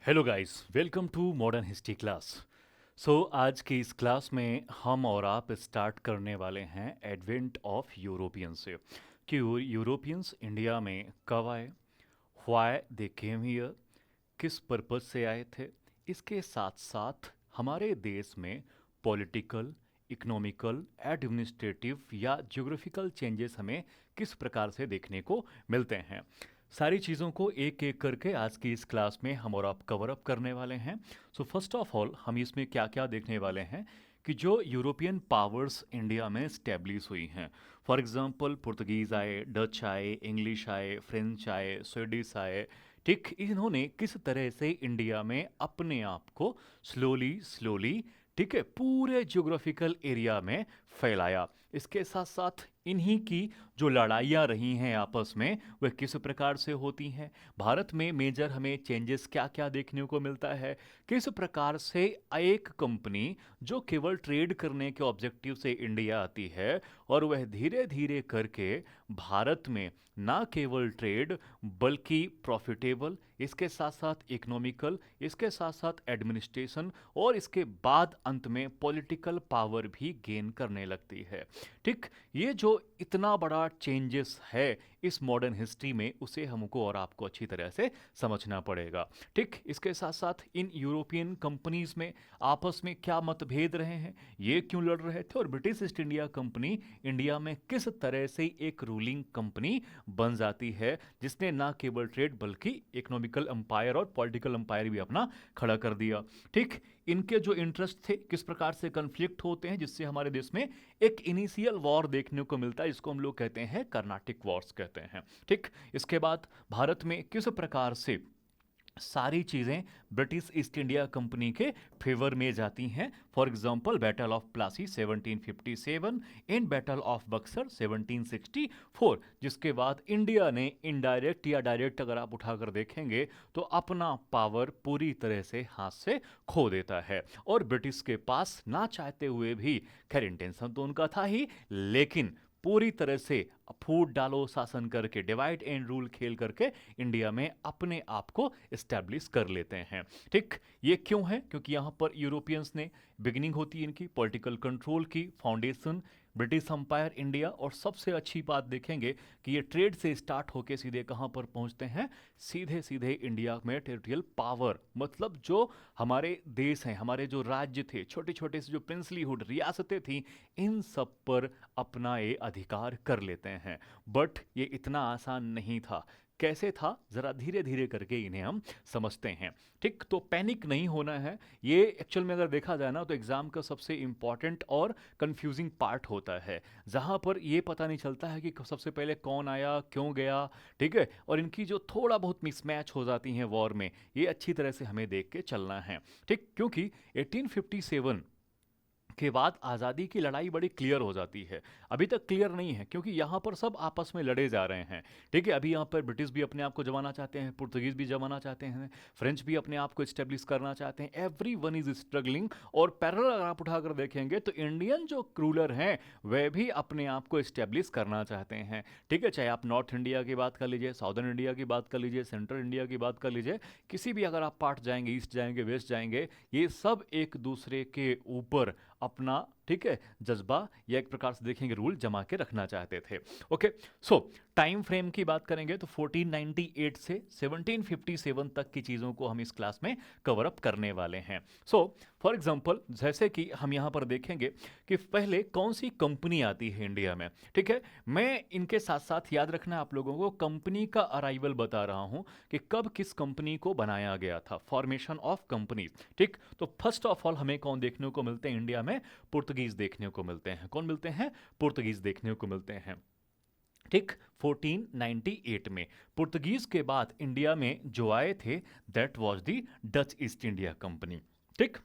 Hello guys, welcome to modern history class. आज की इस क्लास में हम और आप स्टार्ट करने वाले हैं एडवेंट ऑफ यूरोपियंस से कि यूरोपियंस इंडिया में कब आए, व्हाई दे केम हियर, किस पर्पस से आए थे। इसके साथ साथ हमारे देश में पॉलिटिकल, इकोनॉमिकल, एडमिनिस्ट्रेटिव या ज्योग्राफिकल चेंजेस हमें किस प्रकार से देखने को मिलते हैं। सारी चीज़ों को एक एक करके आज की इस क्लास में हम और आप कवर अप करने वाले हैं। फर्स्ट ऑफ ऑल हम इसमें क्या क्या देखने वाले हैं कि जो यूरोपियन पावर्स इंडिया में स्टैब्लिश हुई हैं। फॉर एग्जांपल पुर्तगीज़ आए, डच आए, इंग्लिश आए, फ्रेंच आए, स्वीडिश आए। ठीक, इन्होंने किस तरह से इंडिया में अपने आप को स्लोली स्लोली, ठीक है, पूरे ज्योग्राफिकल एरिया में फैलाया। इसके साथ साथ इन्हीं की जो लड़ाइयाँ रही हैं आपस में वह किस प्रकार से होती हैं। भारत में मेजर हमें चेंजेस क्या क्या देखने को मिलता है। किस प्रकार से एक कंपनी जो केवल ट्रेड करने के ऑब्जेक्टिव से इंडिया आती है और वह धीरे धीरे करके भारत में ना केवल ट्रेड बल्कि प्रॉफिटेबल, इसके साथ साथ इकोनॉमिकल, इसके साथ साथ एडमिनिस्ट्रेशन और इसके बाद अंत में पॉलिटिकल पावर भी गेन करने लगती है। ठीक, ये जो इतना बड़ा चेंजेस है इस मॉडर्न हिस्ट्री में उसे हमको और आपको अच्छी तरह से समझना पड़ेगा। ठीक, इसके साथ साथ इन यूरोपियन कंपनीज में आपस में क्या मतभेद रहे हैं, ये क्यों लड़ रहे थे, और British East India company India में किस तरह से एक रूलिंग कंपनी बन जाती है जिसने ना केवल ट्रेड बल्कि इकोनॉमिकल एम्पायर और पॉलिटिकल एम्पायर भी अपना खड़ा कर दिया। ठीक, इनके जो इंटरेस्ट थे किस प्रकार से कन्फ्लिक्ट होते हैं जिससे हमारे देश में एक इनिशियल वॉर देखने को मिलता है जिसको हम लोग कहते हैं कर्नाटिक वॉर्स कहते हैं। ठीक, इसके बाद भारत में किस प्रकार से सारी चीज़ें ब्रिटिश ईस्ट इंडिया कंपनी के फेवर में जाती हैं। For example battle of Plassey 1757 in battle of Buxar 1764, जिसके बाद इंडिया ने इनडायरेक्ट या डायरेक्ट अगर आप उठाकर देखेंगे तो अपना पावर पूरी तरह से हाथ से खो देता है और ब्रिटिश के पास ना चाहते हुए भी, खैर इंटेंशन तो उनका था ही, लेकिन पूरी तरह से फूट डालो शासन करके, डिवाइड एंड रूल खेल करके इंडिया में अपने आप को स्टैब्लिश कर लेते हैं। ठीक, ये क्यों है? क्योंकि यहाँ पर यूरोपियंस ने, बिगिनिंग होती है इनकी पॉलिटिकल कंट्रोल की, फाउंडेशन ब्रिटिश अंपायर इंडिया, और सबसे अच्छी बात देखेंगे कि ये ट्रेड से स्टार्ट होके सीधे कहाँ पर पहुँचते हैं, सीधे सीधे इंडिया में टेरिटोरियल पावर, मतलब जो हमारे देश हैं, हमारे जो राज्य थे, छोटे छोटे से जो प्रिंसलीहुड रियासतें थी, इन सब पर अपना ये अधिकार कर लेते हैं। बट ये इतना आसान नहीं था। कैसे था, जरा धीरे धीरे करके इन्हें हम समझते हैं। ठीक, तो पैनिक नहीं होना है। ये एक्चुअल में अगर देखा जाए ना तो एग्जाम का सबसे इंपॉर्टेंट और कंफ्यूजिंग पार्ट होता है, जहां पर ये पता नहीं चलता है कि सबसे पहले कौन आया, क्यों गया। ठीक है, और इनकी जो थोड़ा बहुत मिसमैच हो जाती हैं वॉर में, ये अच्छी तरह से हमें देख के चलना है। ठीक, क्योंकि 1857 के बाद आज़ादी की लड़ाई बड़ी क्लियर हो जाती है। अभी तक क्लियर नहीं है क्योंकि यहाँ पर सब आपस में लड़े जा रहे हैं। ठीक है, अभी यहाँ पर ब्रिटिश भी अपने आप को जमाना चाहते हैं, पुर्तगीज भी जमाना चाहते हैं, फ्रेंच भी अपने आप को इस्टेब्लिश करना चाहते हैं। एवरी वन इज स्ट्रगलिंग, और पैरेलल अगर आप उठाकर देखेंगे तो इंडियन जो रूलर हैं वह भी अपने आप को इस्टेब्लिश करना चाहते हैं। ठीक है, चाहे आप नॉर्थ इंडिया की बात कर लीजिए, साउदर्न इंडिया की बात कर लीजिए, सेंट्रल इंडिया की बात कर लीजिए, किसी भी अगर आप पार्ट जाएंगे, ईस्ट जाएंगे, वेस्ट जाएंगे, ये सब एक दूसरे के ऊपर अपना, ठीक है, जज्बा या एक प्रकार से देखेंगे रूल जमा के रखना चाहते थे। ओके, सो टाइम फ्रेम की बात करेंगे तो 1498 से 1757 तक की चीज़ों को हम इस क्लास में कवर अप करने वाले हैं। सो फॉर एग्जांपल, जैसे कि हम यहाँ पर देखेंगे कि पहले कौन सी कंपनी आती है इंडिया में। ठीक है, मैं इनके साथ साथ याद रखना आप लोगों को कंपनी का अराइवल बता रहा हूँ कि कब किस कंपनी को बनाया गया था, फॉर्मेशन ऑफ कंपनी। ठीक, तो फर्स्ट ऑफ ऑल हमें कौन देखने को मिलते हैं इंडिया में, पुर्तगीज देखने को मिलते हैं। कौन मिलते हैं? पुर्तगीज देखने को मिलते हैं। ठीक, 1498 में पुर्तगीज के बाद इंडिया में जो आए थे that was the Dutch east India company. ठीक,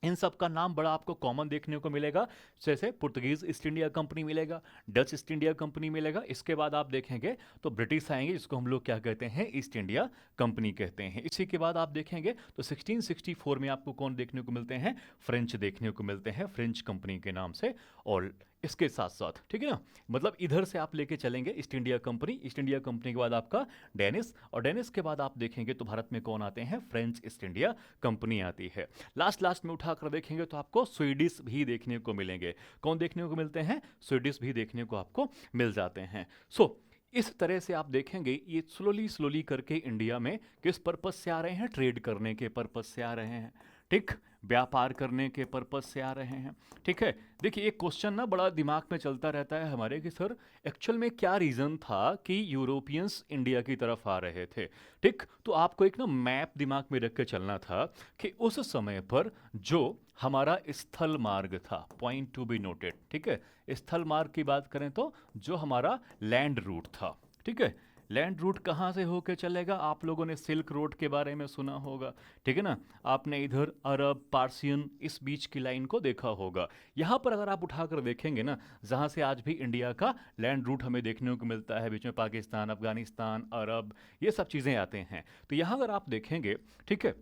इन सब का नाम बड़ा आपको कॉमन देखने को मिलेगा, जैसे पुर्तगीज ईस्ट इंडिया कंपनी मिलेगा, डच ईस्ट इंडिया कंपनी मिलेगा। इसके बाद आप देखेंगे तो ब्रिटिश आएंगे जिसको हम लोग क्या कहते हैं, ईस्ट इंडिया कंपनी कहते हैं। इसी के बाद आप देखेंगे तो 1664 में आपको कौन देखने को मिलते हैं, फ्रेंच देखने को मिलते हैं, फ्रेंच कंपनी के नाम से। और इसके साथ साथ, ठीक है ना, मतलब इधर से आप लेके चलेंगे east India company, east India company के बाद आपका डेनिस, और डेनिस के बाद आप देखेंगे तो भारत में कौन आते हैं, फ्रेंच ईस्ट इंडिया कंपनी आती है। लास्ट लास्ट में उठाकर देखेंगे तो आपको स्वीडिश भी देखने को मिलेंगे। कौन देखने को मिलते हैं, स्वीडिश भी देखने को आपको मिल जाते हैं। सो इस तरह से आप देखेंगे ये स्लोली स्लोली करके इंडिया में किस पर्पस से आ रहे हैं, ट्रेड करने के पर्पस से आ रहे हैं, ठीक, व्यापार करने के पर्पस से आ रहे हैं। ठीक है, देखिए एक क्वेश्चन ना बड़ा दिमाग में चलता रहता है हमारे कि सर एक्चुअल में क्या रीज़न था कि यूरोपियंस इंडिया की तरफ आ रहे थे। ठीक, तो आपको एक ना मैप दिमाग में रख के चलना था कि उस समय पर जो हमारा स्थल मार्ग था, पॉइंट टू बी नोटेड, ठीक है, स्थल मार्ग की बात करें तो जो हमारा लैंड रूट था, ठीक है, लैंड रूट कहाँ से होके चलेगा, आप लोगों ने सिल्क रोड के बारे में सुना होगा, ठीक है ना, आपने इधर अरब पार्सियन इस बीच की लाइन को देखा होगा। यहाँ पर अगर आप उठाकर देखेंगे ना, जहाँ से आज भी इंडिया का लैंड रूट हमें देखने को मिलता है, बीच में पाकिस्तान, अफगानिस्तान, अरब, ये सब चीज़ें आते हैं, तो यहाँ अगर आप देखेंगे, ठीक है,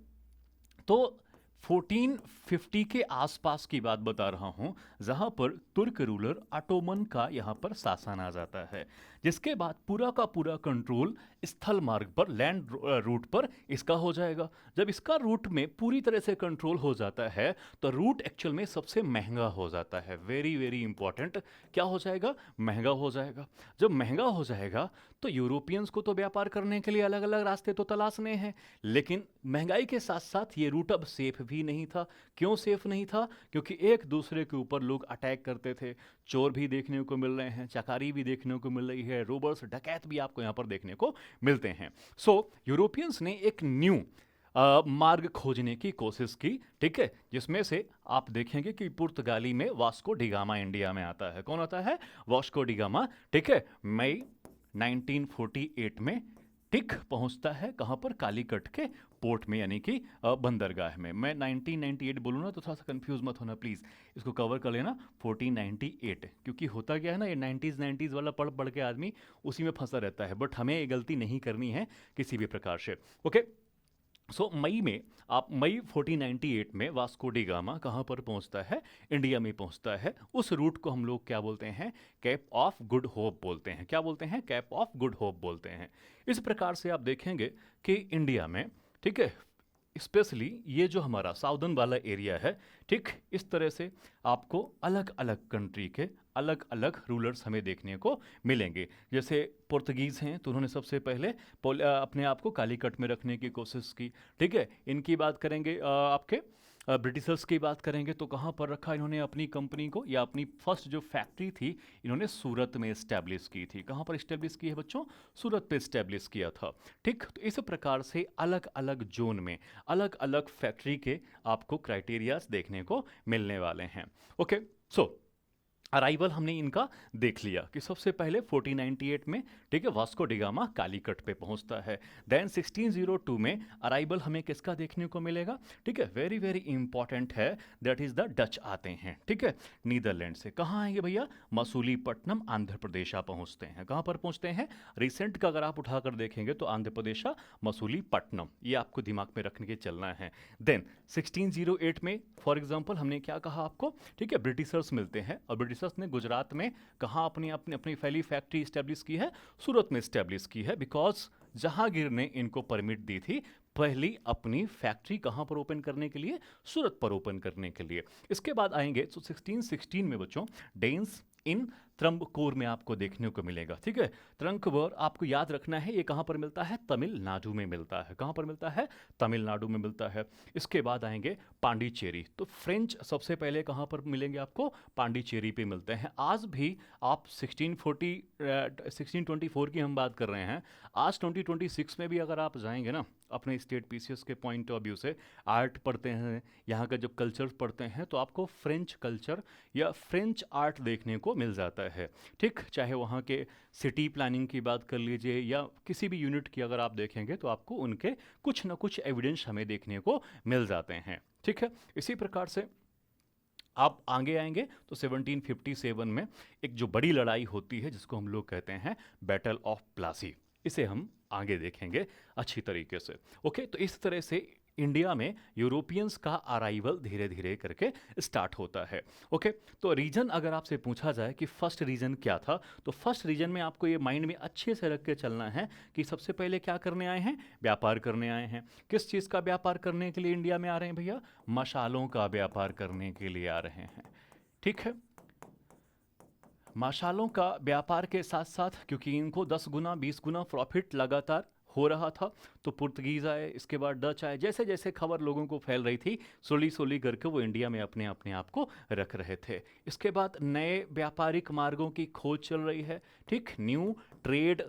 तो 1450 के आसपास की बात बता रहा हूं, जहां पर तुर्क रूलर ऑटोमन का यहां पर शासन आ जाता है, जिसके बाद पूरा का पूरा कंट्रोल स्थल मार्ग पर, लैंड रूट पर इसका हो जाएगा। जब इसका रूट में पूरी तरह से कंट्रोल हो जाता है तो रूट एक्चुअल में सबसे महंगा हो जाता है, वेरी वेरी इंपॉर्टेंट, क्या हो जाएगा, महंगा हो जाएगा। जब महंगा हो जाएगा तो यूरोपियंस को तो व्यापार करने के लिए अलग अलग रास्ते तो तलाशने हैं, लेकिन महंगाई के साथ साथ ये रूट अब सेफ भी नहीं था। क्यों सेफ नहीं था, क्योंकि एक दूसरे के ऊपर लोग अटैक करते थे, चोर भी देखने को मिल रहे हैं, चकारी भी देखने को मिल रही है, रोबर्स डकैत भी आपको यहाँ पर देखने को मिलते हैं। सो यूरोपियंस ने एक न्यू मार्ग खोजने की कोशिश की, ठीक है, जिसमें से आप देखेंगे कि पुर्तगाली में वास्को डिगामा इंडिया में आता है। कौन आता है, वास्को डिगामा, ठीक है, मई 1948 में, ठीक, पहुंचता है कहां पर, कालीकट के पोर्ट में, यानी कि बंदरगाह में। मैं 1998 बोलूँ ना तो थोड़ा सा कंफ्यूज मत होना प्लीज़, इसको कवर कर लेना 1498, क्योंकि होता क्या है ना, ये 90s वाला पढ़ पढ़ के आदमी उसी में फंसा रहता है, बट हमें ये गलती नहीं करनी है किसी भी प्रकार से। ओके, सो मई में, आप मई 1498 में वास्को डी गामा कहाँ पर पहुँचता है, इंडिया में पहुँचता है। उस रूट को हम लोग क्या बोलते हैं, कैप ऑफ गुड होप बोलते हैं। क्या बोलते हैं, कैप ऑफ गुड होप बोलते हैं। इस प्रकार से आप देखेंगे कि इंडिया में, ठीक है, स्पेशली ये जो हमारा साउदर्न वाला एरिया है, ठीक, इस तरह से आपको अलग अलग कंट्री के अलग अलग रूलर्स हमें देखने को मिलेंगे। जैसे पुर्तगीज़ हैं तो उन्होंने सबसे पहले अपने आप को कालीकट में रखने की कोशिश की, ठीक है। इनकी बात करेंगे, आपके ब्रिटिशर्स की बात करेंगे तो कहाँ पर रखा इन्होंने अपनी कंपनी को, या अपनी फर्स्ट जो फैक्ट्री थी इन्होंने सूरत में इस्टेब्लिश की थी। कहाँ पर इस्टेब्लिश की है बच्चों, सूरत पे इस्टेब्लिश किया था, ठीक। तो इस प्रकार से अलग अलग जोन में अलग अलग फैक्ट्री के आपको क्राइटेरियाज देखने को मिलने वाले हैं। ओके, सो अराइवल हमने इनका देख लिया कि सबसे पहले 1498 में, ठीक है, वास्को डिगामा कालीकट पे पहुंचता है। देन 1602 में अराइवल हमें किसका देखने को मिलेगा, ठीक है, वेरी वेरी इंपॉर्टेंट है, दैट इज द डच आते हैं, ठीक है, नीदरलैंड से। कहाँ आएंगे भैया, मसूलीपट्टनम आंध्र प्रदेश पहुंचते हैं। कहाँ पर पहुंचते हैं, रिसेंट का अगर आप उठाकर देखेंगे तो आंध्र प्रदेश मसूलीपट्टनम, ये आपको दिमाग में रखने के चलना है। देन 1608 में फॉर एग्जाम्पल हमने क्या कहा आपको, ठीक है, ब्रिटिशर्स मिलते हैं, और ब्रिटिशर्स ने गुजरात में कहाँ अपनी अपनी अपनी पहली फैक्ट्री स्टैब्लिश की है, सूरत में स्टैब्लिश की है, बिकॉज जहांगीर ने इनको परमिट दी थी पहली अपनी फैक्ट्री कहाँ पर ओपन करने के लिए, सूरत पर ओपन करने के लिए। इसके बाद आएंगे तो 1616 में बच्चों डेन्स इन त्रंबकोर में आपको देखने को मिलेगा, ठीक है। त्रंबकोर आपको याद रखना है, ये कहाँ पर मिलता है, तमिलनाडु में मिलता है। कहाँ पर मिलता है, तमिलनाडु में मिलता है। इसके बाद आएंगे पांडिचेरी, तो फ्रेंच सबसे पहले कहाँ पर मिलेंगे आपको, पांडिचेरी पे मिलते हैं। आज भी आप 1624 की हम बात कर रहे हैं, आज 2026 में भी अगर आप जाएंगे ना अपने स्टेट पीसीएस के पॉइंट ऑफ व्यू से, आर्ट पढ़ते हैं, यहाँ का जब कल्चर पढ़ते हैं तो आपको फ्रेंच कल्चर या फ्रेंच आर्ट देखने को मिल जाता है, ठीक। चाहे वहाँ के सिटी प्लानिंग की बात कर लीजिए या किसी भी यूनिट की अगर आप देखेंगे तो आपको उनके कुछ ना कुछ एविडेंस हमें देखने को मिल जाते हैं, ठीक है। इसी प्रकार से आप आगे आएंगे तो 1757 में एक जो बड़ी लड़ाई होती है जिसको हम लोग कहते हैं बैटल ऑफ प्लासी, इसे हम आगे देखेंगे अच्छी तरीके से। ओके, तो इस तरह से इंडिया में यूरोपियंस का अराइवल धीरे धीरे करके स्टार्ट होता है। ओके, तो रीजन अगर आपसे पूछा जाए कि फर्स्ट रीजन क्या था, तो फर्स्ट रीजन में आपको ये माइंड में अच्छे से रख के चलना है कि सबसे पहले क्या करने आए हैं, व्यापार करने आए हैं। किस चीज़ का व्यापार करने के लिए इंडिया में आ रहे हैं भैया, मशालों का व्यापार करने के लिए आ रहे हैं। ठीक है, मशालों का व्यापार के साथ साथ क्योंकि इनको 10 गुना 20 गुना प्रॉफिट लगातार हो रहा था, तो पुर्तगीज आए, इसके बाद डच आए, जैसे जैसे खबर लोगों को फैल रही थी सोली सोली करके वो इंडिया में अपने अपने आप को रख रहे थे। इसके बाद नए व्यापारिक मार्गों की खोज चल रही है। ठीक, न्यू ट्रेड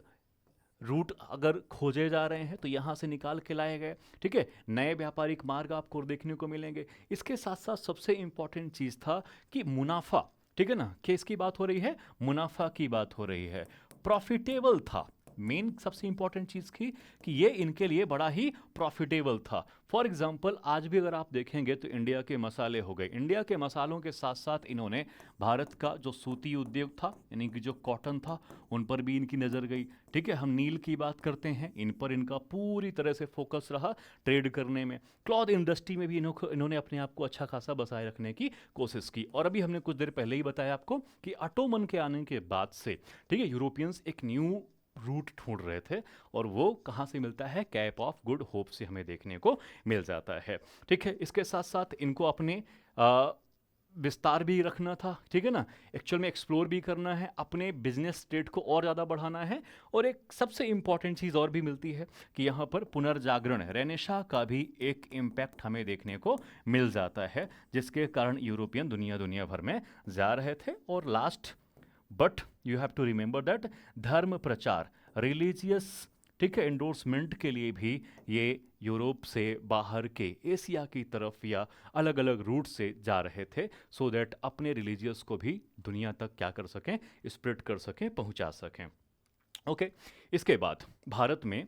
रूट अगर खोजे जा रहे हैं तो यहाँ से निकाल के लाए गए। ठीक है, नए व्यापारिक मार्ग आपको देखने को मिलेंगे। इसके साथ साथ सबसे इंपॉर्टेंट चीज़ था कि मुनाफा, ठीक है ना, केस की बात हो रही है, मुनाफा की बात हो रही है, प्रॉफिटेबल था। मेन सबसे इंपॉर्टेंट चीज़ थी कि ये इनके लिए बड़ा ही प्रॉफिटेबल था। फॉर एग्जाम्पल आज भी अगर आप देखेंगे तो इंडिया के मसाले हो गए, इंडिया के मसालों के साथ साथ इन्होंने भारत का जो सूती उद्योग था यानी कि जो कॉटन था उन पर भी इनकी नज़र गई। ठीक है, हम नील की बात करते हैं, इन पर इनका पूरी तरह से फोकस रहा ट्रेड करने में। क्लॉथ इंडस्ट्री में भी इन्होंने अपने आप को अच्छा खासा बसाए रखने की कोशिश की। और अभी हमने कुछ देर पहले ही बताया आपको कि ऑटोमन के आने के बाद से, ठीक है, यूरोपियंस एक न्यू रूट ढूंढ रहे थे और वो कहाँ से मिलता है, कैप ऑफ गुड होप से हमें देखने को मिल जाता है। ठीक है, इसके साथ साथ इनको अपने विस्तार भी रखना था। ठीक है ना, एक्चुअल में एक्सप्लोर भी करना है, अपने बिजनेस स्टेट को और ज़्यादा बढ़ाना है। और एक सबसे इंपॉर्टेंट चीज़ और भी मिलती है कि यहाँ पर पुनर्जागरण रेनेसां का भी एक इम्पैक्ट हमें देखने को मिल जाता है, जिसके कारण यूरोपियन दुनिया भर में जा रहे थे। और last but you have to remember that धर्म प्रचार, रिलीजियस, ठीक है, एंडोर्समेंट के लिए भी ये यूरोप से बाहर के एशिया की तरफ या अलग अलग रूट से जा रहे थे, सो दैट अपने रिलीजियस को भी दुनिया तक क्या कर सकें, स्प्रेड कर सकें, पहुंचा सकें। ओके, इसके बाद भारत में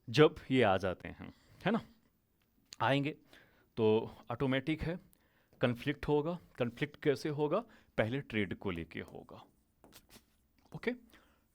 जब ये आ जाते हैं, है ना, आएंगे तो ऑटोमेटिक है कन्फ्लिक्ट होगा। कन्फ्लिक्ट कैसे होगा, पहले ट्रेड को लेके होगा। ओके,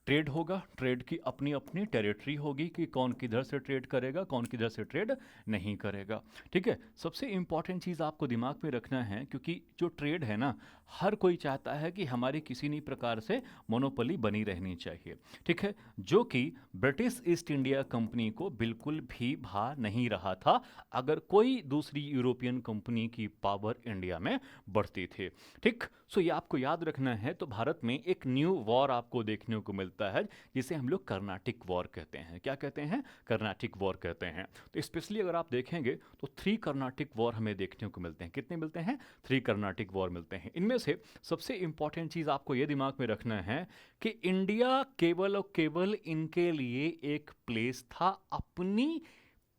ट्रेड होगा, ट्रेड की अपनी अपनी टेरिटरी होगी कि कौन किधर से ट्रेड करेगा, कौन किधर से ट्रेड नहीं करेगा। ठीक है, सबसे इंपॉर्टेंट चीज़ आपको दिमाग में रखना है, क्योंकि जो ट्रेड है ना, हर कोई चाहता है कि हमारी किसी न प्रकार से मोनोपोली बनी रहनी चाहिए। ठीक है, जो कि ब्रिटिश ईस्ट इंडिया कंपनी को बिल्कुल भी भा नहीं रहा था अगर कोई दूसरी यूरोपियन कंपनी की पावर इंडिया में बढ़ती थी। ठीक, सो ये आपको याद रखना है। तो भारत में एक न्यू वॉर आपको देखने को मिलता है जिसे हम लोग कर्नाटिक वॉर कहते हैं। क्या कहते हैं, कर्नाटिक वॉर कहते हैं। तो स्पेशली अगर आप देखेंगे तो 3 कर्नाटिक वॉर हमें देखने को मिलते हैं। कितने मिलते हैं, 3 कर्नाटिक वॉर मिलते हैं। इनमें से सबसे इंपॉर्टेंट चीज़ आपको ये दिमाग में रखना है कि इंडिया केवल और केवल इनके लिए एक प्लेस था, अपनी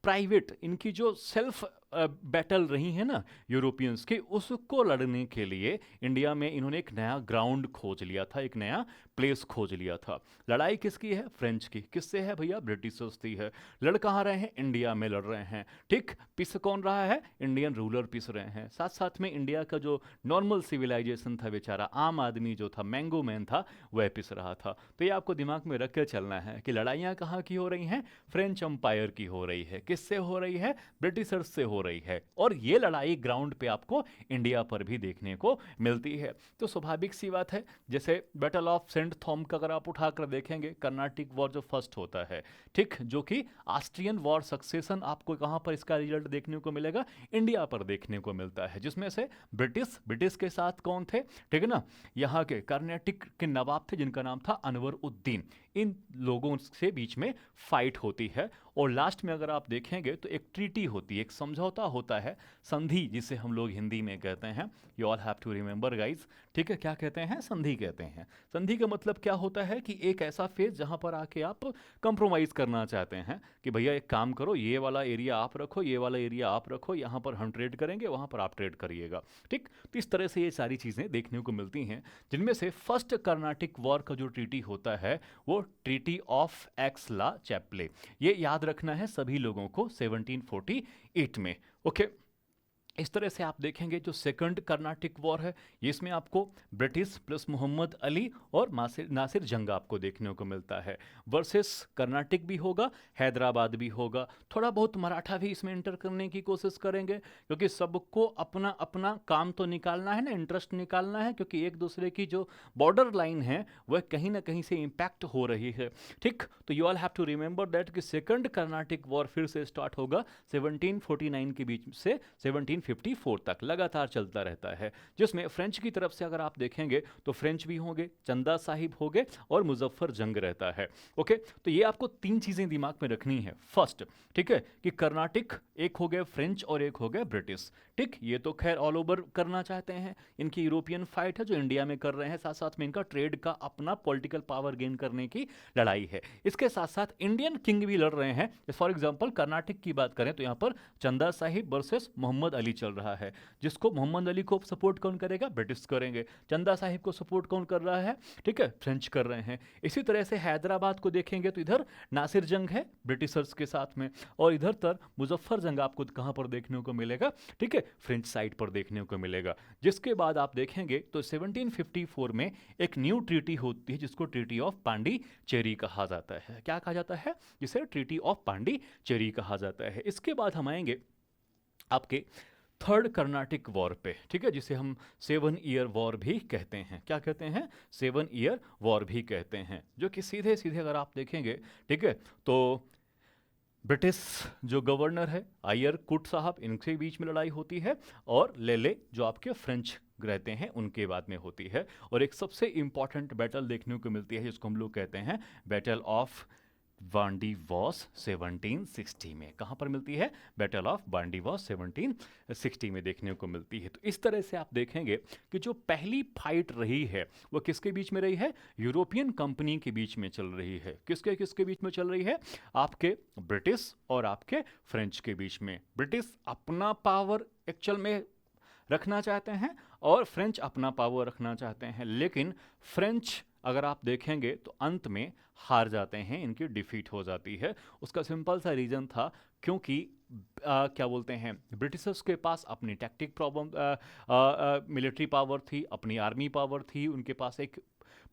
प्राइवेट, इनकी जो सेल्फ बैटल रही है ना यूरोपियंस के, उसको लड़ने के लिए इंडिया में इन्होंने एक नया ग्राउंड खोज लिया था, एक नया प्लेस खोज लिया था। लड़ाई किसकी है, फ्रेंच की। किससे है भैया, ब्रिटिशर्स की है। लड़ कहाँ रहे हैं, इंडिया में लड़ रहे हैं। ठीक, पिस कौन रहा है, इंडियन रूलर पिस रहे हैं। साथ साथ में इंडिया का जो नॉर्मल सिविलाइजेशन था, बेचारा आम आदमी जो था, मैंगो मैन था, वह पिस रहा था। तो ये आपको दिमाग में रख के चलना है कि लड़ाइयाँ कहाँ की हो रही हैं, फ्रेंच एम्पायर की हो रही है। किससे हो रही है, ब्रिटिशर्स से हो रही है। और ये लड़ाई ग्राउंड पे आपको इंडिया पर भी देखने को मिलती है। तो स्वाभाविक सी बात है, जैसे बैटल ऑफ सेंट थॉम का अगर आप उठाकर देखेंगे, कर्नाटिक वॉर जो फर्स्ट होता है, ठीक, जो कि ऑस्ट्रियन वॉर सक्सेशन, आपको कहां पर इसका रिजल्ट देखने को मिलेगा, इंडिया पर देखने को मिलता है। जिसमें से ब्रिटिश के साथ कौन थे, ठीक है ना, यहाँ के कर्नाटिक के नवाब थे जिनका नाम था अनवर उद्दीन। इन लोगों से बीच में फाइट होती है। और लास्ट में अगर आप देखेंगे तो एक ट्रीटी होती है, एक समझौता होता है, संधि जिसे हम लोग हिंदी में कहते हैं। You all have to remember guys. ठीक है, क्या कहते हैं, संधि कहते हैं। संधि का मतलब क्या होता है कि एक ऐसा फेज जहां पर आके आप कंप्रोमाइज करना चाहते हैं कि भैया एक काम करो, ये वाला एरिया आप रखो, ये वाला एरिया आप रखो, यहाँ पर हम ट्रेड करेंगे, वहाँ पर आप ट्रेड करिएगा। ठीक, तो इस तरह से ये सारी चीज़ें देखने को मिलती हैं, जिनमें से फर्स्ट कर्नाटिक वॉर का जो ट्रीटी होता है वो ट्रीटी ऑफ एक्स-ला चैप्ले। ये याद रखना है सभी लोगों को, 1748 में। ओके, इस तरह से आप देखेंगे जो सेकंड कर्नाटिक वॉर है, ये इसमें आपको ब्रिटिश प्लस मोहम्मद अली और नासिर नासिर जंग आपको देखने को मिलता है। वर्सेस कर्नाटिक भी होगा, हैदराबाद भी होगा, थोड़ा बहुत मराठा भी इसमें इंटर करने की कोशिश करेंगे, क्योंकि सबको अपना अपना काम तो निकालना है ना, इंटरेस्ट निकालना है, क्योंकि एक दूसरे की जो बॉर्डर लाइन है वह कहीं ना कहीं से इम्पैक्ट हो रही है। ठीक, तो you all have to remember that कि सेकंड कर्नाटिक वॉर फिर से स्टार्ट होगा 1749 के बीच से 1754 तक लगातार चलता रहता है, जिसमें फ्रेंच की तरफ से अगर आप देखेंगे तो फ्रेंच भी होंगे, चंदा साहिब होंगे और मुजफ्फर जंग रहता है। ओके, तो ये आपको तीन चीजें दिमाग में रखनी है। फर्स्ट, ठीक है, कि कर्नाटिक एक हो गया फ्रेंच और एक हो गया ब्रिटिश। ठीक, ये तो खैर ऑल ओवर करना चाहते हैं, इनकी यूरोपियन फाइट है जो इंडिया में कर रहे हैं, साथ साथ में इनका ट्रेड का अपना पॉलिटिकल पावर गेन करने की लड़ाई है। इसके साथ साथ इंडियन किंग भी लड़ रहे हैं। फॉर एग्जाम्पल कर्नाटक की बात करें तो यहाँ पर चंदा साहिब वर्सेस मोहम्मद अली चल रहा है, जिसको मोहम्मद अली को सपोर्ट कौन करेगा, ब्रिटिश करेंगे। चंदा साहिब को सपोर्ट कौन कर रहा है, ठीक है, फ्रेंच कर रहे हैं। इसी तरह से हैदराबाद को देखेंगे तो इधर नासिर जंग है ब्रिटिशर्स के साथ में, और इधर तर मुजफ्फर जंग आपको कहां पर देखने को मिलेगा, ठीक है, फ्रेंच साइड पर देखने को मिलेगा। जिसके बाद आप देखेंगे तो 1754 में एक न्यू ट्रीटी होती है जिसको ट्रीटी ऑफ पांडिचेरी कहा जाता है। क्या कहा जाता है, जिसे ट्रीटी ऑफ पांडिचेरी कहा जाता है। इसके बाद हम आएंगे आपके थर्ड कर्नाटिक वॉर पे, ठीक है, जिसे हम 7 ईयर वॉर भी कहते हैं। क्या कहते हैं, 7 ईयर वॉर भी कहते हैं, जो कि सीधे सीधे अगर आप देखेंगे, ठीक है, तो ब्रिटिश जो गवर्नर है आयर कुट साहब, इनके बीच में लड़ाई होती है, और लेले जो आपके फ्रेंच रहते हैं उनके बाद में होती है। और एक सबसे इंपॉर्टेंट बैटल देखने को मिलती है जिसको हम लोग कहते हैं बैटल ऑफ वांडीवॉस 1760 में। कहां पर मिलती है, बैटल ऑफ वांडीवॉस 1760 में देखने को मिलती है। तो इस तरह से आप देखेंगे कि जो पहली फाइट रही है वो किसके बीच में रही है, यूरोपियन कंपनी के बीच में चल रही है। किसके किसके बीच में चल रही है, आपके ब्रिटिश और आपके फ्रेंच के बीच में। ब्रिटिश अपना पावर एक्चुअल में रखना चाहते हैं और फ्रेंच अपना पावर रखना चाहते हैं, लेकिन फ्रेंच अगर आप देखेंगे तो अंत में हार जाते हैं, इनकी डिफीट हो जाती है। उसका सिंपल सा रीज़न था, क्योंकि क्या बोलते हैं, ब्रिटिशर्स के पास अपनी टैक्टिक प्रॉब्लम, मिलिट्री पावर थी, अपनी आर्मी पावर थी, उनके पास एक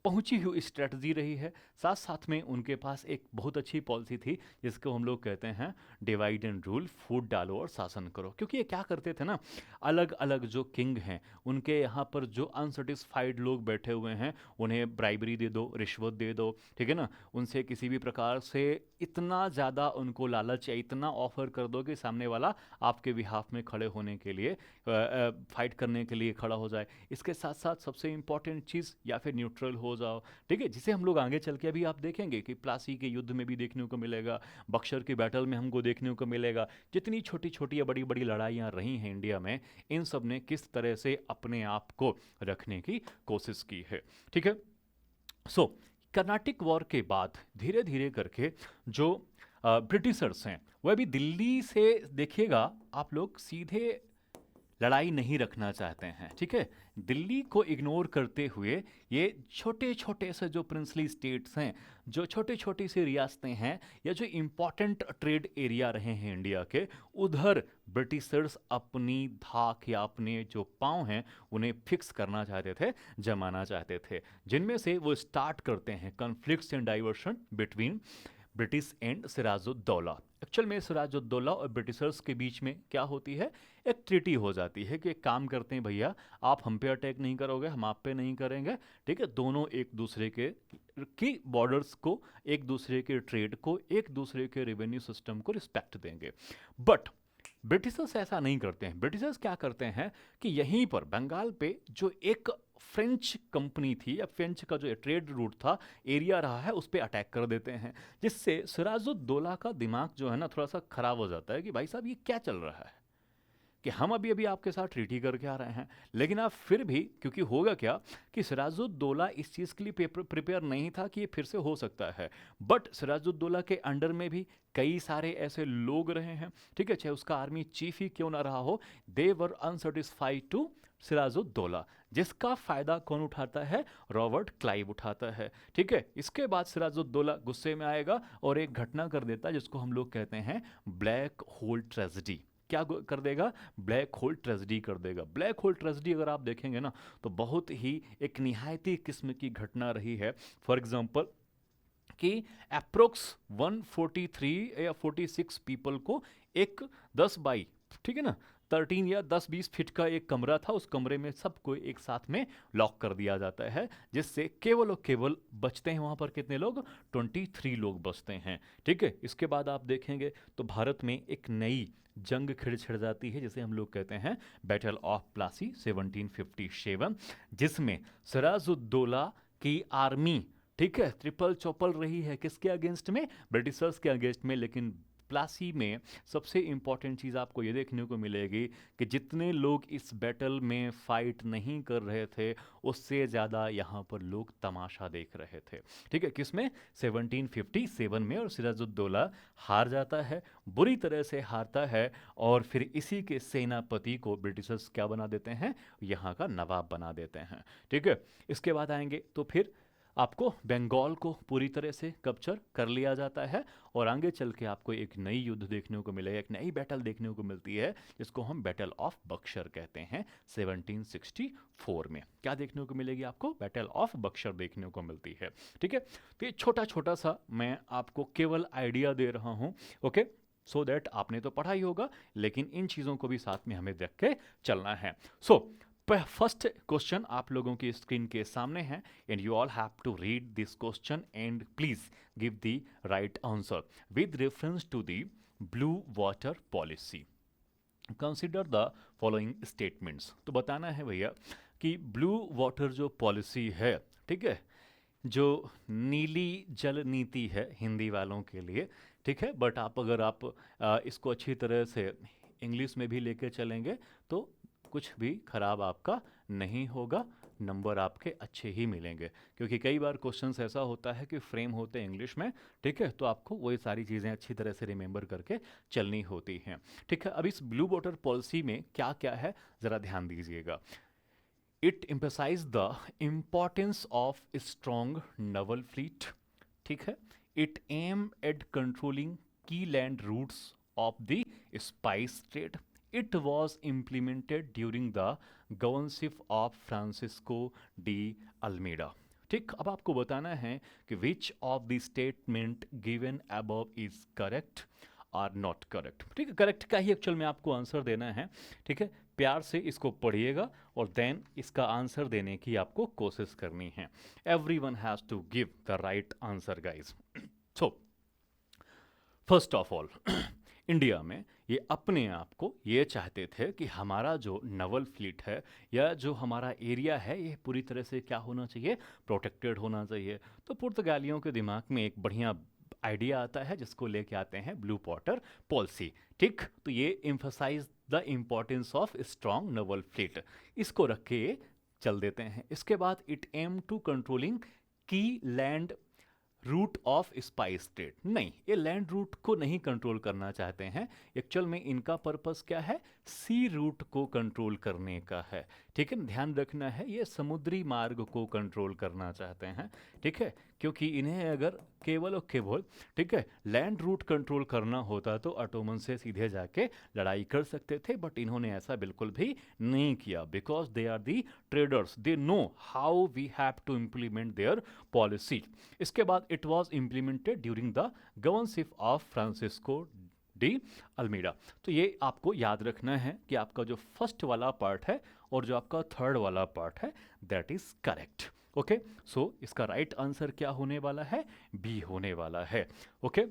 पहुंची हुई स्ट्रेटजी रही है, साथ साथ में उनके पास एक बहुत अच्छी पॉलिसी थी जिसको हम लोग कहते हैं डिवाइड एंड रूल, फूट डालो और शासन करो। क्योंकि ये क्या करते थे ना, अलग अलग जो किंग हैं उनके यहाँ पर जो अनसेटिस्फाइड लोग बैठे हुए हैं उन्हें ब्राइबरी दे दो, रिश्वत दे दो, ठीक है ना, उनसे किसी भी प्रकार से इतना ज़्यादा उनको लालच या इतना ऑफर कर दो कि सामने वाला आपके बिहाफ में खड़े होने के लिए, फाइट करने के लिए खड़ा हो जाए। इसके साथ साथ सबसे इंपॉर्टेंट चीज़, या फिर न्यूट्रल हो जाओ, ठीक है, जिसे हम लोग आगे चल के अभी आप देखेंगे कि प्लासी के युद्ध में भी देखने को मिलेगा, बक्सर की बैटल में हमको देखने को मिलेगा। जितनी छोटी छोटी या बड़ी बड़ी लड़ाइयाँ रही हैं इंडिया में, इन सब ने किस तरह से अपने आप को रखने की कोशिश की है, ठीक है। सो कर्नाटिक वॉर के बाद धीरे धीरे करके जो ब्रिटिशर्स हैं वह भी दिल्ली से देखिएगा आप लोग सीधे लड़ाई नहीं रखना चाहते हैं, ठीक है। दिल्ली को इग्नोर करते हुए ये छोटे छोटे से जो प्रिंसली स्टेट्स हैं, जो छोटी छोटी सी रियासतें हैं, या जो इम्पॉर्टेंट ट्रेड एरिया रहे हैं इंडिया के, उधर ब्रिटिशर्स अपनी धाक या अपने जो पाँव हैं उन्हें फिक्स करना चाहते थे, जमाना चाहते थे। जिनमें से वो स्टार्ट करते हैं conflicts and diversion between British and Sirajuddaula. Actual में सिराजुद्दौला और ब्रिटिशर्स के बीच में क्या होती है, एक ट्रीटी हो जाती है कि एक काम करते हैं भैया, आप हम पे अटैक नहीं करोगे, हम आप पे नहीं करेंगे, ठीक है। दोनों एक दूसरे के की बॉर्डर्स को, एक दूसरे के ट्रेड को, एक दूसरे के रेवेन्यू सिस्टम को रिस्पेक्ट देंगे। बट ब्रिटिशर्स ऐसा नहीं करते हैं। ब्रिटिशर्स क्या करते हैं कि यहीं पर बंगाल पे जो एक फ्रेंच कंपनी थी या फ्रेंच का जो ट्रेड रूट था, एरिया रहा है, उस पर अटैक कर देते हैं, जिससे सिराजुद्दौला का दिमाग जो है ना थोड़ा सा खराब हो जाता है कि भाई साहब ये क्या चल रहा है, कि हम अभी अभी आपके साथ ट्रीटी करके आ रहे हैं, लेकिन आप फिर भी, क्योंकि होगा क्या कि सिराजुद्दौला इस चीज़ के लिए प्रिपेयर नहीं था कि ये फिर से हो सकता है। बट सिराजुद्दौला के अंडर में भी कई सारे ऐसे लोग रहे हैं, ठीक है, चाहे उसका आर्मी चीफ ही क्यों ना रहा हो, दे वर अनसेटिस्फाइड टू सिराजुद्दौला, जिसका फायदा कौन उठाता है, रॉबर्ट क्लाइव उठाता है, ठीक है। इसके बाद सिराजुद्दौला गुस्से में आएगा और एक घटना कर देता है जिसको हम लोग कहते हैं ब्लैक होल ट्रेजेडी, क्या कर देगा, ब्लैक होल ट्रेजेडी कर देगा। ब्लैक होल ट्रेजेडी अगर आप देखेंगे ना तो बहुत ही एक निहायती किस्म की घटना रही है। फॉर एग्जांपल कि अप्रोक्स 143 या 46 पीपल को एक 10 बाई, ठीक है ना, 13 या 10-20 फीट का एक कमरा था, उस कमरे में सबको एक साथ में लॉक कर दिया जाता है, जिससे केवल और केवल बचते हैं वहां पर कितने लोग, 23 लोग बचते हैं। ठीक है, इसके बाद आप देखेंगे तो भारत में एक नई जंग छिड़ जाती है जिसे हम लोग कहते हैं बैटल ऑफ प्लासी 1757, जिसमें सिराजुद्दौला की आर्मी, ठीक है, ट्रिपल चौपल रही है किसके अगेंस्ट में, ब्रिटिशर्स के अगेंस्ट में। लेकिन प्लासी में सबसे इंपॉर्टेंट चीज़ आपको ये देखने को मिलेगी कि जितने लोग इस बैटल में फाइट नहीं कर रहे थे उससे ज़्यादा यहाँ पर लोग तमाशा देख रहे थे। ठीक है, किसमें, 1757 में। और सिराजुद्दौला हार जाता है, बुरी तरह से हारता है, और फिर इसी के सेनापति को ब्रिटिशर्स क्या बना देते हैं, यहाँ का नवाब बना देते हैं। ठीक है, इसके बाद आएंगे तो फिर आपको बंगाल को पूरी तरह से कैप्चर कर लिया जाता है, और आगे चल के आपको एक नई युद्ध देखने को मिलेगा, एक नई बैटल देखने को मिलती है जिसको हम बैटल ऑफ बक्सर कहते हैं 1764 में। क्या देखने को मिलेगी आपको, बैटल ऑफ बक्सर देखने को मिलती है। ठीक है, तो ये छोटा छोटा सा मैं आपको केवल आइडिया दे रहा हूँ, ओके, सो दैट आपने तो पढ़ा ही होगा, लेकिन इन चीज़ों को भी साथ में हमें देख के चलना है। फर्स्ट क्वेश्चन आप लोगों की स्क्रीन के सामने है, and you all have to read this question and please give the right answer with reference to the blue water policy. Consider the following statements. तो बताना है भैया कि ब्लू वाटर जो पॉलिसी है, ठीक है, जो नीली जल नीति है हिंदी वालों के लिए, ठीक है, बट अगर आप इसको अच्छी तरह से इंग्लिश में भी लेके चलेंगे तो कुछ भी खराब आपका नहीं होगा, नंबर आपके अच्छे ही मिलेंगे, क्योंकि कई बार क्वेश्चंस ऐसा होता है कि फ्रेम होते हैं इंग्लिश में, ठीक है, तो आपको वही सारी चीज़ें अच्छी तरह से रिमेंबर करके चलनी होती हैं। ठीक है, अब इस ब्लू वाटर पॉलिसी में क्या क्या है ज़रा ध्यान दीजिएगा। It emphasise the importance of strong naval fleet, ठीक है, it aim at controlling key land routes of the spice trade, it was implemented during the governorship of Francisco de Almeida। ठीक, अब आपको बताना है कि which of the statement given above is correct or not correct। ठीक है, correct का ही actual में आपको आंसर देना है। ठीक है, प्यार से इसको पढ़िएगा और देन इसका आंसर देने की आपको कोशिश करनी है। Everyone has to give the right answer guys. So first of all India में ये अपने आप को ये चाहते थे कि हमारा जो नवल फ्लीट है या जो हमारा एरिया है ये पूरी तरह से क्या होना चाहिए, प्रोटेक्टेड होना चाहिए। तो पुर्तगालियों के दिमाग में एक बढ़िया आइडिया आता है जिसको लेके आते हैं ब्लू वाटर पॉलिसी। ठीक, तो ये emphasise the importance of strong naval fleet, इसको रख के चल देते हैं। इसके बाद it aim to controlling key land route of spice trade, नहीं, ये लैंड रूट को नहीं कंट्रोल करना चाहते हैं, एक्चुअल में इनका पर्पस क्या है, सी रूट को कंट्रोल करने का है। ठीक है, ध्यान रखना है, ये समुद्री मार्ग को कंट्रोल करना चाहते हैं। ठीक है, क्योंकि इन्हें अगर केवल और केवल, ठीक है, लैंड रूट कंट्रोल करना होता तो ऑटोमन से सीधे जाके लड़ाई कर सकते थे, बट इन्होंने ऐसा बिल्कुल भी नहीं किया, because they are the traders, they know how we have to implement their policy. इसके बाद it was implemented during the governorship of Francisco de Almeida. तो ये आपको याद रखना है कि आपका जो फर्स्ट वाला पार्ट है और जो आपका थर्ड वाला पार्ट है दैट इज करेक्ट। ओके, सो इसका राइट आंसर क्या होने वाला है, बी होने वाला है। ओके,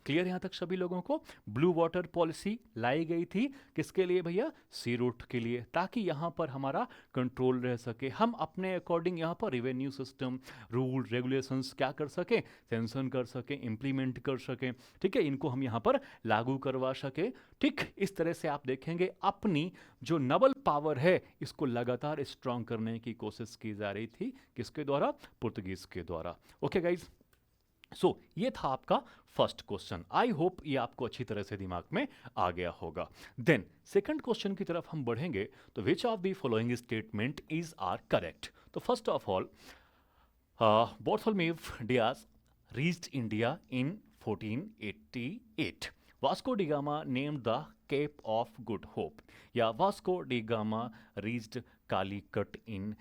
क्लियर यहां तक सभी लोगों को। ब्लू वाटर पॉलिसी लाई गई थी किसके लिए भैया, सी रूट के लिए, ताकि यहां पर हमारा कंट्रोल रह सके, हम अपने अकॉर्डिंग यहां पर रिवेन्यू सिस्टम, रूल रेगुलेशंस क्या कर सके, सेंशन कर सके, इंप्लीमेंट कर सके। ठीक है, इनको हम यहां पर लागू करवा सके। ठीक, इस तरह से आप देखेंगे अपनी जो नवल पावर है इसको लगातार स्ट्रांग करने की कोशिश की जा रही थी, किसके द्वारा, पुर्तगीज के द्वारा। ओके गाइज, सो ये था आपका फर्स्ट क्वेश्चन। आई होप ये आपको अच्छी तरह से दिमाग में आ गया होगा। देन सेकंड क्वेश्चन की तरफ हम बढ़ेंगे, तो which of the following statement is are correct. तो first of all Bartholomew Dias reached India in 1488, Vasco da Gama named the Cape of Good Hope, या Vasco da Gama reached Calicut in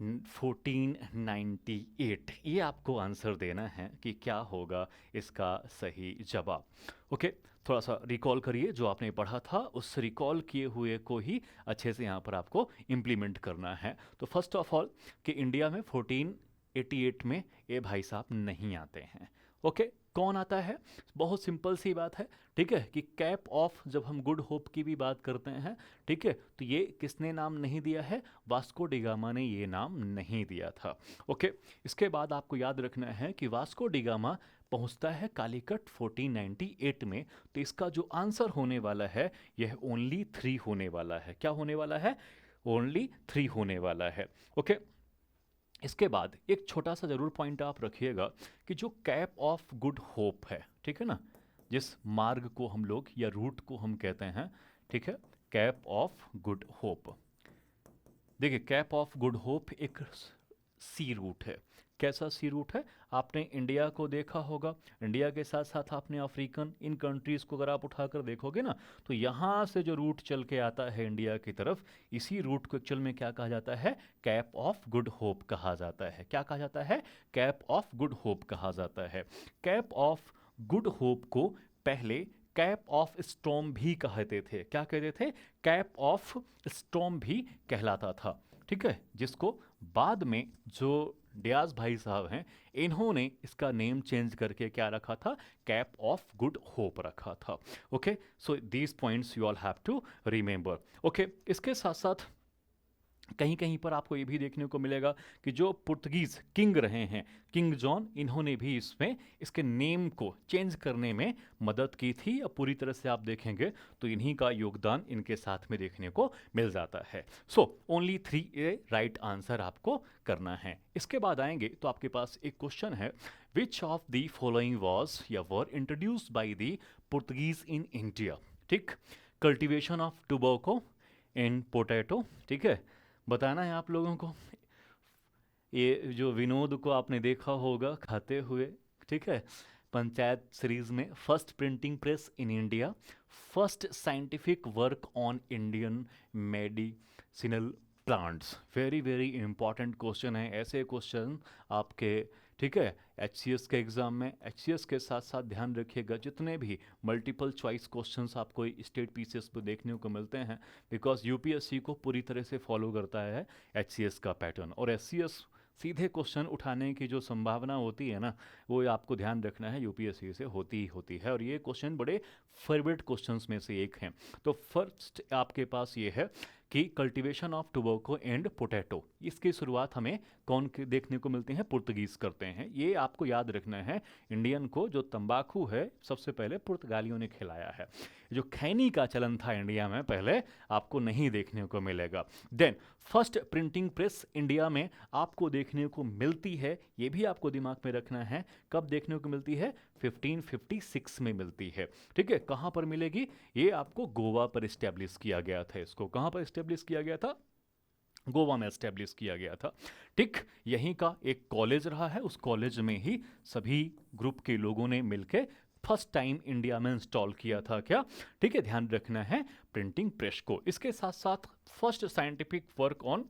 1498। ये आपको answer देना है कि क्या होगा इसका सही जवाब। ओके, थोड़ा सा रिकॉल करिए जो आपने पढ़ा था, उस रिकॉल किए हुए को ही अच्छे से यहाँ पर आपको इम्प्लीमेंट करना है। तो फर्स्ट ऑफ ऑल कि इंडिया में 1488 में ये भाई साहब नहीं आते हैं। ओके, कौन आता है? बहुत सिंपल सी बात है, ठीक है, कि कैप ऑफ, जब हम गुड होप की भी बात करते हैं, ठीक है, तो ये किसने नाम नहीं दिया है? वास्को डी गामा ने ये नाम नहीं दिया था। ओके, इसके बाद आपको याद रखना है कि वास्को डी गामा पहुंचता है कालीकट 1498 में, तो इसका जो आंसर होने वाला है यह ओनली 3 होने वाला है। क्या होने वाला है? ओनली 3 होने वाला है। ओके, इसके बाद एक छोटा सा जरूर पॉइंट आप रखिएगा कि जो कैप ऑफ गुड होप है, ठीक है ना, जिस मार्ग को हम लोग या रूट को हम कहते हैं, ठीक है, कैप ऑफ गुड होप। देखिए, कैप ऑफ गुड होप एक सी रूट है। कैसा सी रूट है? आपने इंडिया को देखा होगा, इंडिया के साथ साथ आपने अफ्रीकन इन कंट्रीज़ को अगर आप उठाकर देखोगे ना, तो यहाँ से जो रूट चल के आता है इंडिया की तरफ, इसी रूट को एक्चुअल में क्या कहा जाता है? कैप ऑफ गुड होप कहा जाता है। क्या कहा जाता है? कैप ऑफ गुड होप कहा जाता है। कैप ऑफ गुड होप को पहले कैप ऑफ स्टॉर्म भी कहते थे। क्या कहते थे? कैप ऑफ स्टॉर्म भी कहलाता था, ठीक है, जिसको बाद में जो डियाज भाई साहब हैं, इन्होंने इसका नेम चेंज करके क्या रखा था? कैप ऑफ गुड होप रखा था। Okay, so these points you all have to remember. Okay, इसके साथ साथ कहीं कहीं पर आपको ये भी देखने को मिलेगा कि जो पुर्तगीज़ किंग रहे हैं, किंग जॉन, इन्होंने भी इसमें इसके नेम को चेंज करने में मदद की थी। अब पूरी तरह से आप देखेंगे तो इन्हीं का योगदान इनके साथ में देखने को मिल जाता है। सो ओनली 3 ए राइट आंसर आपको करना है। इसके बाद आएंगे तो आपके पास एक क्वेश्चन है, which of the following was या were introduced by the Portuguese in India? ठीक, cultivation of tobacco in potato, ठीक है, बताना है आप लोगों को। ये जो विनोद को आपने देखा होगा खाते हुए, ठीक है, पंचायत सीरीज में, first printing press in India, first scientific work on Indian medicinal plants. Very very important question है। ऐसे क्वेश्चन आपके, ठीक है, एचसीएस के एग्ज़ाम में, एचसीएस के साथ साथ ध्यान रखिएगा जितने भी मल्टीपल चॉइस क्वेश्चंस आपको स्टेट पीसीएस पर देखने को मिलते हैं, बिकॉज यूपीएससी को पूरी तरह से फॉलो करता है एचसीएस का पैटर्न, और एचसीएस सीधे क्वेश्चन उठाने की जो संभावना होती है ना, वो आपको ध्यान रखना है यूपीएससी से होती ही होती है, और ये क्वेश्चन बड़े फेवरेट क्वेश्चंस में से एक हैं। तो फर्स्ट आपके पास ये है कि cultivation of tobacco and potato, इसकी शुरुआत हमें कौन देखने को मिलते हैं? पुर्तगीज करते हैं। ये आपको याद रखना है, इंडियन को जो तंबाकू है सबसे पहले पुर्तगालियों ने खिलाया है। जो खैनी का चलन था इंडिया में पहले, आपको नहीं देखने को मिलेगा। Then first printing press India में आपको देखने को मिलती है, ये भी आपको दिमाग में रखना है, कब देखने को मिलती है? 1556 में मिलती है, ठीक है। कहाँ पर मिलेगी? ये आपको गोवा पर इस्टेब्लिश किया गया था। इसको कहाँ पर इस्टेब्लिश किया गया था? गोवा में एस्टेब्लिश किया गया था, ठीक। यहीं का एक कॉलेज रहा है, उस कॉलेज में ही सभी ग्रुप के लोगों ने मिलकर फर्स्ट टाइम इंडिया में इंस्टॉल किया था। क्या? ठीक है, ध्यान रखना है प्रिंटिंग प्रेस को। इसके साथ साथ first scientific work on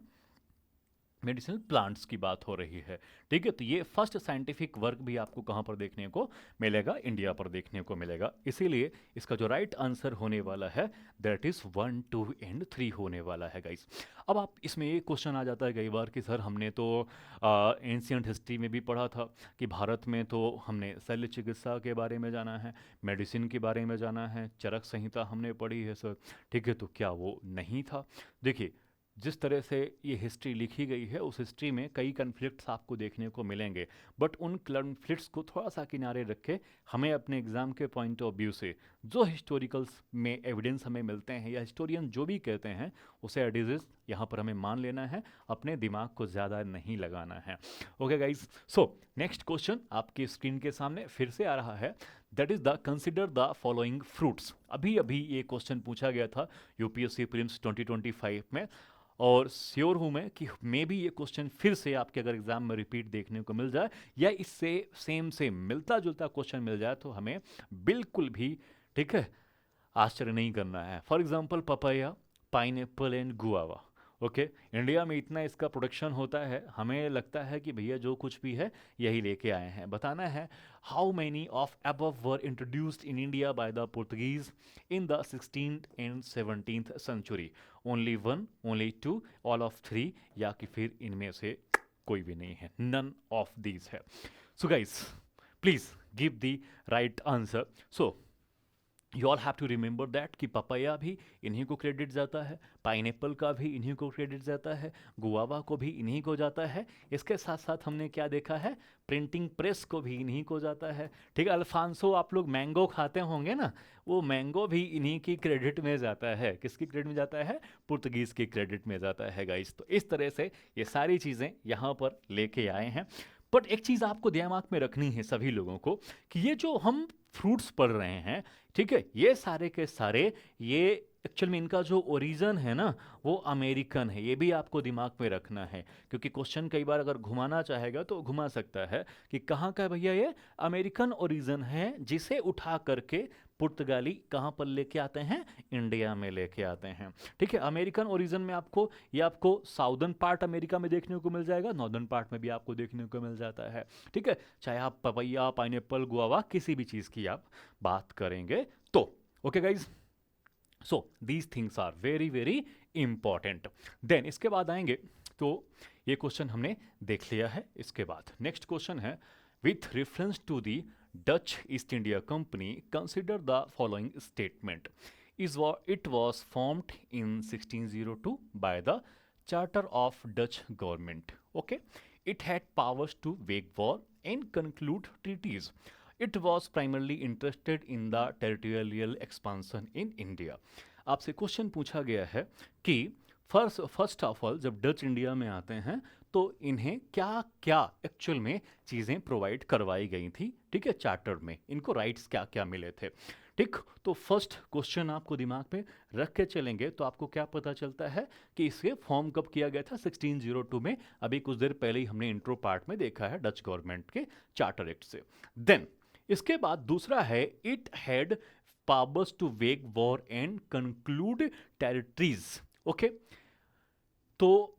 medicinal plants की बात हो रही है, ठीक है। तो ये फर्स्ट साइंटिफिक वर्क भी आपको कहाँ पर देखने को मिलेगा? इंडिया पर देखने को मिलेगा। इसीलिए इसका जो राइट आंसर होने वाला है दैट इज 1, 2 एंड 3 होने वाला है गाइस। अब आप इसमें एक क्वेश्चन आ जाता है कई बार कि सर हमने तो एंशियंट हिस्ट्री में भी पढ़ा था कि भारत में तो हमने शल्य चिकित्सा के बारे में जाना है, मेडिसिन के बारे में जाना है, चरक संहिता हमने पढ़ी है सर, ठीक है। तो क्या वो नहीं था? देखिए, जिस तरह से ये हिस्ट्री लिखी गई है, उस हिस्ट्री में कई कन्फ्लिक्ट्स आपको देखने को मिलेंगे, बट उन कन्फ्लिक्ट्स को थोड़ा सा किनारे रखे हमें अपने एग्ज़ाम के पॉइंट ऑफ व्यू से जो हिस्टोरिकल्स में एविडेंस हमें मिलते हैं या हिस्टोरियन जो भी कहते हैं उसे एडिजिज यहाँ पर हमें मान लेना है, अपने दिमाग को ज़्यादा नहीं लगाना है। ओके गाइज, सो नेक्स्ट क्वेश्चन आपकी स्क्रीन के सामने फिर से आ रहा है, that is the consider the following fruits. अभी अभी ये क्वेश्चन पूछा गया था यूपीएससी प्रीलिम्स 2025 में, और श्योर हूँ मैं कि मे भी ये क्वेश्चन फिर से आपके अगर एग्जाम में रिपीट देखने को मिल जाए या इससे सेम मिलता जुलता क्वेश्चन मिल जाए तो हमें बिल्कुल भी ठीक है, आश्चर्य नहीं करना है। For example papaya, pineapple and guava. Okay, India में इतना इसका प्रोडक्शन होता है, हमें लगता है कि भैया जो कुछ भी है यही लेके आए हैं। बताना है how many of above were introduced in India by the Portuguese in the 16th and 17th century. Only one, only two, all of three, या कि फिर इनमें से कोई भी नहीं है, नन ऑफ दीज है। So guys please give the right answer. So you all have to remember that कि पपाया भी इन्हीं को क्रेडिट जाता है, पाइनएप्पल का भी इन्हीं को क्रेडिट जाता है, गुआवा को भी इन्हीं को जाता है। इसके साथ साथ हमने क्या देखा है, प्रिंटिंग प्रेस को भी इन्हीं को जाता है। ठीक है, अल्फांसो आप लोग मैंगो खाते होंगे ना, वो मैंगो भी इन्हीं की क्रेडिट में जाता है। किसकी क्रेडिट में जाता है? पुर्तगीज़ की क्रेडिट में जाता है गाइस। तो इस तरह से ये सारी चीज़ें यहाँ पर लेके आए हैं। बट एक चीज़ आपको दिमाग में रखनी है सभी लोगों को कि ये जो हम फ्रूट्स पढ़ रहे हैं, ठीक है, ये सारे के सारे ये एक्चुअल में इनका जो ओरिजिन है ना वो अमेरिकन है। ये भी आपको दिमाग में रखना है, क्योंकि क्वेश्चन कई बार अगर घुमाना चाहेगा तो घुमा सकता है कि कहाँ का भैया ये अमेरिकन ओरिजिन है, जिसे उठा करके पुर्तगाली कहाँ पर लेके आते हैं? इंडिया में लेके आते हैं। ठीक है, अमेरिकन ओरिजिन में आपको ये आपको साउदर्न पार्ट अमेरिका में देखने को मिल जाएगा, नॉर्दर्न पार्ट में भी आपको देखने को मिल जाता है। ठीक है, चाहे आप पपैया, पाइनएप्पल, गुआवा किसी भी चीज़ की आप बात करेंगे तो। Okay guys, so these things are very very important. Then इसके बाद आएंगे तो ये क्वेश्चन हमने देख लिया है। इसके बाद नेक्स्ट क्वेश्चन है, with reference to the Dutch East India Company, consider the following statement. It was formed in 1602 by the Charter of Dutch government. Okay, it had powers to wage war and conclude treaties. It was primarily interested in the territorial expansion in India. आपसे question पूछा गया है कि first of all जब Dutch India में आते हैं तो इन्हें क्या क्या एक्चुअल में चीज़ें प्रोवाइड करवाई गई थी, ठीक है, चार्टर में इनको राइट्स क्या क्या मिले थे। ठीक, तो फर्स्ट क्वेश्चन आपको दिमाग में रख के चलेंगे तो आपको क्या पता चलता है कि इसे फॉर्म कब किया गया था? 1602 में। अभी कुछ देर पहले ही हमने इंट्रो पार्ट में देखा है डच गवर्नमेंट के चार्टर एक्ट से। देन इसके बाद दूसरा है, इट हैड पावर्स टू वेग war and conclude territories. Okay, तो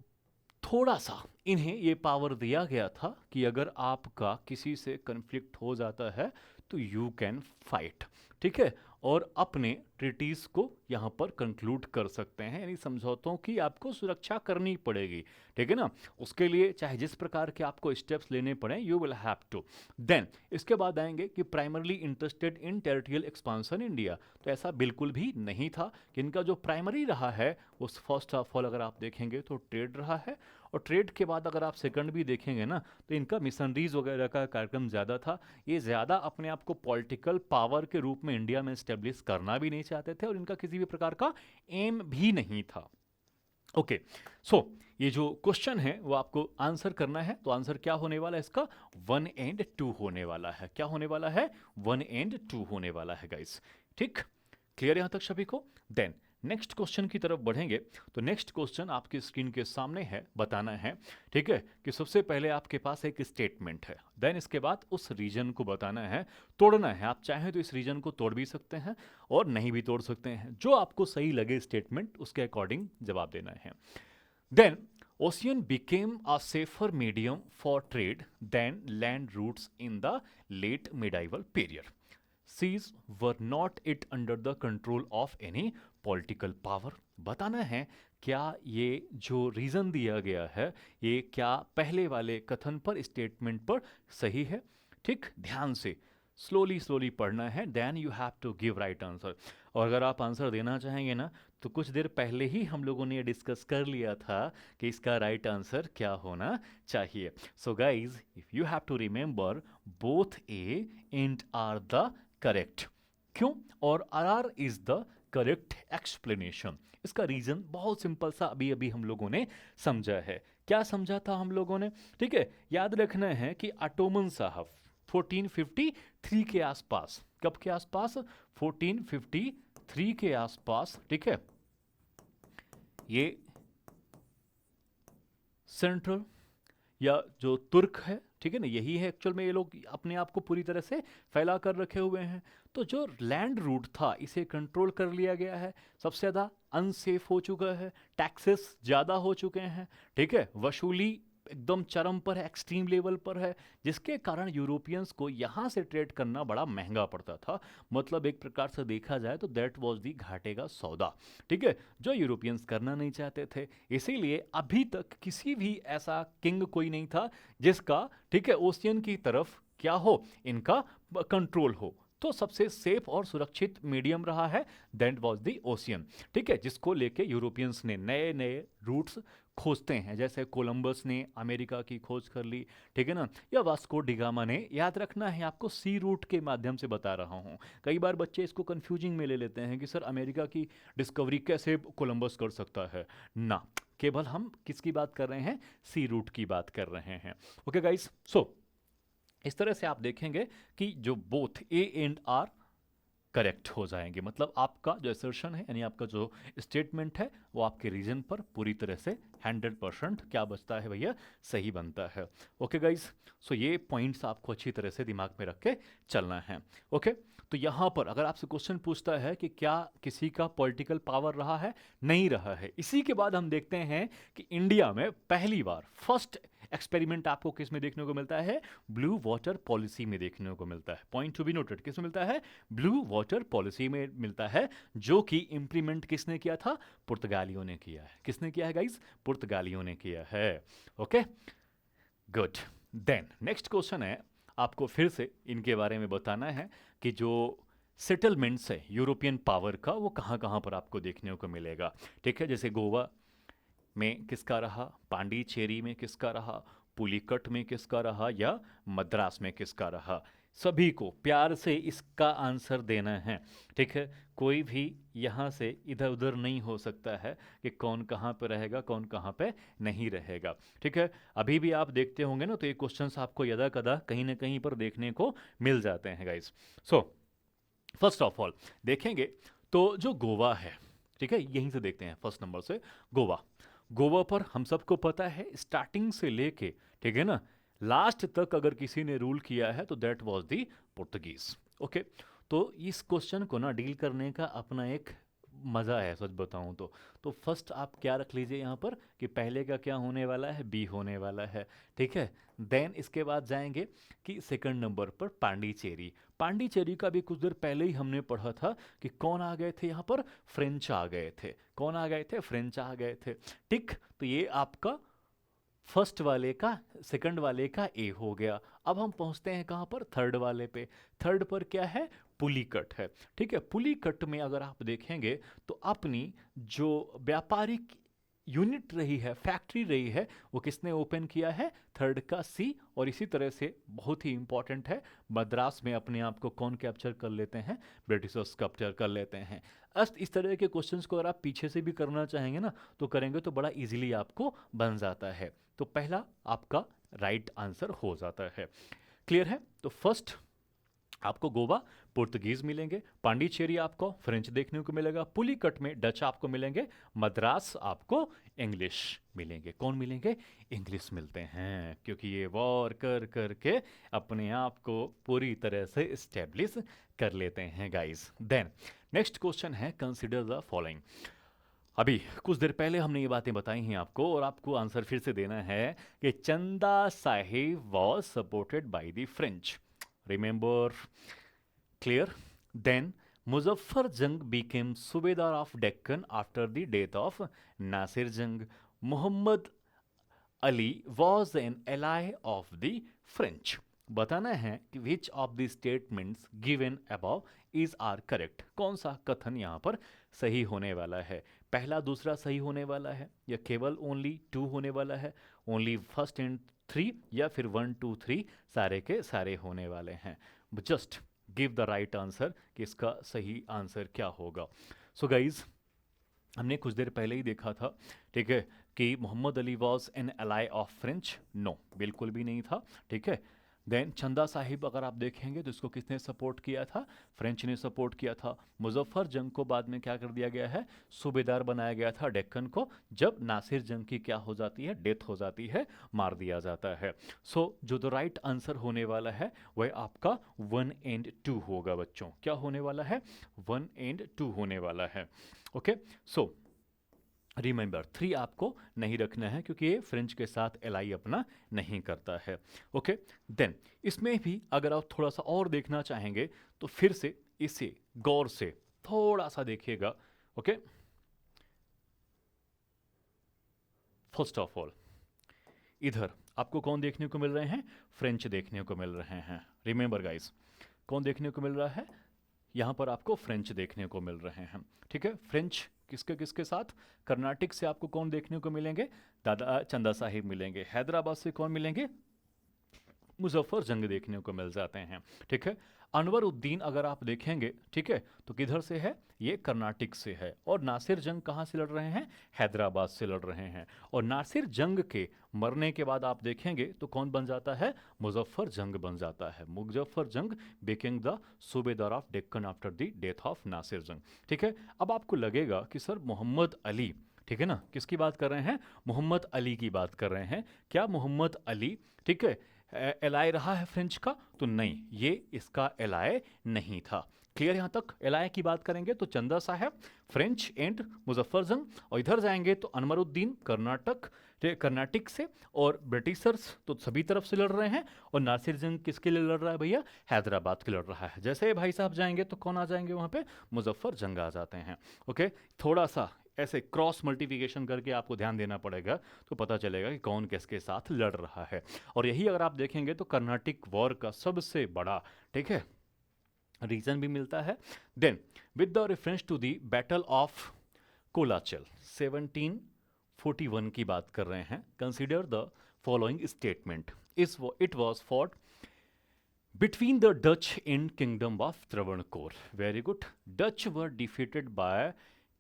थोड़ा सा इन्हें ये पावर दिया गया था कि अगर आपका किसी से कन्फ्लिक्ट हो जाता है तो यू कैन फाइट, ठीक है, और अपने ट्रीटीज को यहाँ पर कंक्लूड कर सकते हैं, यानी समझौतों की आपको सुरक्षा करनी पड़ेगी, ठीक है ना। उसके लिए चाहे जिस प्रकार के आपको स्टेप्स लेने पड़े, you will have to. Then इसके बाद आएंगे कि primarily interested in territorial expansion India, तो ऐसा बिल्कुल भी नहीं था कि इनका जो प्राइमरी रहा है उस फर्स्ट ऑफ ऑल अगर आप देखेंगे तो ट्रेड रहा है, और ट्रेड के बाद अगर आप सेकंड भी देखेंगे ना तो इनका मिशनरीज वगैरह का कार्यक्रम ज़्यादा था। ये ज़्यादा अपने आप को पॉलिटिकल पावर के रूप में इंडिया में स्टेब्लिश करना भी नहीं चाहते थे, और इनका किसी भी प्रकार का एम भी नहीं था। ओके, सो ये जो क्वेश्चन है वो आपको आंसर करना है, तो आंसर क्या होने वाला है इसका? 1 and 2 होने वाला है। क्या होने वाला है? 1 and 2 होने वाला है गाइस। ठीक, क्लियर यहां तक सभी को? देन नेक्स्ट क्वेश्चन की तरफ बढ़ेंगे तो नेक्स्ट क्वेश्चन आपकी स्क्रीन के सामने है, बताना है, ठीक है, कि सबसे पहले आपके पास एक स्टेटमेंट है, देन इसके बाद उस रीजन को बताना है, तोड़ना है। आप चाहें तो इस रीजन को तोड़ भी सकते हैं और नहीं भी तोड़ सकते हैं, जो आपको सही लगे स्टेटमेंट उसके अकॉर्डिंग जवाब देना है। Then ocean became a safer medium for trade than land routes in the late medieval period. Seas were not it under the control of any political power. बताना है क्या ये जो रीज़न दिया गया है ये क्या पहले वाले कथन पर, स्टेटमेंट पर सही है? ठीक, ध्यान से स्लोली पढ़ना है, then you have to give right answer. और अगर आप आंसर देना चाहेंगे ना तो कुछ देर पहले ही हम लोगों ने डिस्कस कर लिया था कि इसका राइट आंसर क्या होना चाहिए। So guys if you have to remember both A and R the correct. क्यों? और R is the correct explanation. इसका रीजन बहुत सिंपल सा अभी अभी हम लोगों ने समझा है। क्या समझा था हम लोगों ने? ठीक है, याद रखना है कि ऑटोमन साहब 1453 के आसपास, कब के आसपास? 1453 के आसपास, ठीक है, ये सेंट्रल या जो तुर्क है ठीक है ना, यही है एक्चुअल में, ये लोग अपने आप को पूरी तरह से फैला कर रखे हुए हैं। तो जो लैंड रूट था इसे कंट्रोल कर लिया गया है, सबसे ज़्यादा अनसेफ हो चुका है, टैक्सेस ज़्यादा हो चुके हैं, ठीक है, वसूली एकदम चरम पर है, एक्सट्रीम लेवल पर है, जिसके कारण यूरोपियंस को यहाँ से ट्रेड करना बड़ा महंगा पड़ता था। मतलब एक प्रकार से देखा जाए तो दैट वाज दी घाटे का सौदा, ठीक है, जो यूरोपियंस करना नहीं चाहते थे। इसीलिए अभी तक किसी भी ऐसा किंग कोई नहीं था जिसका, ठीक है, ओशियन की तरफ क्या हो, इनका कंट्रोल हो। तो सबसे सेफ और सुरक्षित मीडियम रहा है दैट वाज दी ओशियन, ठीक है, जिसको लेके यूरोपियंस ने नए नए रूट्स खोजते हैं, जैसे कोलंबस ने अमेरिका की खोज कर ली, ठीक है ना, या वास्को डिगामा ने, याद रखना है आपको सी रूट के माध्यम से बता रहा हूँ। कई बार बच्चे इसको कंफ्यूजिंग में ले लेते हैं कि सर अमेरिका की डिस्कवरी कैसे कोलंबस कर सकता है ना, केवल हम किसकी बात कर रहे हैं, सी रूट की बात कर रहे हैं। ओके गाइस, सो इस तरह से आप देखेंगे कि जो both A and R correct हो जाएंगे, मतलब आपका जो असर्शन है यानी आपका जो स्टेटमेंट है वो आपके रीजन पर पूरी तरह से 100% क्या बचता है भैया, सही बनता है। ओके गाइज, सो ये पॉइंट्स आपको अच्छी तरह से दिमाग में रख के चलना है। ओके, तो यहाँ पर अगर आपसे क्वेश्चन पूछता है कि क्या किसी का पॉलिटिकल पावर रहा है, नहीं रहा है, इसी के बाद हम देखते हैं कि इंडिया में पहली बार फर्स्ट एक्सपेरिमेंट आपको किस में देखने को मिलता है, ब्लू वाटर पॉलिसी में देखने को मिलता है। पॉइंट टू बी नोटेड, किस में मिलता है, ब्लू वाटर पॉलिसी में मिलता है, जो कि इंप्लीमेंट किसने किया था, पुर्तगालियों ने किया है। किसने किया है गाइस, पुर्तगालियों ने किया है। Okay, good. Then next question है, आपको फिर से इनके बारे में बताना है कि जो सेटलमेंट्स है यूरोपियन पावर का वो कहाँ कहाँ पर आपको देखने को मिलेगा, ठीक है, जैसे गोवा में किसका रहा, पांडिचेरी में किसका रहा, पुलिकट में किसका रहा, या मद्रास में किसका रहा। सभी को प्यार से इसका आंसर देना है, ठीक है, कोई भी यहाँ से इधर उधर नहीं हो सकता है कि कौन कहाँ पे रहेगा कौन कहाँ पे नहीं रहेगा, ठीक है। अभी भी आप देखते होंगे ना तो ये क्वेश्चंस आपको यदा कदा कहीं ना कहीं पर देखने को मिल जाते हैं guys. So first of all देखेंगे तो जो गोवा है, ठीक है, यहीं से देखते हैं फर्स्ट नंबर से गोवा। गोवा पर हम सबको पता है स्टार्टिंग से लेके, ठीक है ना, लास्ट तक अगर किसी ने रूल किया है तो that was the Portuguese. Okay, तो इस क्वेश्चन को ना डील करने का अपना एक मज़ा है सच बताऊं तो फर्स्ट आप क्या रख लीजिए यहाँ पर कि पहले का क्या होने वाला है, बी होने वाला है, ठीक है। देन इसके बाद जाएंगे कि सेकंड नंबर पर पांडिचेरी। पांडिचेरी का भी कुछ देर पहले ही हमने पढ़ा था कि कौन आ गए थे यहाँ पर, फ्रेंच आ गए थे। कौन आ गए थे, फ्रेंच आ गए थे, ठीक। तो ये आपका फर्स्ट वाले का, सेकंड वाले का ए हो गया। अब हम पहुंचते हैं कहाँ पर, थर्ड वाले पे। थर्ड पर क्या है, पुलिकट है, ठीक है। पुलिकट में अगर आप देखेंगे तो अपनी जो व्यापारिक यूनिट रही है, फैक्ट्री रही है, वो किसने ओपन किया है, थर्ड का सी। और इसी तरह से बहुत ही इंपॉर्टेंट है, मद्रास में अपने आप को कौन कैप्चर कर लेते हैं, ब्रिटिशर्स कैप्चर कर लेते हैं। अस्त इस तरह के क्वेश्चंस को अगर आप पीछे से भी करना चाहेंगे ना तो करेंगे तो बड़ा इजीली आपको बन जाता है। तो पहला आपका राइट आंसर हो जाता है। क्लियर है, तो फर्स्ट आपको गोवा पुर्तगीज मिलेंगे, पांडिचेरी आपको फ्रेंच देखने को मिलेगा, पुलिकट में डच आपको मिलेंगे, मद्रास आपको इंग्लिश मिलेंगे। कौन मिलेंगे, इंग्लिश मिलते हैं, क्योंकि ये वॉर कर करके अपने आप को पूरी तरह से इस्टेब्लिश कर लेते हैं गाइस। देन नेक्स्ट क्वेश्चन है, कंसिडर द फॉलोइंग। अभी कुछ देर पहले हमने ये बातें बताई हैं आपको और आपको आंसर फिर से देना है कि Chanda Sahib was supported by the French, remember, clear. Then Muzaffar Jung became subedar of Deccan after the death of Nasir Jung. Mohammad Ali was an ally of the French. बताना है कि which of the statements given above is are correct. कौन सा कथन यहाँ पर सही होने वाला है, पहला दूसरा सही होने वाला है, या केवल ओनली टू होने वाला है, ओनली फर्स्ट एंड थ्री, या फिर वन टू थ्री सारे के सारे होने वाले हैं। Just give the right answer कि इसका सही आंसर क्या होगा। सो गाइज, हमने कुछ देर पहले ही देखा था, ठीक है, कि Muhammad Ali was an ally of French. No, बिल्कुल भी नहीं था, ठीक है। देन चंदा साहिब अगर आप देखेंगे तो इसको किसने सपोर्ट किया था? फ्रेंच ने सपोर्ट किया था। मुजफ्फर जंग को बाद में क्या कर दिया गया है? सूबेदार बनाया गया था डेक्कन को, जब नासिर जंग की क्या हो जाती है? डेथ हो जाती है, मार दिया जाता है। सो जो द राइट आंसर होने वाला है वह आपका 1 एंड 2 होगा बच्चों। क्या होने वाला है? 1 एंड 2 होने वाला है। ओके, सो रिमेंबर 3 आपको नहीं रखना है क्योंकि ये फ्रेंच के साथ एलाई अपना नहीं करता है। ओके, देन इसमें भी अगर आप थोड़ा सा और देखना चाहेंगे तो फिर से इसे गौर से थोड़ा सा देखिएगा। ओके, फर्स्ट ऑफ ऑल इधर आपको कौन देखने को मिल रहे हैं? फ्रेंच देखने को मिल रहे हैं। रिमेंबर गाइस, कौन देखने को मिल रहा है? यहाँ पर आपको फ्रेंच देखने को मिल रहे हैं। ठीक है, फ्रेंच किसके किसके साथ? कर्नाटक से आपको कौन देखने को मिलेंगे? दादा चंदा साहिब मिलेंगे। हैदराबाद से कौन मिलेंगे? मुजफ्फर जंग देखने को मिल जाते हैं। ठीक है, अनवर उद्दीन अगर आप देखेंगे, ठीक है, तो किधर से है? ये कर्नाटक से है। और नासिर जंग कहाँ से लड़ रहे हैं? हैदराबाद से लड़ रहे हैं। और नासिर जंग के मरने के बाद आप देखेंगे तो कौन बन जाता है? मुजफ्फर जंग बन जाता है। Muzaffar Jung became the subedar of Deccan after the death of Nasir Jung. ठीक है, अब आपको लगेगा कि सर मोहम्मद अली, ठीक है ना, किसकी बात कर रहे हैं? मोहम्मद अली की बात कर रहे हैं। क्या मोहम्मद अली, ठीक है, एलाय रहा है फ्रेंच का? तो नहीं, ये इसका एलाय नहीं था। क्लियर यहाँ तक? एलाय की बात करेंगे तो चंदा साहब, फ्रेंच एंड मुजफ्फर जंग, और इधर जाएंगे तो अनवरुद्दीन कर्नाटक से, और ब्रिटिशर्स तो सभी तरफ से लड़ रहे हैं। और नासिर जंग किसके लिए लड़ रहा है भैया? हैदराबाद के लड़ रहा है। जैसे ही भाई साहब जाएंगे तो कौन आ जाएंगे वहाँ पे? मुजफ्फर जंग आ जाते हैं। ओके, थोड़ा सा ऐसे क्रॉस मल्टीप्लिकेशन करके आपको ध्यान देना पड़ेगा तो पता चलेगा कि कौन किसके साथ लड़ रहा है। और यही अगर आप देखेंगे तो कर्नाटक वॉर का सबसे बड़ा, ठीक है, रीजन भी मिलता है। Then with the reference to the battle of Colachel 1741 की बात कर रहे हैं। Consider the following statement. It was fought between the Dutch and Kingdom of Travancore. Very good. Dutch were defeated by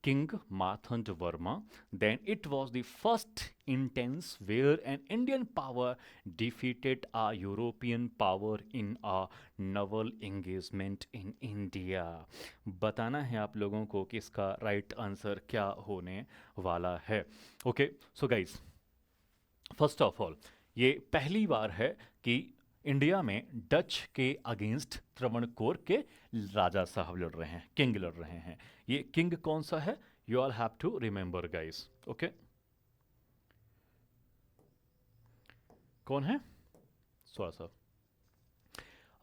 King Marthand Varma. Then it was the first instance where an Indian power defeated a European power in a naval engagement in India. बताना है आप लोगों को कि इसका right answer क्या होने वाला है। Okay, so guys, first of all ये पहली बार है कि इंडिया में डच के अगेंस्ट त्रावणकोर के राजा साहब लड़ रहे हैं, किंग लड़ रहे हैं। ये किंग कौन सा है? You all have to remember guys. Okay, कौन है? थोड़ा सा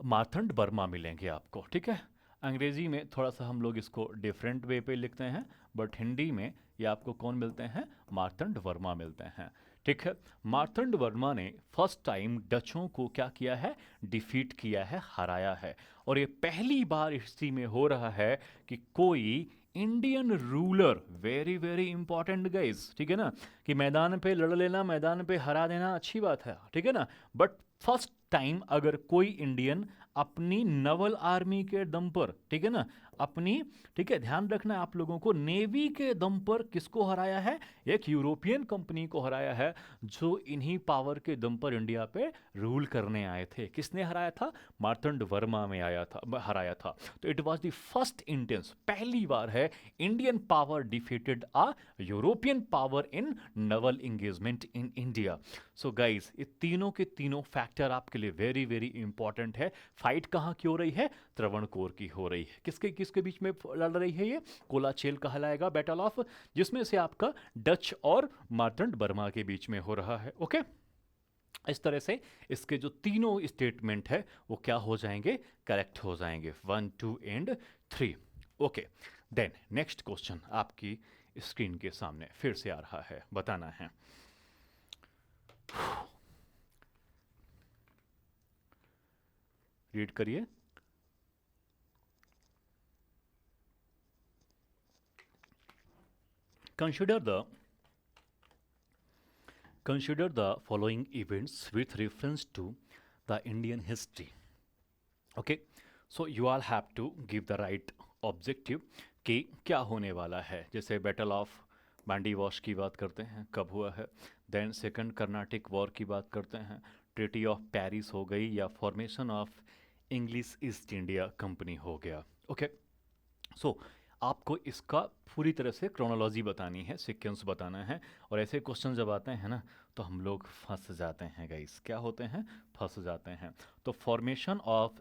मार्तंड वर्मा मिलेंगे आपको। ठीक है, अंग्रेजी में थोड़ा सा हम लोग इसको डिफरेंट वे पे लिखते हैं, बट हिंदी में ये आपको कौन मिलते हैं? मार्तंड वर्मा मिलते हैं। ठीक है, मार्तंड वर्मा ने फर्स्ट टाइम डचों को क्या किया है? डिफीट किया है, हराया है। और ये पहली बार हिस्ट्री में हो रहा है कि कोई Indian ruler, very very important guys, ठीक है ना, कि मैदान पे लड़ लेना, मैदान पे हरा देना अच्छी बात है, ठीक है ना, बट फर्स्ट टाइम अगर कोई इंडियन अपनी नवल आर्मी के दम पर, ठीक है ना, अपनी, ठीक है, ध्यान रखना आप लोगों को, नेवी के दम पर किसको हराया है? एक यूरोपियन कंपनी को हराया है जो इन्हीं पावर के दम पर इंडिया पे रूल करने आए थे। किसने हराया था? मार्तंड वर्मा में आया था, हराया था। तो it was the first intense, पहली बार है Indian power defeated a European power in Naval engagement in India. So guys, ये तीनों के तीनों फैक्टर आपके लिए वेरी वेरी इंपॉर्टेंट है। फाइट कहाँ की हो रही है? त्रावणकोर की हो रही है। किसके किसके बीच में लड़ रही है? ये कोलाचेल कहलाएगा बैटल ऑफ, जिसमें से आपका डच और मार्तंड वर्मा के बीच में हो रहा है। ओके, इस तरह से इसके जो तीनों स्टेटमेंट है वो क्या हो जाएंगे? करेक्ट हो जाएंगे, 1, 2 and 3। Okay, then next question आपकी स्क्रीन के सामने फिर से आ रहा है, बताना है। रीड करिए। Consider the following events with reference to the Indian history. Okay, so you all have to give the right objective कि क्या होने वाला है। जैसे बैटल ऑफ बैंडी वॉश की बात करते हैं, कब हुआ है। देन सेकंड कर्नाटिक वॉर की बात करते हैं, ट्रीटी ऑफ पेरिस हो गई या formation of English east India company हो गया। ओके, सो आपको इसका पूरी तरह से क्रोनोलॉजी बतानी है, सीक्वेंस बताना है। और ऐसे क्वेश्चन जब आते हैं ना तो हम लोग फंस जाते हैं गाइस। क्या होते हैं? फंस जाते हैं। तो formation of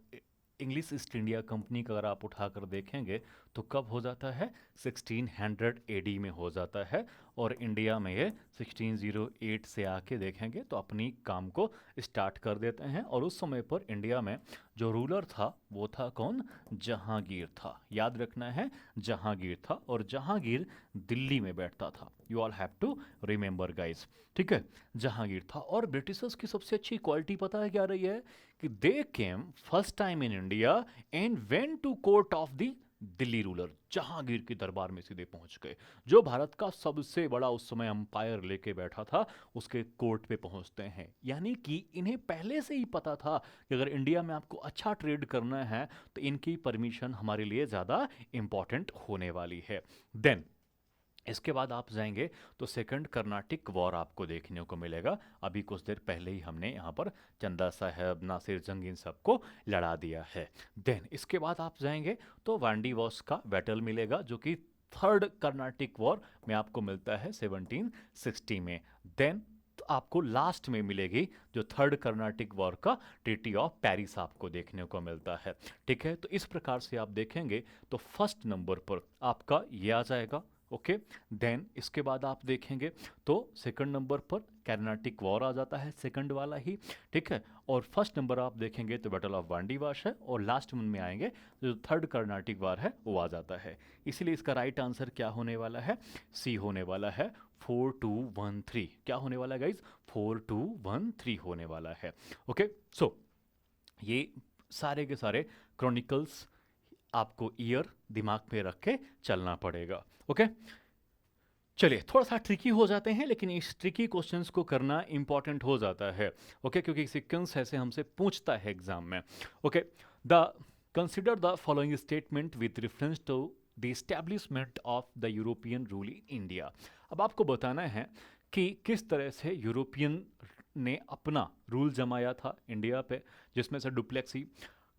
English east India company का अगर आप उठाकर देखेंगे तो कब हो जाता है? 1600 एडी में हो जाता है। और इंडिया में ये 1608 से आके देखेंगे तो अपनी काम को स्टार्ट कर देते हैं। और उस समय पर इंडिया में जो रूलर था वो था कौन? जहांगीर था। याद रखना है, जहांगीर था। और जहांगीर दिल्ली में बैठता था। You all have to remember guys, ठीक है? जहांगीर था। और ब्रिटिशर्स की सबसे अच्छी क्वालिटी पता है क्या रही है? कि they came first time in India and went to court of the Delhi ruler. Jahangir के दरबार में सीधे पहुंच गए। जो भारत का सबसे बड़ा उस समय अंपायर लेके बैठा था उसके कोर्ट पे पहुंचते हैं। यानी कि इन्हें पहले से ही पता था कि अगर इंडिया में आपको अच्छा ट्रेड करना है तो इनकी परमिशन हमारे लिए ज़्यादा इंपॉर्टेंट होने वाली है। देन इसके बाद आप जाएंगे तो सेकंड कर्नाटिक वॉर आपको देखने को मिलेगा। अभी कुछ देर पहले ही हमने यहाँ पर चंदा साहब, नासिर जंग, इन सबको लड़ा दिया है। देन इसके बाद आप जाएंगे तो वांडीवॉस का बैटल मिलेगा जो कि थर्ड कर्नाटिक वॉर में आपको मिलता है 1760 में। देन तो आपको लास्ट में मिलेगी जो थर्ड कर्नाटिक वॉर का ट्रीटी ऑफ पेरिस आपको देखने को मिलता है। ठीक है, तो इस प्रकार से आप देखेंगे तो फर्स्ट नंबर पर आपका ये आ जाएगा। ओके, देन इसके बाद आप देखेंगे तो सेकंड नंबर पर कर्नाटिक वॉर आ जाता है, सेकंड वाला ही। ठीक है, और फर्स्ट नंबर आप देखेंगे तो बैटल ऑफ वांडीवाश है। और लास्ट में आएंगे जो थर्ड कर्नाटिक वॉर है वो आ जाता है। इसीलिए इसका राइट आंसर क्या होने वाला है? सी होने वाला है, 4213। क्या होने वाला है गाइज? 4213 होने वाला है। ओके, सो ये सारे के सारे क्रॉनिकल्स आपको ईयर दिमाग में रख के चलना पड़ेगा। ओके, चलिए थोड़ा सा ट्रिकी हो जाते हैं लेकिन इस ट्रिकी क्वेश्चंस को करना इंपॉर्टेंट हो जाता है। ओके, क्योंकि सीक्वेंस ऐसे हमसे पूछता है एग्जाम में। Okay, the consider the following statement with reference to the establishment of the European rule in India. अब आपको बताना है कि किस तरह से यूरोपियन ने अपना रूल जमाया था इंडिया पे, जिसमें से Dupleix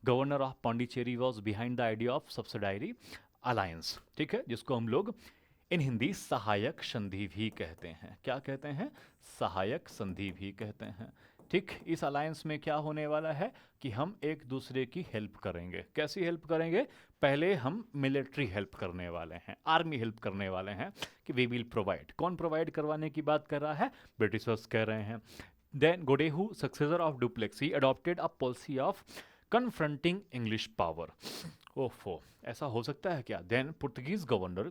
governor of Pondicherry was behind the idea of subsidiary alliance. ठीक है, जिसको हम लोग इन हिंदी सहायक संधि भी कहते हैं। क्या कहते हैं? सहायक संधि भी कहते हैं। ठीक, इस अलायंस में क्या होने वाला है कि हम एक दूसरे की हेल्प करेंगे। कैसी हेल्प करेंगे? पहले हम मिलिट्री हेल्प करने वाले हैं, आर्मी हेल्प करने वाले हैं कि वी विल प्रोवाइड। कौन प्रोवाइड करवाने की बात कर रहा है? ब्रिटिशर्स कह रहे हैं। Then Godeheu, successor of Dupleix, adopted a policy of confronting English power. ओफो, ऐसा हो सकता है क्या? Then Portuguese governor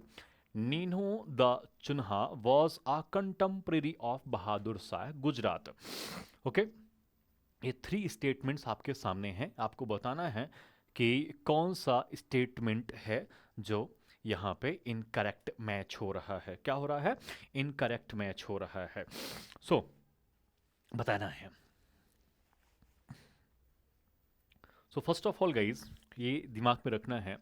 Nino da Cunha was a contemporary of Bahadur Shah, Gujarat. Okay, ये थ्री स्टेटमेंट्स आपके सामने हैं। आपको बताना है कि कौन सा स्टेटमेंट है जो यहाँ पे इनकरेक्ट मैच हो रहा है। क्या हो रहा है? इनकरेक्ट मैच हो रहा है। सो बताना है। So first of all guys, ये दिमाग में रखना है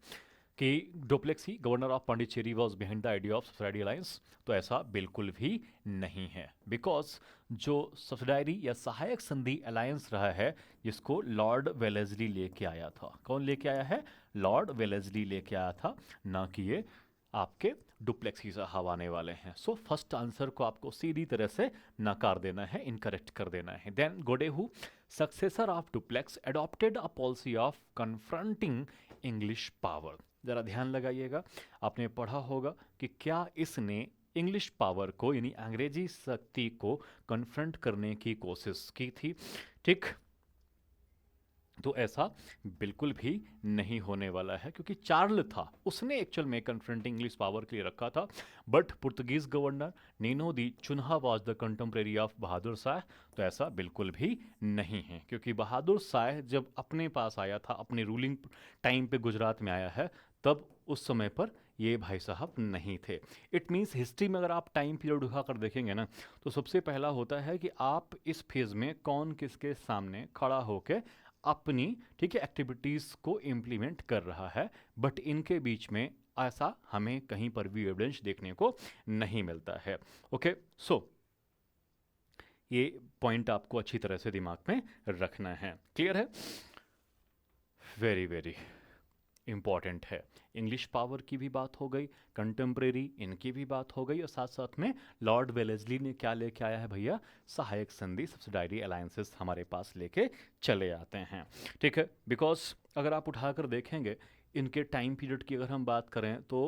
कि Dupleix governor of Pondicherry was behind the idea of subsidiary alliance. तो ऐसा बिल्कुल भी नहीं है, बिकॉज जो सब्सिडायरी या सहायक संधि अलायंस रहा है जिसको लॉर्ड वेलेस्ली लेके आया था। कौन लेके आया है? लॉर्ड वेलेस्ली लेके आया था, ना कि ये आपके डुप्लेक्सी साहब आने वाले हैं। सो फर्स्ट आंसर को आपको सीधी तरह से नकार देना है, इनकरेक्ट कर देना है। Then Godeheu, successor of Dupleix, adopted a policy of confronting English power. ज़रा ध्यान लगाइएगा, आपने पढ़ा होगा कि क्या इसने इंग्लिश पावर को यानी अंग्रेजी शक्ति को कन्फ्रंट करने की कोशिश की थी। ठीक, तो ऐसा बिल्कुल भी नहीं होने वाला है, क्योंकि चार्ल था, उसने एक्चुअल में कन्फ्रंटिंग इंग्लिश पावर के लिए रखा था। But Portuguese governor Nino da Cunha was the contemporary of Bahadur Shah. तो ऐसा बिल्कुल भी नहीं है, क्योंकि बहादुर शाह जब अपने पास आया था, अपने रूलिंग टाइम पे गुजरात में आया है, तब उस समय पर ये भाई साहब नहीं थे। इट मीन्स हिस्ट्री में अगर आप टाइम पीरियड उठाकर देखेंगे ना, तो सबसे पहला होता है कि आप इस फेज में कौन किसके सामने खड़ा होकर अपनी, ठीक है, एक्टिविटीज़ को इम्प्लीमेंट कर रहा है। बट इनके बीच में ऐसा हमें कहीं पर भी एविडेंस देखने को नहीं मिलता है। ओके, सो ये पॉइंट आपको अच्छी तरह से दिमाग में रखना है। क्लियर है? वेरी वेरी इम्पॉर्टेंट है। इंग्लिश पावर की भी बात हो गई, कंटेम्प्रेरी इनकी भी बात हो गई, और साथ साथ में लॉर्ड वेलेस्ली ने क्या लेके आया है भैया? सहायक संधि, सब्सिडायरी अलायंसेस हमारे पास लेके चले आते हैं। ठीक है, बिकॉज अगर आप उठाकर देखेंगे इनके टाइम पीरियड की अगर हम बात करें तो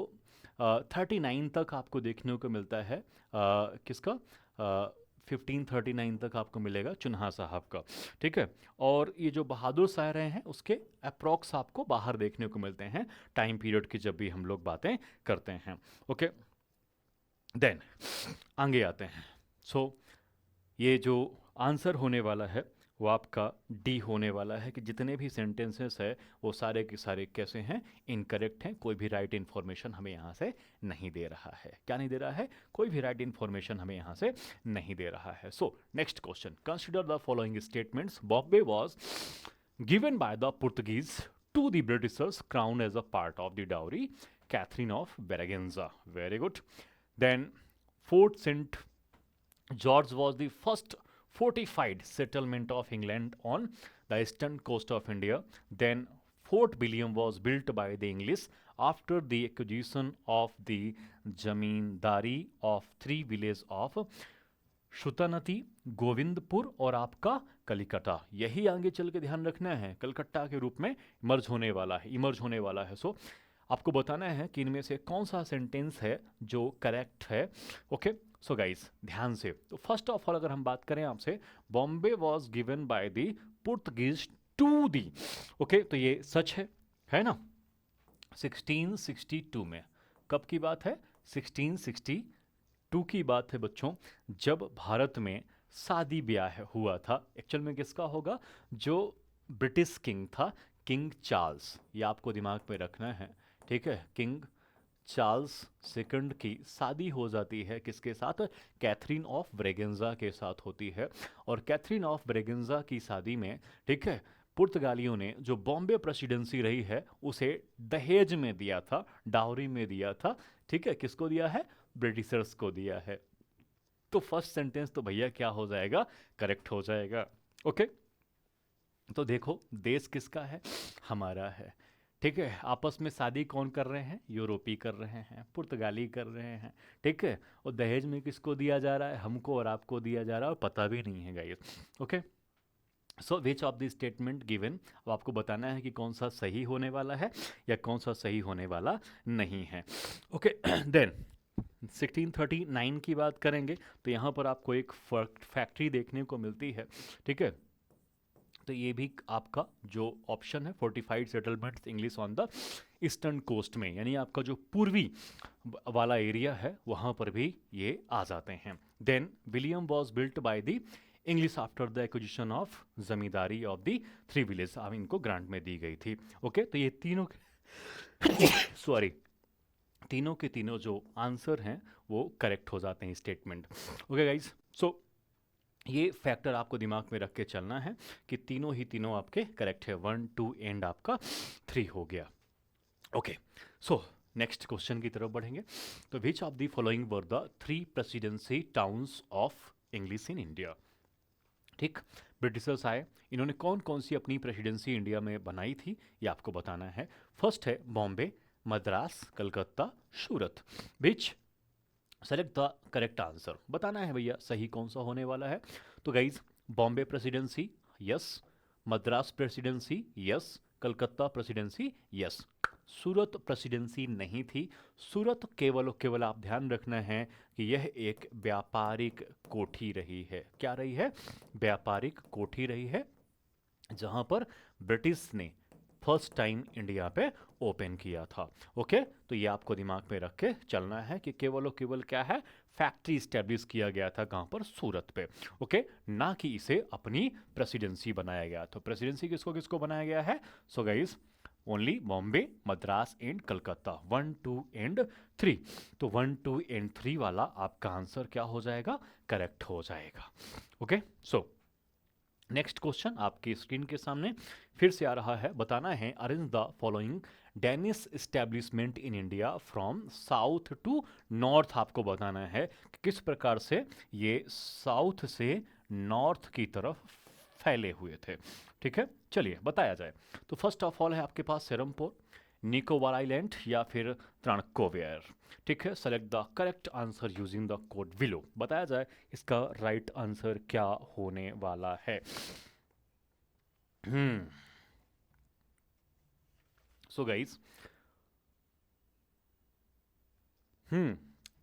39 तक आपको देखने को मिलता है। किसका? 1539 तक आपको मिलेगा चुन्हा साहब का। ठीक है, और ये जो बहादुर शाह रहे हैं उसके अप्रॉक्स आपको बाहर देखने को मिलते हैं टाइम पीरियड की जब भी हम लोग बातें करते हैं। ओके, देन आगे आते हैं। सो ये जो आंसर होने वाला है वो आपका डी होने वाला है कि जितने भी सेंटेंसेस है वो सारे के सारे कैसे हैं? इनकरेक्ट हैं। कोई भी राइट इन्फॉर्मेशन हमें यहाँ से नहीं दे रहा है। क्या नहीं दे रहा है? कोई भी राइट इन्फॉर्मेशन हमें यहाँ से नहीं दे रहा है। So next question, consider the following statements. Bombay was given by the Portuguese to the Britishers crown as a part of the dowry Catherine of Braganza. Very good. Then Fort Saint George was the first fortified settlement of England on the eastern coast of India. Then Fort William was built by the English after the acquisition of the zamindari of three villages of Sutanuti, Govindpur और आपका कलिकटा। यही आगे चल के ध्यान रखना है, कलकत्ता के रूप में इमर्ज होने वाला है, इमर्ज होने वाला है। सो आपको बताना है कि इनमें से कौन सा सेंटेंस है जो करेक्ट है। ओके, सो गाइस ध्यान से, तो फर्स्ट ऑफ ऑल अगर हम बात करें आपसे, Bombay was given by the Portuguese to the. Okay, तो ये सच है ना? 1662 में। कब की बात है? 1662 की बात है बच्चों, जब भारत में शादी ब्याह हुआ था। एक्चुअल में किसका होगा? जो ब्रिटिश किंग था, किंग चार्ल्स, ये आपको दिमाग में रखना है। ठीक है, किंग चार्ल्स सेकंड की शादी हो जाती है किसके साथ? कैथरीन ऑफ ब्रेगेंजा के साथ होती है। और कैथरीन ऑफ ब्रेगेंजा की शादी में, ठीक है, पुर्तगालियों ने जो बॉम्बे प्रेसिडेंसी रही है उसे दहेज में दिया था, डाउरी में दिया था। ठीक है, किसको दिया है? ब्रिटिशर्स को दिया है। तो फर्स्ट सेंटेंस तो भैया क्या हो जाएगा? करेक्ट हो जाएगा। ओके, तो देखो देश किसका है? हमारा है। ठीक है, आपस में शादी कौन कर रहे हैं? यूरोपी कर रहे हैं, पुर्तगाली कर रहे हैं। ठीक है, और दहेज में किसको दिया जा रहा है? हमको और आपको दिया जा रहा है, और पता भी नहीं है guys. Okay, so which of the statement given, अब आपको बताना है कि कौन सा सही होने वाला है या कौन सा सही होने वाला नहीं है। ओके, देन 1639 की बात करेंगे तो यहाँ पर आपको एक फैक्ट्री देखने को मिलती है। ठीक है, तो ये भी आपका जो ऑप्शन है, fortified settlements English on the eastern coast में, यानी आपका जो पूर्वी वाला एरिया है वहाँ पर भी ये आ जाते हैं। Then William was built by the English after the acquisition of zamindari of the three village, अब इनको ग्रांट में दी गई थी। ओके, तो ये तीनों सॉरी तीनों के तीनों जो आंसर हैं वो करेक्ट हो जाते हैं स्टेटमेंट। ओके गाइज, सो ये फैक्टर आपको दिमाग में रख के चलना है कि तीनों ही तीनों आपके करेक्ट है। 1 2 एंड आपका 3 हो गया। ओके, सो नेक्स्ट क्वेश्चन की तरफ बढ़ेंगे। तो which of the following were the 3 presidency towns of English in India? ठीक, ब्रिटिशर्स आए, इन्होंने कौन कौन सी अपनी प्रेसिडेंसी इंडिया में बनाई थी ये आपको बताना है। फर्स्ट है बॉम्बे, मद्रास, कलकत्ता, सूरत। विच सेलेक्ट द करेक्ट आंसर, बताना है भैया सही कौन सा होने वाला है। तो guys, Bombay presidency yes, Madras presidency yes, Calcutta presidency yes. Surat presidency नहीं थी। सूरत केवल और केवल आप ध्यान रखना है कि यह एक व्यापारिक कोठी रही है। क्या रही है? व्यापारिक कोठी रही है, जहां पर ब्रिटिश ने फर्स्ट टाइम इंडिया पे ओपन किया था। ओके, तो ये आपको दिमाग में रख के चलना है कि केवल और केवल क्या है? फैक्ट्री स्टैब्लिश किया गया था कहाँ पर? सूरत पे। ओके, ना कि इसे अपनी प्रेसिडेंसी बनाया गया। तो प्रेसिडेंसी किसको किसको बनाया गया है? So guys, only Bombay, Madras and Calcutta, 1 2 and 3। तो 1 2 एंड 3 वाला आपका आंसर क्या हो जाएगा? करेक्ट हो जाएगा। ओके, सो नेक्स्ट क्वेश्चन आपकी स्क्रीन के सामने फिर से आ रहा है। बताना है arrange the following Danish establishment in India from south to north. आपको बताना है कि किस प्रकार से ये साउथ से नॉर्थ की तरफ फैले हुए थे। ठीक है, चलिए बताया जाए तो फर्स्ट ऑफ ऑल है आपके पास सेरमपुर, निकोबार आइलैंड या फिर त्राणकोवेयर। ठीक है, select the correct answer using the code below. बताया जाए इसका राइट आंसर क्या होने वाला है। सो गाइस,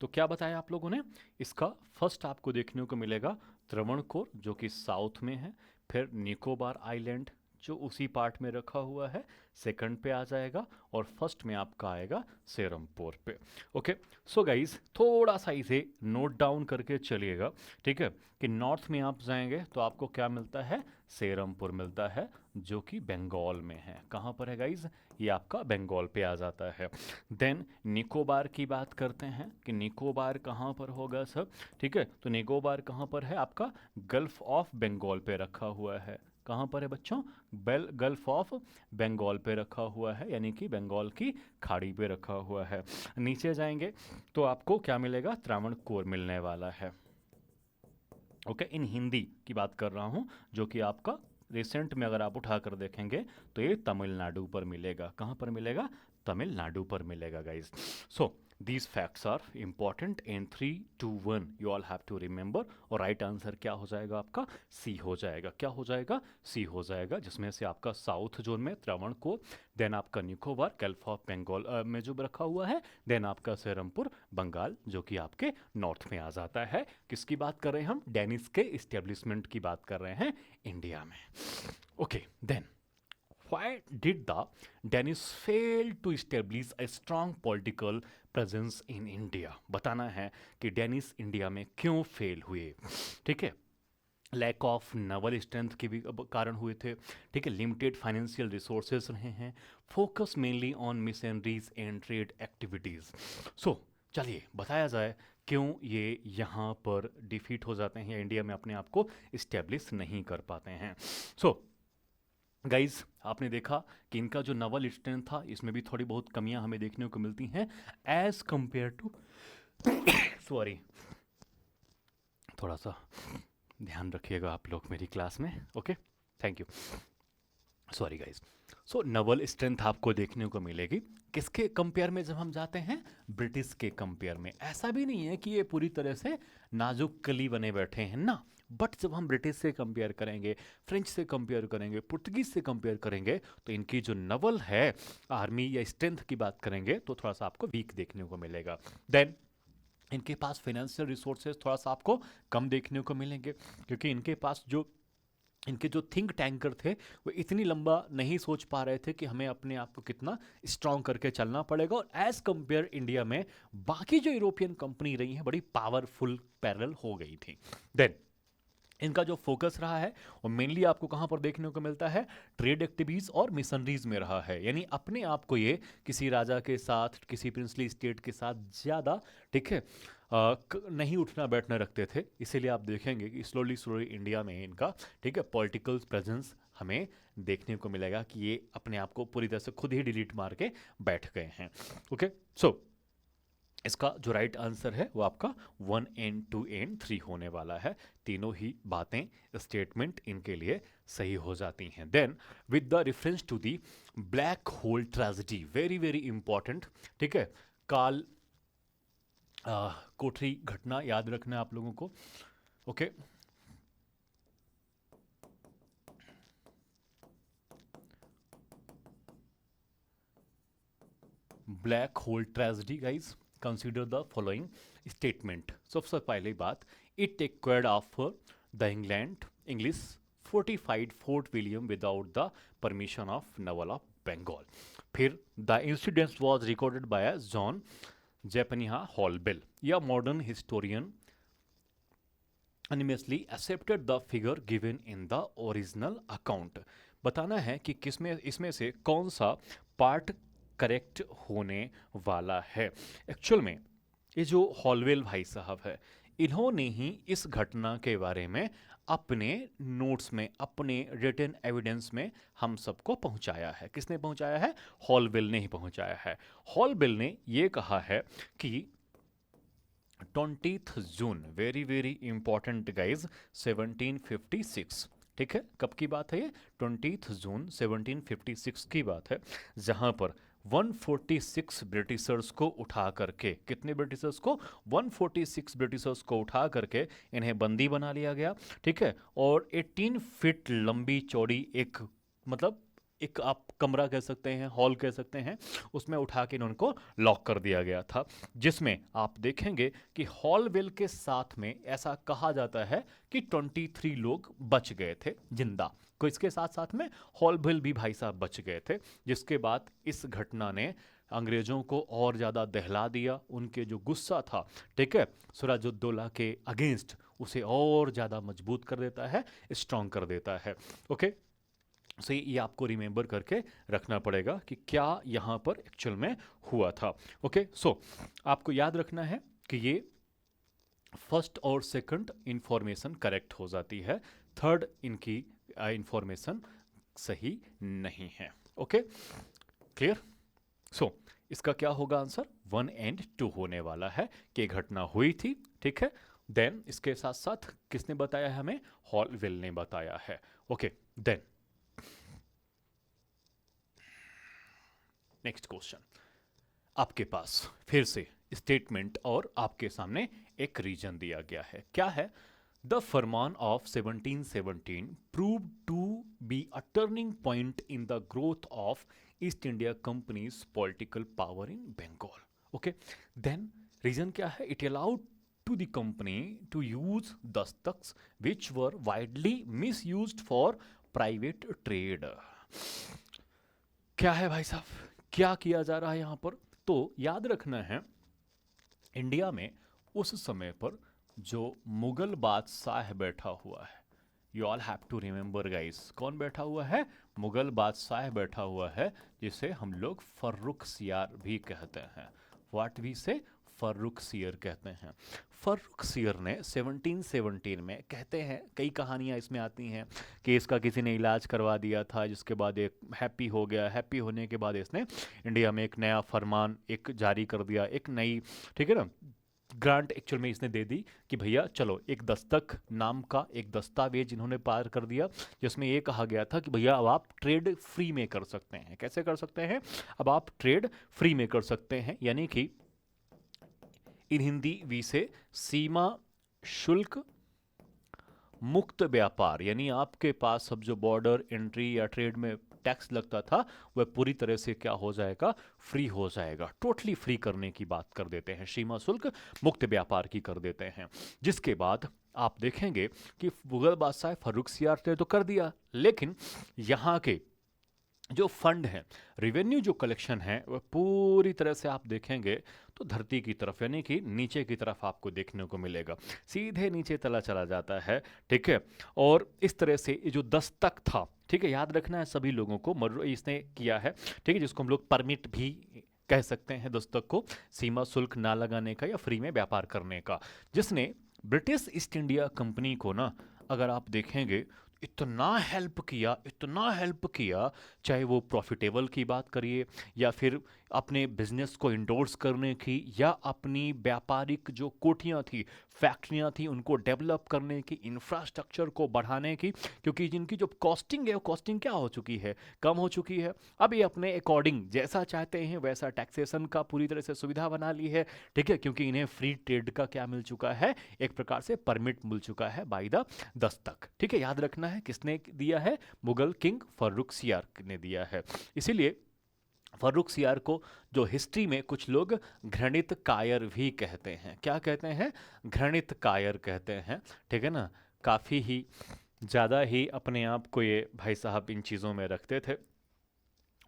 तो क्या बताया आप लोगों ने, इसका फर्स्ट आपको देखने को मिलेगा त्रावणकोर जो कि साउथ में है, फिर निकोबार आइलैंड जो उसी पार्ट में रखा हुआ है सेकंड पे आ जाएगा, और फर्स्ट में आपका आएगा सेरमपुर पे। ओके, सो गाइस थोड़ा सा इसे नोट डाउन करके चलिएगा। ठीक है, कि नॉर्थ में आप जाएंगे तो आपको क्या मिलता है, सेरमपुर मिलता है जो कि बंगाल में है। कहाँ पर है गाइस, ये आपका बंगाल पे आ जाता है। देन निकोबार की बात करते हैं कि निकोबार कहाँ पर होगा सब। ठीक है, तो निकोबार कहाँ पर है, आपका गल्फ ऑफ बंगाल पे रखा हुआ है। कहाँ पर है बच्चों, गल्फ ऑफ बंगाल पे रखा हुआ है, यानी कि बंगाल की खाड़ी पे रखा हुआ है। नीचे जाएंगे तो आपको क्या मिलेगा, त्रावणकोर मिलने वाला है। ओके, इन हिंदी की बात कर रहा हूँ, जो कि आपका रिसेंट में अगर आप उठाकर देखेंगे तो ये तमिलनाडु पर मिलेगा। कहाँ पर मिलेगा, तमिलनाडु पर मिलेगा guys. So these facts are important in 3, 2, 1 you all have to remember. और राइट आंसर क्या हो जाएगा आपका, सी हो जाएगा। क्या हो जाएगा, सी हो जाएगा, जिसमें से आपका साउथ जोन में त्रावणकोर, देन आपका निकोबार गल्फ ऑफ बंगाल में जो रखा हुआ है, देन आपका सेरमपुर बंगाल जो कि आपके नॉर्थ में आ जाता है। किसकी बात कर रहे हैं हम, डेनिस के इस्टेब्लिशमेंट की बात कर रहे हैं इंडिया में। Okay, then why did the Danis fail to establish a strong political presence in India? बताना है कि डेनिस इंडिया में क्यों फेल हुए। ठीक है, लैक ऑफ नवल स्ट्रेंथ के भी कारण हुए थे। ठीक है, लिमिटेड फाइनेंशियल रिसोर्सेज रहे हैं, focus mainly on missionaries and trade activities. So चलिए बताया जाए क्यों ये यहाँ पर डिफीट हो जाते हैं या इंडिया में अपने आप को इस्टेब्लिश नहीं कर पाते हैं। सो गाइज आपने देखा कि इनका जो नवल स्ट्रेंथ था इसमें भी थोड़ी बहुत कमियां हमें देखने को मिलती हैं एज कंपेयर टू सॉरी, थोड़ा सा ध्यान रखिएगा आप लोग मेरी क्लास में। Okay, thank you, sorry guys. So Naval strength आपको देखने को मिलेगी किसके कंपेयर में, जब हम जाते हैं ब्रिटिश के कंपेयर में। ऐसा भी नहीं है कि ये पूरी तरह से नाजुक कली बने बैठे हैं ना, बट जब हम ब्रिटिश से कंपेयर करेंगे, फ्रेंच से कंपेयर करेंगे, पुर्तगीज से कंपेयर करेंगे, तो इनकी जो नवल है आर्मी या स्ट्रेंथ की बात करेंगे तो थोड़ा सा आपको वीक देखने को मिलेगा। देन इनके पास फाइनेंशियल रिसोर्सेज थोड़ा सा आपको कम देखने को मिलेंगे, क्योंकि इनके जो थिंक टैंकर थे वो इतनी लंबा नहीं सोच पा रहे थे कि हमें अपने आप को कितना स्ट्रांग करके चलना पड़ेगा। और एज कंपेयर इंडिया में बाकी जो यूरोपियन कंपनी रही हैं बड़ी पावरफुल पैरेलल हो गई थी। देन इनका जो फोकस रहा है वो मेनली आपको कहां पर देखने को मिलता है, ट्रेड एक्टिविटीज और मिशनरीज में रहा है। यानी अपने आप को ये किसी राजा के साथ, किसी प्रिंसली स्टेट के साथ ज़्यादा, ठीक है, नहीं उठना बैठना रखते थे। इसीलिए आप देखेंगे कि स्लोली स्लोली इंडिया में इनका, ठीक है, पॉलिटिकल प्रेजेंस हमें देखने को मिलेगा कि ये अपने आप को पूरी तरह से खुद ही डिलीट मार के बैठ गए हैं। ओके, सो इसका जो राइट आंसर है वो आपका 1 एंड 2 एंड 3 होने वाला है। तीनों ही बातें, स्टेटमेंट इनके लिए सही हो जाती हैं। Then with the reference to the black hole tragedy, very very important. ठीक है, काल कोठरी घटना याद रखना है आप लोगों को। Okay, black hole tragedy guys, consider the following statement. सबसे पहली बात, it acquired offer the English fortified Fort William without the permission of Nawab of Bengal. फिर the incident was recorded by John Zephaniah हॉलबेल, या modern historian unanimously accepted the figure given in the original account। बताना है कि किसमें इसमें से कौन सा पार्ट करेक्ट होने वाला है। एक्चुअल में ये जो हॉलवेल भाई साहब है, इन्होंने ही इस घटना के बारे में अपने नोट्स में, अपने रिटन एविडेंस में हम सबको पहुंचाया है। किसने पहुंचाया है, हॉलवेल ने ही पहुंचाया है। हॉलवेल ने ये कहा है कि 20 जून, वेरी वेरी इंपॉर्टेंट गाइज, 1756। ठीक है, कब की बात है ये? 20 जून 1756 की बात है, जहां पर 146 ब्रिटिशर्स को उठा करके, कितने ब्रिटिशर्स को? 146 ब्रिटिशर्स को उठा करके इन्हें बंदी बना लिया गया। ठीक है, और 18 फीट लंबी चौड़ी एक, मतलब एक आप कमरा कह सकते हैं, हॉल कह सकते हैं, उसमें उठा के उनको लॉक कर दिया गया था, जिसमें आप देखेंगे कि हॉलवेल के साथ में ऐसा कहा जाता है कि 23 लोग बच गए थे जिंदा। को इसके साथ साथ में हॉलवेल भी भाई साहब बच गए थे, जिसके बाद इस घटना ने अंग्रेजों को और ज़्यादा दहला दिया। उनके जो गुस्सा था, ठीक है, सिराजुद्दौला के अगेंस्ट, उसे और ज़्यादा मजबूत कर देता है, स्ट्रांग कर देता है। ओके, सो ये आपको रिमेंबर करके रखना पड़ेगा कि क्या यहाँ पर एक्चुअल में हुआ था। ओके, सो आपको याद रखना है कि ये फर्स्ट और सेकंड इंफॉर्मेशन करेक्ट हो जाती है, थर्ड इनकी इंफॉर्मेशन सही नहीं है। Okay, clear? सो इसका क्या होगा आंसर? 1 और 2 होने वाला है कि घटना हुई थी। ठीक है, देन इसके साथ साथ किसने बताया है हमें? हॉलवेल ने बताया है। ओके, देन नेक्स्ट क्वेश्चन, आपके पास फिर से स्टेटमेंट और आपके सामने एक रीजन दिया गया है। क्या है? The Farman of 1717 proved to be a turning point in the growth of East India Company's political power in Bengal. Okay, then reason क्या है? It allowed to the company to use dastaks which were widely misused for private trade. क्या है भाई साहब, क्या किया जा रहा है यहाँ पर? तो याद रखना है, इंडिया में उस समय पर जो मुगल बादशाह बैठा हुआ है, you all have to remember guys, कौन बैठा हुआ है? मुगल बादशाह बैठा हुआ है, जिसे हम लोग फर्रुखसियार भी कहते हैं। व्हाट वी से? फर्रुखसियर कहते हैं। फर्रुखसियर ने 1717 में, कहते हैं, कई कहानियां इसमें आती हैं कि इसका किसी ने इलाज करवा दिया था, जिसके बाद एक हैप्पी हो गया। हैप्पी होने के बाद इसने इंडिया में एक नया फरमान एक जारी कर दिया, एक नई, ठीक है ना, ग्रांट एक्चुअल में इसने दे दी कि भैया चलो, एक दस्तक नाम का एक दस्तावेज इन्होंने पार कर दिया, जिसमें ये कहा गया था कि भैया अब आप ट्रेड फ्री में कर सकते हैं। कैसे कर सकते हैं? अब आप ट्रेड फ्री में कर सकते हैं, यानी कि इन हिंदी वी से सीमा शुल्क मुक्त व्यापार, यानी आपके पास अब जो बॉर्डर एंट्री या ट्रेड में टैक्स लगता था, वह पूरी तरह से क्या हो जाएगा? फ्री हो जाएगा। टोटली फ्री करने की बात कर देते हैं, सीमा शुल्क मुक्त व्यापार की कर देते हैं। जिसके बाद आप देखेंगे कि मुगल बादशाह फर्रुखसियार ने तो कर दिया, लेकिन यहाँ के जो फंड है, रेवेन्यू जो कलेक्शन है, वह पूरी तरह से आप देखेंगे तो धरती की तरफ, यानी कि नीचे की तरफ आपको देखने को मिलेगा, सीधे नीचे तला चला जाता है। ठीक है, और इस तरह से ये जो दस्तक था, ठीक है, याद रखना है सभी लोगों को, इसने किया है, ठीक है, जिसको हम लोग परमिट भी कह सकते हैं, दस्तक को, सीमा शुल्क ना लगाने का या फ्री में व्यापार करने का, जिसने ब्रिटिश ईस्ट इंडिया कंपनी को ना, अगर आप देखेंगे, इतना हेल्प किया, इतना हेल्प किया, चाहे वो प्रॉफिटेबल की बात करिए, या फिर अपने बिजनेस को इंडोर्स करने की, या अपनी व्यापारिक जो कोठियाँ थी, फैक्ट्रियाँ थी, उनको डेवलप करने की, इंफ्रास्ट्रक्चर को बढ़ाने की, क्योंकि जिनकी जो कॉस्टिंग है, वो कॉस्टिंग क्या हो चुकी है? कम हो चुकी है। अब ये अपने अकॉर्डिंग जैसा चाहते हैं वैसा टैक्सेशन का पूरी तरह से सुविधा बना ली है। ठीक है, क्योंकि इन्हें फ्री ट्रेड का क्या मिल चुका है? एक प्रकार से परमिट मिल चुका है बाय द दस्तक। ठीक है, याद रखना है किसने दिया है? मुगल किंग फर्रुखसियार ने दिया है। इसीलिए फर्रुखसियार को जो हिस्ट्री में कुछ लोग घृणित कायर भी कहते हैं। क्या कहते हैं? घृणित कायर कहते हैं। ठीक है ना, काफ़ी ही ज़्यादा ही अपने आप को ये भाई साहब इन चीज़ों में रखते थे।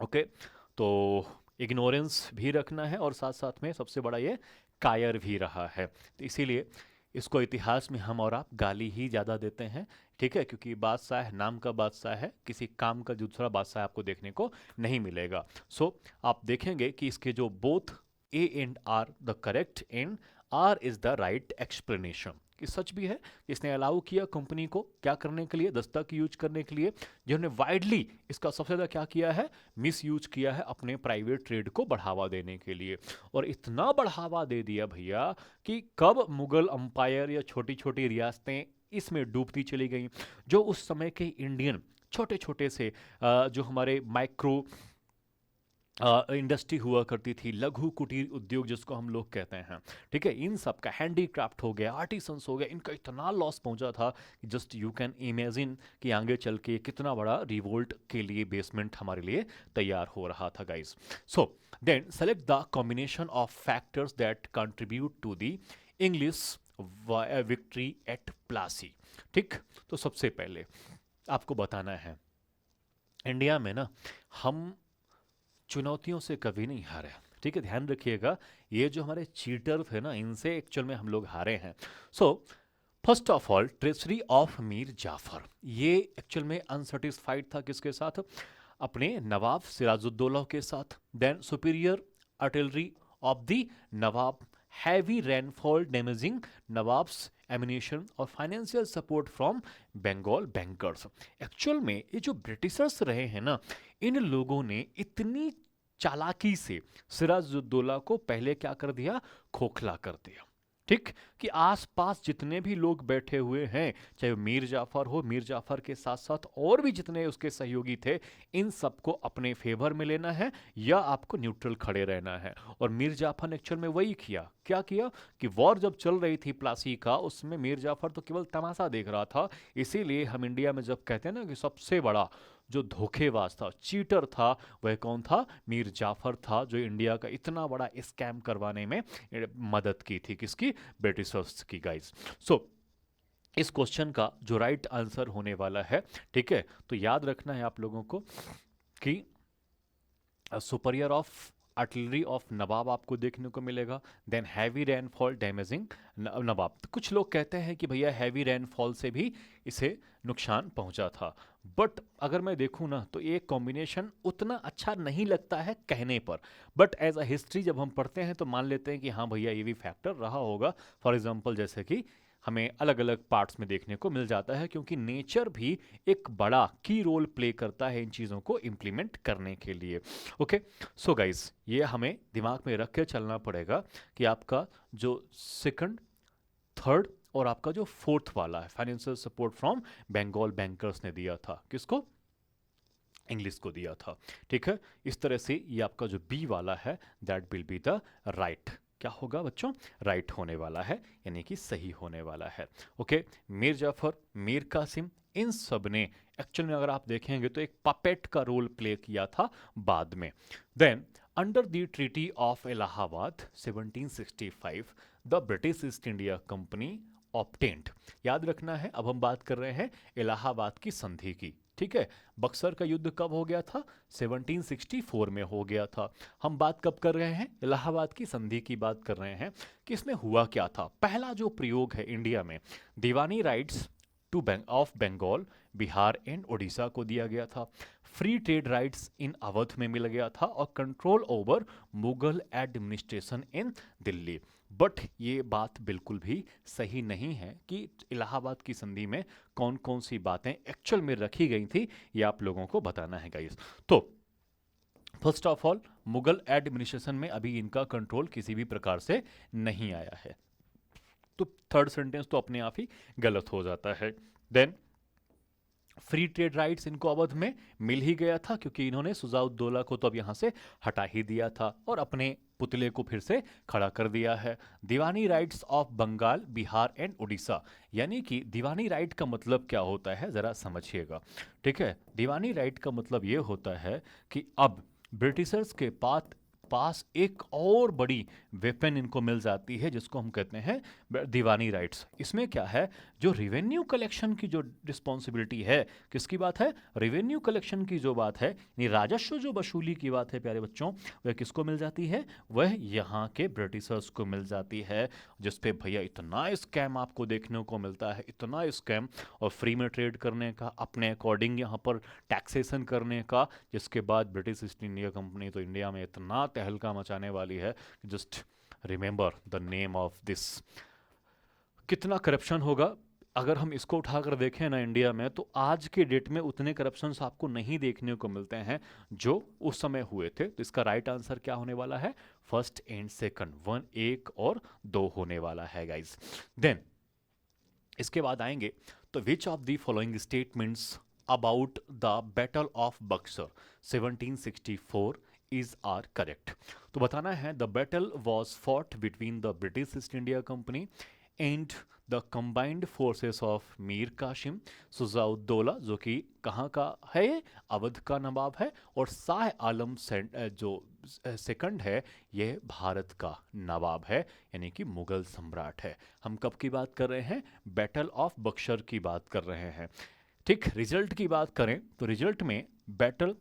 ओके, तो इग्नोरेंस भी रखना है, और साथ साथ में सबसे बड़ा ये कायर भी रहा है, तो इसीलिए इसको इतिहास में हम और आप गाली ही ज़्यादा देते हैं। ठीक है, क्योंकि बादशाह नाम का बादशाह है, किसी काम का दूसरा बादशाह आपको देखने को नहीं मिलेगा। सो आप देखेंगे कि इसके जो both A and R the correct and R is the right explanation. कि सच भी है, इसने अलाउ किया कंपनी को क्या करने के लिए, दस्ता की यूज करने के लिए, जिन्होंने वाइडली इसका सबसे ज़्यादा क्या किया है, मिस यूज किया है अपने प्राइवेट ट्रेड को बढ़ावा देने के लिए। और इतना बढ़ावा दे दिया भैया कि कब मुगल अंपायर या छोटी छोटी रियासतें इसमें डूबती चली गई। जो उस समय के इंडियन छोटे छोटे से जो हमारे माइक्रो इंडस्ट्री हुआ करती थी, लघु कुटीर उद्योग जिसको हम लोग कहते हैं, ठीक है, इन सब का हैंडीक्राफ्ट हो गया, आर्टिसंस हो गया, इनका इतना लॉस पहुंचा था कि जस्ट यू कैन इमेजिन कि आगे चल के कितना बड़ा रिवोल्ट के लिए बेसमेंट हमारे लिए तैयार हो रहा था guys. So then select the combination of factors that contribute to the English victory at Plassey. ठीक, तो सबसे पहले आपको बताना है, इंडिया में ना हम चुनौतियों से कभी नहीं हारे। ठीक है, ध्यान रखिएगा, ये जो हमारे चीटर थे ना, इनसे एक्चुअल में हम लोग हारे हैं। So first of all, treasury of Mir Jafar, ये एक्चुअल में अनसेटिस्फाइड था किसके साथ, अपने नवाब सिराजुद्दौला के साथ। Then superior artillery of the Nawab, heavy rainfall damaging Nawab's ammunition और financial support from Bengal bankers. Actual में ये जो ब्रिटिशर्स रहे हैं ना, इन लोगों ने इतनी चालाकी से सिराजुद्दौला को पहले क्या कर दिया, खोखला कर दिया। ठीक, कि आसपास जितने भी लोग बैठे हुए हैं, चाहे वो मीर जाफर हो, मीर जाफर के साथ साथ और भी जितने उसके सहयोगी थे, इन सबको अपने फेवर में लेना है या आपको न्यूट्रल खड़े रहना है। और मीर जाफर ने एक्चुअल में वही किया। क्या किया कि वॉर जब चल रही थी प्लासी का, उसमें मीर जाफर तो केवल तमाशा देख रहा था। इसीलिए हम इंडिया में जब कहते हैं ना कि सबसे बड़ा जो धोखेबाज था, चीटर था, वह कौन था, मीर जाफर था, जो इंडिया का इतना बड़ा स्कैम करवाने में मदद की थी, किसकी, ब्रिटिशर्स की गाइस। सो इस क्वेश्चन का जो राइट आंसर होने वाला है, ठीक है, तो याद रखना है आप लोगों को कि सुपरियर ऑफ आर्टिलरी ऑफ नवाब आपको देखने को मिलेगा। देन हैवी रेनफॉल डैमेजिंग नवाब। कुछ लोग कहते हैं कि भैया हैवी रेनफॉल से भी इसे नुकसान पहुंचा था, बट अगर मैं देखूं ना तो ये कॉम्बिनेशन उतना अच्छा नहीं लगता है कहने पर, बट एज अ हिस्ट्री जब हम पढ़ते हैं तो मान लेते हैं कि हाँ भैया ये भी फैक्टर रहा होगा। फॉर एग्जांपल जैसे कि हमें अलग अलग पार्ट्स में देखने को मिल जाता है, क्योंकि नेचर भी एक बड़ा की रोल प्ले करता है इन चीज़ों को इम्प्लीमेंट करने के लिए। ओके, सो गाइस, ये हमें दिमाग में रख के चलना पड़ेगा कि आपका जो सेकंड, थर्ड और आपका जो फोर्थ वाला है, financial support from Bengal bankers ने दिया था, किसको, इंग्लिश को दिया था। ठीक है, इस तरह से ये आपका जो बी वाला है that will be the right, क्या होगा बच्चों, राइट होने वाला है, यानी कि सही होने वाला है। ओके, मीर जाफर, मीर कासिम, इन सब ने एक्चुअल में अगर आप देखेंगे तो एक पपेट का रोल प्ले किया था बाद में। Then under the treaty of Allahabad 1765 the British East India Company obtained. याद रखना है, अब हम बात कर रहे हैं इलाहाबाद की संधि की। ठीक है, बक्सर का युद्ध कब हो गया था, 1764 में हो गया था। हम बात कब कर रहे हैं, इलाहाबाद की संधि की बात कर रहे हैं कि इसमें हुआ क्या था। पहला जो प्रयोग है इंडिया में, Diwani rights to of Bengal, Bihar and Orissa को दिया गया था। Free trade rights in Awadh में मिल गया था और control over Mughal administration in Delhi. But ये बात बिल्कुल भी सही नहीं है कि इलाहाबाद की संधि में कौन कौन सी बातें एक्चुअल में रखी गई थी, ये आप लोगों को बताना है गाइस। तो first of all, Mughal administration में अभी इनका कंट्रोल किसी भी प्रकार से नहीं आया है, तो थर्ड सेंटेंस तो अपने आप ही गलत हो जाता है। देन फ्री ट्रेड राइट्स इनको अवध में मिल ही गया था, क्योंकि इन्होंने सुजाउद्दौला को तो अब यहां से हटा ही दिया था और अपने पुतले को फिर से खड़ा कर दिया है। Diwani rights of Bengal, Bihar and Orissa, यानी कि दीवानी राइट का मतलब क्या होता है जरा समझिएगा। ठीक है, दीवानी राइट का मतलब ये होता है कि अब ब्रिटिशर्स के पास एक और बड़ी वेपन इनको मिल जाती है, जिसको हम कहते हैं दीवानी राइट्स। इसमें क्या है, जो रिवेन्यू कलेक्शन की जो रिस्पॉन्सिबिलिटी है, किसकी बात है, रिवेन्यू कलेक्शन की जो बात है, यानी राजस्व जो वसूली की बात है प्यारे बच्चों, वह किसको मिल जाती है, वह यहाँ के ब्रिटिशर्स को मिल जाती है। जिसपे भैया इतना स्कैम आपको देखने को मिलता है, इतना स्कैम, और फ्री में ट्रेड करने का, अपने अकॉर्डिंग यहाँ पर टैक्सेशन करने का, जिसके बाद ब्रिटिश ईस्ट इंडिया कंपनी तो इंडिया में इतना तहलका मचाने वाली है। Just remember the name of this कितना करप्शन होगा, अगर हम इसको उठाकर देखें ना इंडिया में, तो आज के डेट में उतने करप्शंस आपको नहीं देखने को मिलते हैं जो उस समय हुए थे। तो इसका राइट आंसर क्या होने वाला है? फर्स्ट एंड सेकंड, वन, एक और दो होने वाला है गाइस। देन इसके बाद आएंगे तो which of the following statements about the battle of Buxar 1764 is are correct. तो बताना है the battle was fought between the British East India Company and the combined forces of Mir Qasim Shujauddaula, जो कि कहाँ का है, ये अवध का नवाब है, और शाह आलम जो सेकंड है ये भारत का नवाब है, यानी कि मुगल सम्राट है। हम कब की बात कर रहे हैं? बैटल ऑफ बक्सर की बात कर रहे हैं। ठीक, रिजल्ट की बात करें तो रिजल्ट में बैटल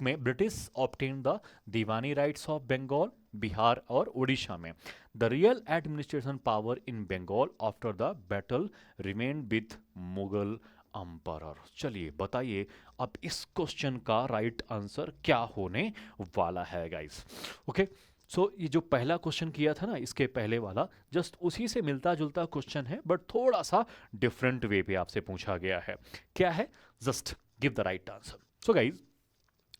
में British obtain the Diwani rights of Bengal, Bihar और उड़ीसा में। The real administration power in Bengal after the battle remain with Mughal emperor. चलिए बताइए अब इस क्वेश्चन का राइट आंसर क्या होने वाला है गाइस। ओके, सो ये जो पहला क्वेश्चन किया था ना, इसके पहले वाला जस्ट उसी से मिलता जुलता क्वेश्चन है, बट थोड़ा सा डिफरेंट वे पे आपसे पूछा गया है। क्या है? Just give the right answer. So guys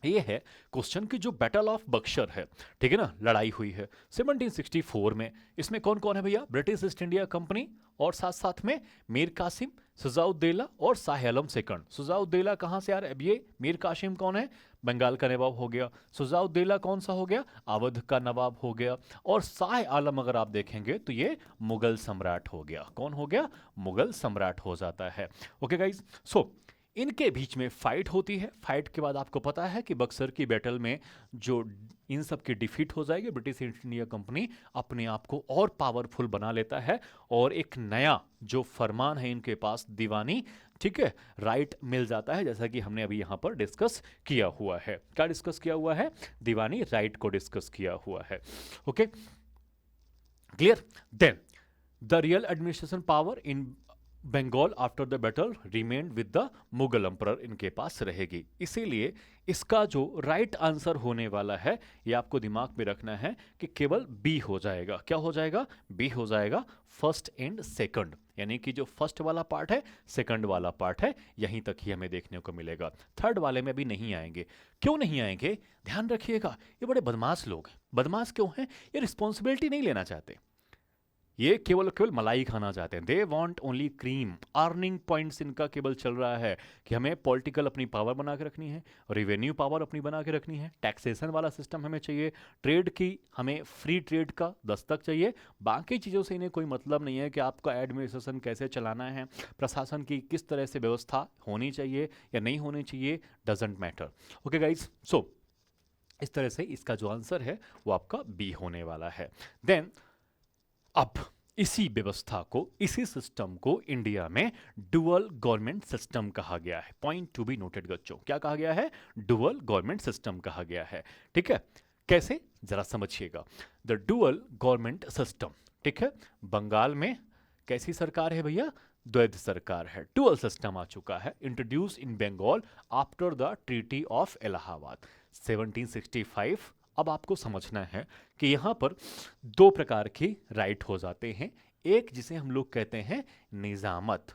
ये है क्वेश्चन की जो बैटल ऑफ बक्सर है, ठीक है ना, लड़ाई हुई है 1764 में। इसमें कौन कौन है भैया? ब्रिटिश ईस्ट इंडिया कंपनी और साथ साथ में मीर कासिम, सुजाउद्दौला और शाह आलम सेकंड। सुजाउद्दौला कहाँ से आ रहा है? अब ये मीर कासिम कौन है? बंगाल का नवाब हो गया। सुजाउद्दौला कौन सा हो गया? अवध का नवाब हो गया। और शाह आलम अगर आप देखेंगे तो ये मुगल सम्राट हो गया। कौन हो गया? मुगल सम्राट हो जाता है। ओके गाइज, सो इनके बीच में फाइट होती है। फाइट के बाद आपको पता है कि बक्सर की बैटल में जो इन सब की डिफीट हो जाएगी, ब्रिटिश ईस्ट इंडिया कंपनी अपने आप को और पावरफुल बना लेता है और एक नया जो फरमान है इनके पास, दीवानी, ठीक है, राइट मिल जाता है, जैसा कि हमने अभी यहां पर डिस्कस किया हुआ है। क्या डिस्कस किया हुआ है? दीवानी राइट को डिस्कस किया हुआ है। Okay, clear. Then the real administration power in Bengal after the battle remained with the Mughal emperor इनके पास रहेगी। इसीलिए इसका जो राइट आंसर होने वाला है, ये आपको दिमाग में रखना है कि केवल बी हो जाएगा। क्या हो जाएगा? बी हो जाएगा, फर्स्ट एंड सेकंड, यानी कि जो फर्स्ट वाला पार्ट है, सेकंड वाला पार्ट है, यहीं तक ही हमें देखने को मिलेगा। थर्ड वाले में भी नहीं आएंगे। क्यों नहीं आएंगे? ध्यान रखिएगा, ये बड़े बदमाश लोग हैं। बदमाश क्यों हैं? ये रिस्पॉन्सिबिलिटी नहीं लेना चाहते, ये केवल केवल मलाई खाना चाहते हैं। They want only cream. Earning points इनका केवल चल रहा है कि हमें पॉलिटिकल अपनी पावर बना के रखनी है, रेवेन्यू पावर अपनी बना के रखनी है, टैक्सेशन वाला सिस्टम हमें चाहिए, ट्रेड की हमें फ्री ट्रेड का दस्तक चाहिए। बाकी चीज़ों से इन्हें कोई मतलब नहीं है कि आपका एडमिनिस्ट्रेशन कैसे चलाना है, प्रशासन की किस तरह से व्यवस्था होनी चाहिए या नहीं होनी चाहिए, डजेंट मैटर। ओके गाइज, सो इस तरह से इसका जो आंसर है वो आपका बी होने वाला है। देन अब इसी व्यवस्था को, इसी सिस्टम को इंडिया में डुअल गवर्नमेंट सिस्टम कहा गया है। पॉइंट टू बी नोटेड बच्चों, क्या कहा गया है? डुअल गवर्नमेंट सिस्टम कहा गया है। ठीक है, कैसे? जरा समझिएगा। द डुअल गवर्नमेंट सिस्टम, ठीक है, बंगाल में कैसी सरकार है भैया? द्वैध सरकार है। डुअल सिस्टम आ चुका है, introduce in Bengal after the treaty of Allahabad 1765। अब आपको समझना है कि यहां पर दो प्रकार के राइट हो जाते हैं। एक जिसे हम लोग कहते हैं निजामत।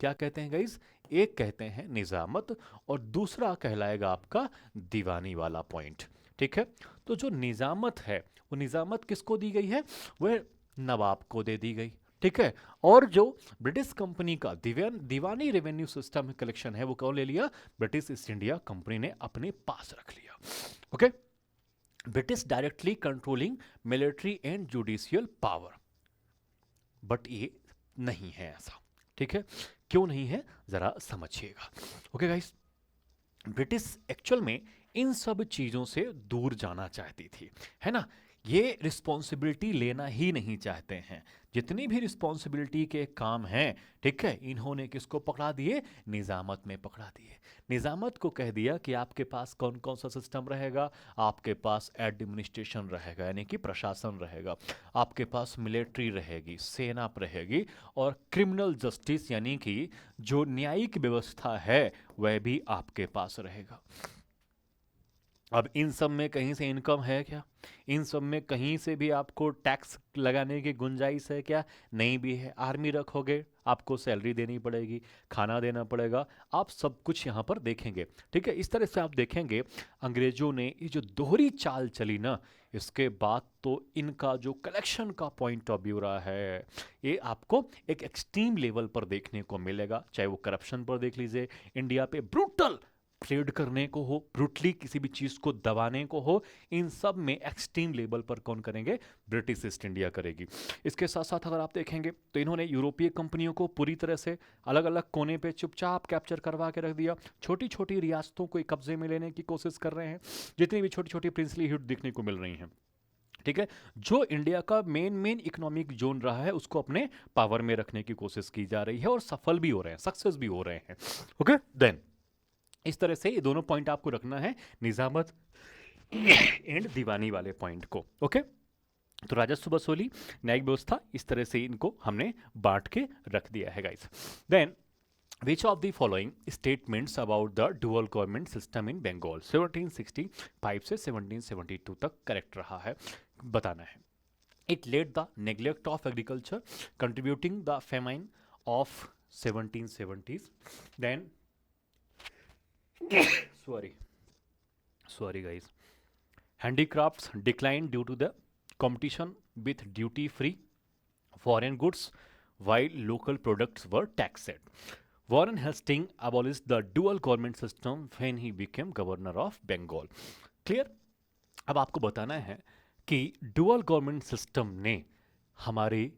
क्या कहते हैं गाइस? एक कहते हैं निजामत और दूसरा कहलाएगा आपका दीवानी वाला पॉइंट। ठीक है, तो जो निजामत है वो निजामत किसको दी गई है? वह नवाब को दे दी गई। ठीक है, और जो ब्रिटिश कंपनी का दीवानी रेवेन्यू सिस्टम कलेक्शन है वो कौन ले लिया? ब्रिटिश ईस्ट इंडिया कंपनी ने अपने पास रख लिया। Okay, British directly controlling military and judicial power, but ये नहीं है ऐसा। ठीक है, क्यों नहीं है जरा समझिएगा। ओके गाइस, ब्रिटिश एक्चुअल में इन सब चीजों से दूर जाना चाहती थी, है ना। ये रिस्पॉन्सिबिलिटी लेना ही नहीं चाहते हैं। जितनी भी रिस्पॉन्सिबिलिटी के काम हैं, ठीक है, इन्होंने किसको पकड़ा दिए? निजामत में पकड़ा दिए। निजामत को कह दिया कि आपके पास कौन कौन सा सिस्टम रहेगा? आपके पास एडमिनिस्ट्रेशन रहेगा, यानी कि प्रशासन रहेगा, आपके पास मिलिट्री रहेगी, सेना रहेगी, और क्रिमिनल जस्टिस यानी कि जो न्यायिक व्यवस्था है वह भी आपके पास रहेगा। अब इन सब में कहीं से इनकम है क्या? इन सब में कहीं से भी आपको टैक्स लगाने की गुंजाइश है क्या? नहीं भी है। आर्मी रखोगे, आपको सैलरी देनी पड़ेगी, खाना देना पड़ेगा, आप सब कुछ यहाँ पर देखेंगे। ठीक है, इस तरह से आप देखेंगे अंग्रेजों ने ये जो दोहरी चाल चली ना, इसके बाद तो इनका जो कलेक्शन का पॉइंट ऑफ व्यू रहा है, ये आपको एक एक्सट्रीम लेवल पर देखने को मिलेगा। चाहे वो करप्शन पर देख लीजिए, इंडिया पे ब्रूटल ट्रेड करने को हो, ब्रूटली किसी भी चीज को दबाने को हो, इन सब में एक्सट्रीम लेवल पर कौन करेंगे? ब्रिटिश ईस्ट इंडिया करेगी। इसके साथ साथ अगर आप देखेंगे तो इन्होंने यूरोपीय कंपनियों को पूरी तरह से अलग अलग कोने पे चुपचाप कैप्चर करवा के रख दिया। छोटी छोटी रियासतों को कब्जे में लेने की कोशिश कर रहे हैं, जितनी भी छोटी छोटी प्रिंसली हिट देखने को मिल रही हैं। ठीक है, जो इंडिया का मेन मेन इकोनॉमिक जोन रहा है उसको अपने पावर में रखने की कोशिश की जा रही है, और सफल भी हो रहे हैं, सक्सेस भी हो रहे हैं। ओके देन, इस तरह से ये दोनों पॉइंट आपको रखना है, निजामत एंड दीवानी वाले पॉइंट को। ओके, तो राजस्व वसूली, न्यायिक व्यवस्था, इस तरह से इनको हमने बांट के रख दिया है guys. Then, which of the following statements about the dual government system in Bengal 1765 से 1772 तक करेक्ट रहा है, बताना है। It led the neglect of agriculture contributing the famine of 1770s। Then, sorry guys, handicrafts declined due to the competition with duty free foreign goods while local products were taxed. Warren Hastings abolished the dual government system when he became governor of Bengal. Clear? अब आपको बताना है कि dual government system ने हमारे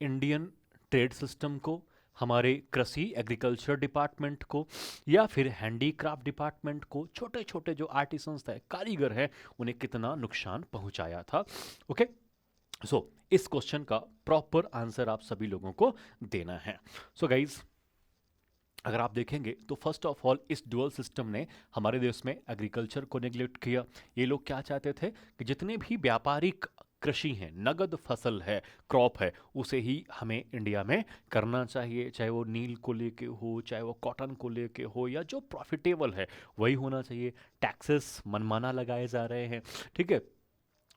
Indian trade system को, हमारे कृषि एग्रीकल्चर डिपार्टमेंट को, या फिर हैंडीक्राफ्ट डिपार्टमेंट को, छोटे छोटे जो आर्टिसंस थे, कारीगर हैं, उन्हें कितना नुकसान पहुंचाया था। ओके, सो इस क्वेश्चन का प्रॉपर आंसर आप सभी लोगों को देना है। सो गाइज, अगर आप देखेंगे तो फर्स्ट ऑफ ऑल इस डुअल सिस्टम ने हमारे देश में एग्रीकल्चर को नेग्लेक्ट किया। ये लोग क्या चाहते थे कि जितने भी व्यापारिक कृषि हैं, नगद फसल है, क्रॉप है, उसे ही हमें इंडिया में करना चाहिए, चाहे वो नील को लेके हो, चाहे वो कॉटन को लेके हो, या जो प्रॉफिटेबल है वही होना चाहिए। टैक्सेस मनमाना लगाए जा रहे हैं, ठीक है,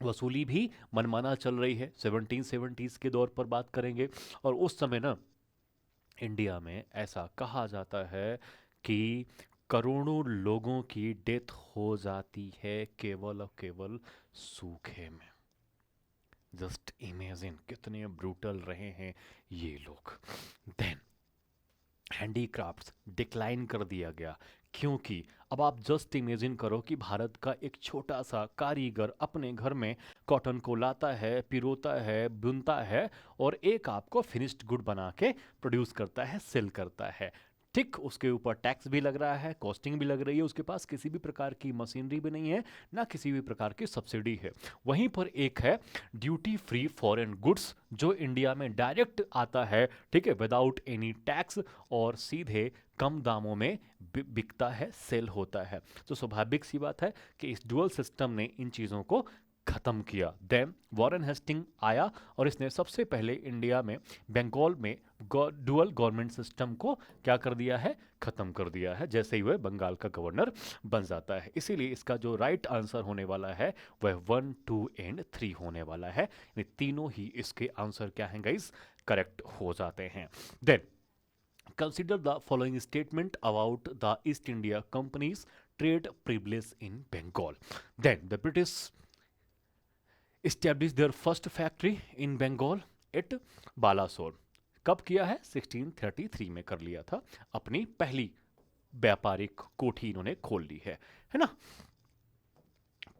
वसूली भी मनमाना चल रही है। 1770s के दौर पर बात करेंगे, और उस समय ना इंडिया में ऐसा कहा जाता है कि करोड़ों लोगों की डेथ हो जाती है केवल और केवल सूखे में। जस्ट इमेजिन कितने ब्रूटल रहे हैं ये लोग। देन, हैंडीक्राफ्ट्स डिक्लाइन कर दिया गया, क्योंकि अब आप जस्ट इमेजिन करो कि भारत का एक छोटा सा कारीगर अपने घर में कॉटन को लाता है, पिरोता है, बुनता है, और एक आपको फिनिश्ड गुड बना के प्रोड्यूस करता है, सेल करता है। ठीक, उसके ऊपर टैक्स भी लग रहा है, कॉस्टिंग भी लग रही है, उसके पास किसी भी प्रकार की मशीनरी भी नहीं है, ना किसी भी प्रकार की सब्सिडी है। वहीं पर एक है ड्यूटी फ्री फॉरेन गुड्स, जो इंडिया में डायरेक्ट आता है, ठीक है, विदाउट एनी टैक्स, और सीधे कम दामों में बिकता है, सेल होता है। तो स्वाभाविक सी बात है कि इस डुअल सिस्टम ने इन चीज़ों को खत्म किया। देन वॉरेन हेस्टिंग आया, और इसने सबसे पहले इंडिया में, बंगाल में डुअल गवर्नमेंट सिस्टम को क्या कर दिया है? खत्म कर दिया है, जैसे ही वह बंगाल का गवर्नर बन जाता है। इसीलिए इसका जो राइट आंसर होने वाला है वह 1, 2 एंड 3 होने वाला है। ये तीनों ही इसके आंसर क्या हैं गाइस? करेक्ट हो जाते हैं। Then, consider the following statement about the East India Company's trade privilege in Bengal. Then the British established their first factory in Bengal at Balasore. कब किया है? 1633 में कर लिया था, अपनी पहली व्यापारिक कोठी इन्होंने खोल ली है ना।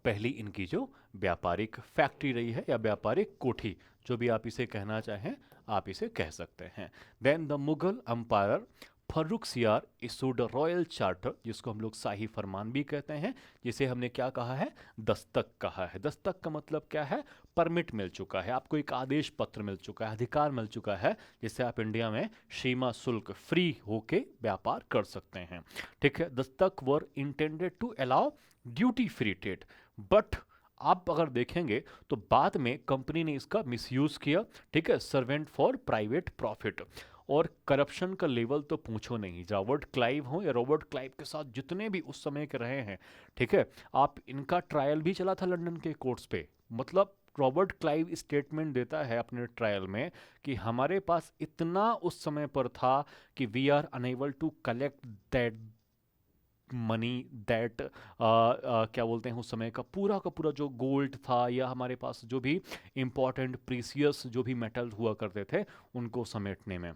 पहली इनकी जो व्यापारिक फैक्ट्री रही है, या व्यापारिक कोठी, जो भी आप इसे कहना चाहें आप इसे कह सकते हैं। Then the Mughal empire Farrukhsiyar issued royal charter, जिसको हम लोग शाही फरमान भी कहते हैं, जिसे हमने क्या कहा है? दस्तक कहा है। दस्तक का मतलब क्या है? परमिट मिल चुका है, आपको एक आदेश पत्र मिल चुका है, अधिकार मिल चुका है, जिससे आप इंडिया में सीमा शुल्क फ्री होके व्यापार कर सकते हैं। ठीक है, dastak were intended to allow duty free trade, but आप अगर देखेंगे तो बाद में कंपनी ने इसका मिसयूज किया, ठीक है, सर्वेंट फॉर प्राइवेट प्रॉफिट, और करप्शन का लेवल तो पूछो नहीं, रॉबर्ट क्लाइव हो या रॉबर्ट क्लाइव के साथ जितने भी उस समय के रहे हैं, ठीक है, आप इनका ट्रायल भी चला था लंदन के कोर्ट्स पे। मतलब रॉबर्ट क्लाइव स्टेटमेंट देता है अपने ट्रायल में कि हमारे पास इतना उस समय पर था कि we are unable to collect that money, that क्या बोलते हैं, उस समय का पूरा जो गोल्ड था या हमारे पास जो भी इंपॉर्टेंट प्रीसियस जो भी मेटल हुआ करते थे उनको समेटने में।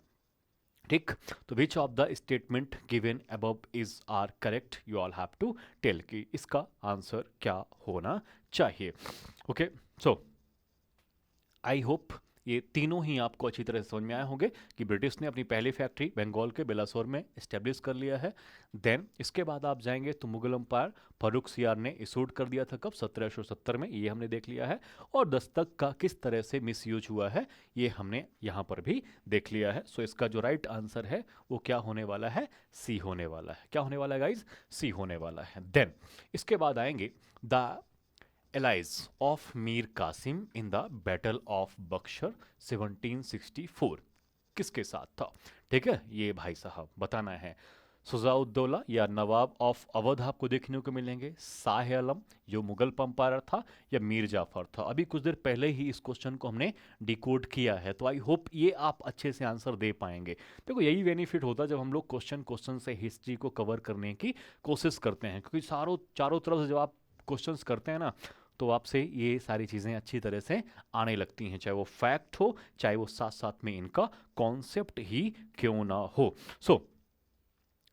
ठीक, तो which of the statement given above is are correct, you all have to tell कि इसका आंसर क्या होना चाहिए। ओके, सो आई होप ये तीनों ही आपको अच्छी तरह से समझ में आए होंगे कि ब्रिटिश ने अपनी पहली फैक्ट्री बंगाल के बेलासोर में इस्टेब्लिश कर लिया है। देन इसके बाद आप जाएंगे तो मुगल एम्पायर फर्रुख सियार ने इशूड कर दिया था, कब, 1770 में, ये हमने देख लिया है। और दस्तक का किस तरह से मिसयूज हुआ है ये हमने यहाँ पर भी देख लिया है। सो इसका जो राइट आंसर है वो क्या होने वाला है, सी होने वाला है। क्या होने वाला है गाइज, सी होने वाला है। देन इसके बाद आएंगे the allies of Mir Qasim in the battle of Buxar 1764 किसके साथ था। ठीक है, ये भाई साहब बताना है। सुजाउद्दौला या नवाब ऑफ अवध आपको देखने को मिलेंगे, शाह आलम जो मुगल पंपायर था, या मीर जाफर था। अभी कुछ देर पहले ही इस क्वेश्चन को हमने डिकोड किया है, तो आई होप ये आप अच्छे से आंसर दे पाएंगे। देखो यही बेनिफिट होता है जब हम लोग क्वेश्चन से हिस्ट्री को कवर करने की कोशिश करते हैं, क्योंकि चारों तरफ से जब आप क्वेश्चंस करते हैं ना तो आपसे ये सारी चीज़ें अच्छी तरह से आने लगती हैं, चाहे वो फैक्ट हो चाहे वो साथ साथ में इनका कॉन्सेप्ट ही क्यों ना हो। सो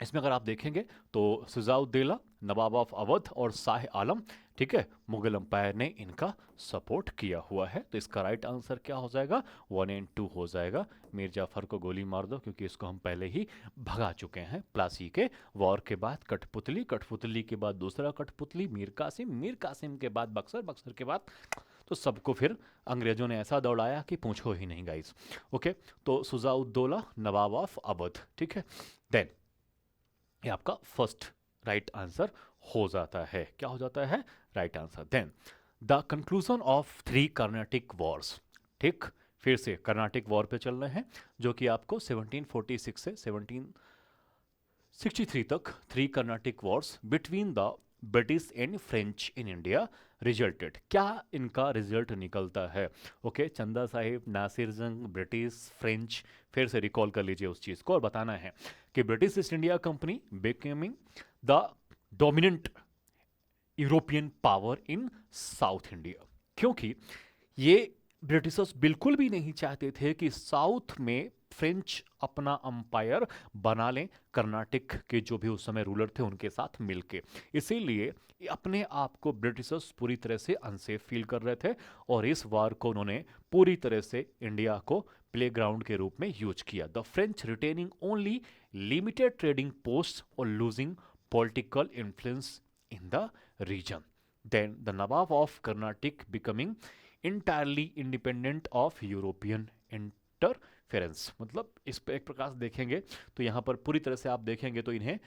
इसमें अगर आप देखेंगे तो सुजाउद्दौला, नवाब ऑफ अवध और शाह आलम, ठीक है, मुगल अंपायर ने इनका सपोर्ट किया हुआ है। तो इसका राइट आंसर क्या हो जाएगा, 1 और 2 हो जाएगा। मीर जाफर को गोली मार दो क्योंकि इसको हम पहले ही भगा चुके हैं प्लासी के वॉर के बाद। कठपुतली, कठपुतली के बाद दूसरा कठपुतली मीर कासिम, मीर कासिम के बाद बक्सर, बक्सर के बाद तो सबको फिर अंग्रेजों ने ऐसा दौड़ाया कि पूछो ही नहीं गाइस। ओके, तो सुजाउद्दौला, नवाब ऑफ अवध, ठीक है। देन ये आपका फर्स्ट राइट आंसर हो जाता है। क्या हो जाता है, right answer. Then the conclusion of 3 Carnatic wars, ठीक, फिर से कर्नाटिक वॉर पे चल रहे हैं जो कि आपको 1746 से 1763 तक 3 Carnatic Wars between the British and French in India resulted. क्या इनका रिजल्ट निकलता है। ओके, चंदा साहिब, नासिर जंग, ब्रिटिश, फ्रेंच, फिर से रिकॉल कर लीजिए उस चीज़ को और बताना है कि British East India company becoming the dominant European power in south India, क्योंकि ये ब्रिटिशर्स बिल्कुल भी नहीं चाहते थे कि साउथ में फ्रेंच अपना अंपायर बना लें कर्नाटक के जो भी उस समय रूलर थे उनके साथ मिलके। इसीलिए अपने आप को ब्रिटिशर्स पूरी तरह से अनसेफ फील कर रहे थे और इस वार को उन्होंने पूरी तरह से इंडिया को प्लेग्राउंड के रूप में यूज किया। The French retaining only limited trading post और losing political influence in the region. Then the Nawab of Karnataka becoming entirely independent of European interference. मतलब इस पे एक प्रकार से देखेंगे तो यहाँ पर पूरी तरह से आप देखेंगे तो इन्हें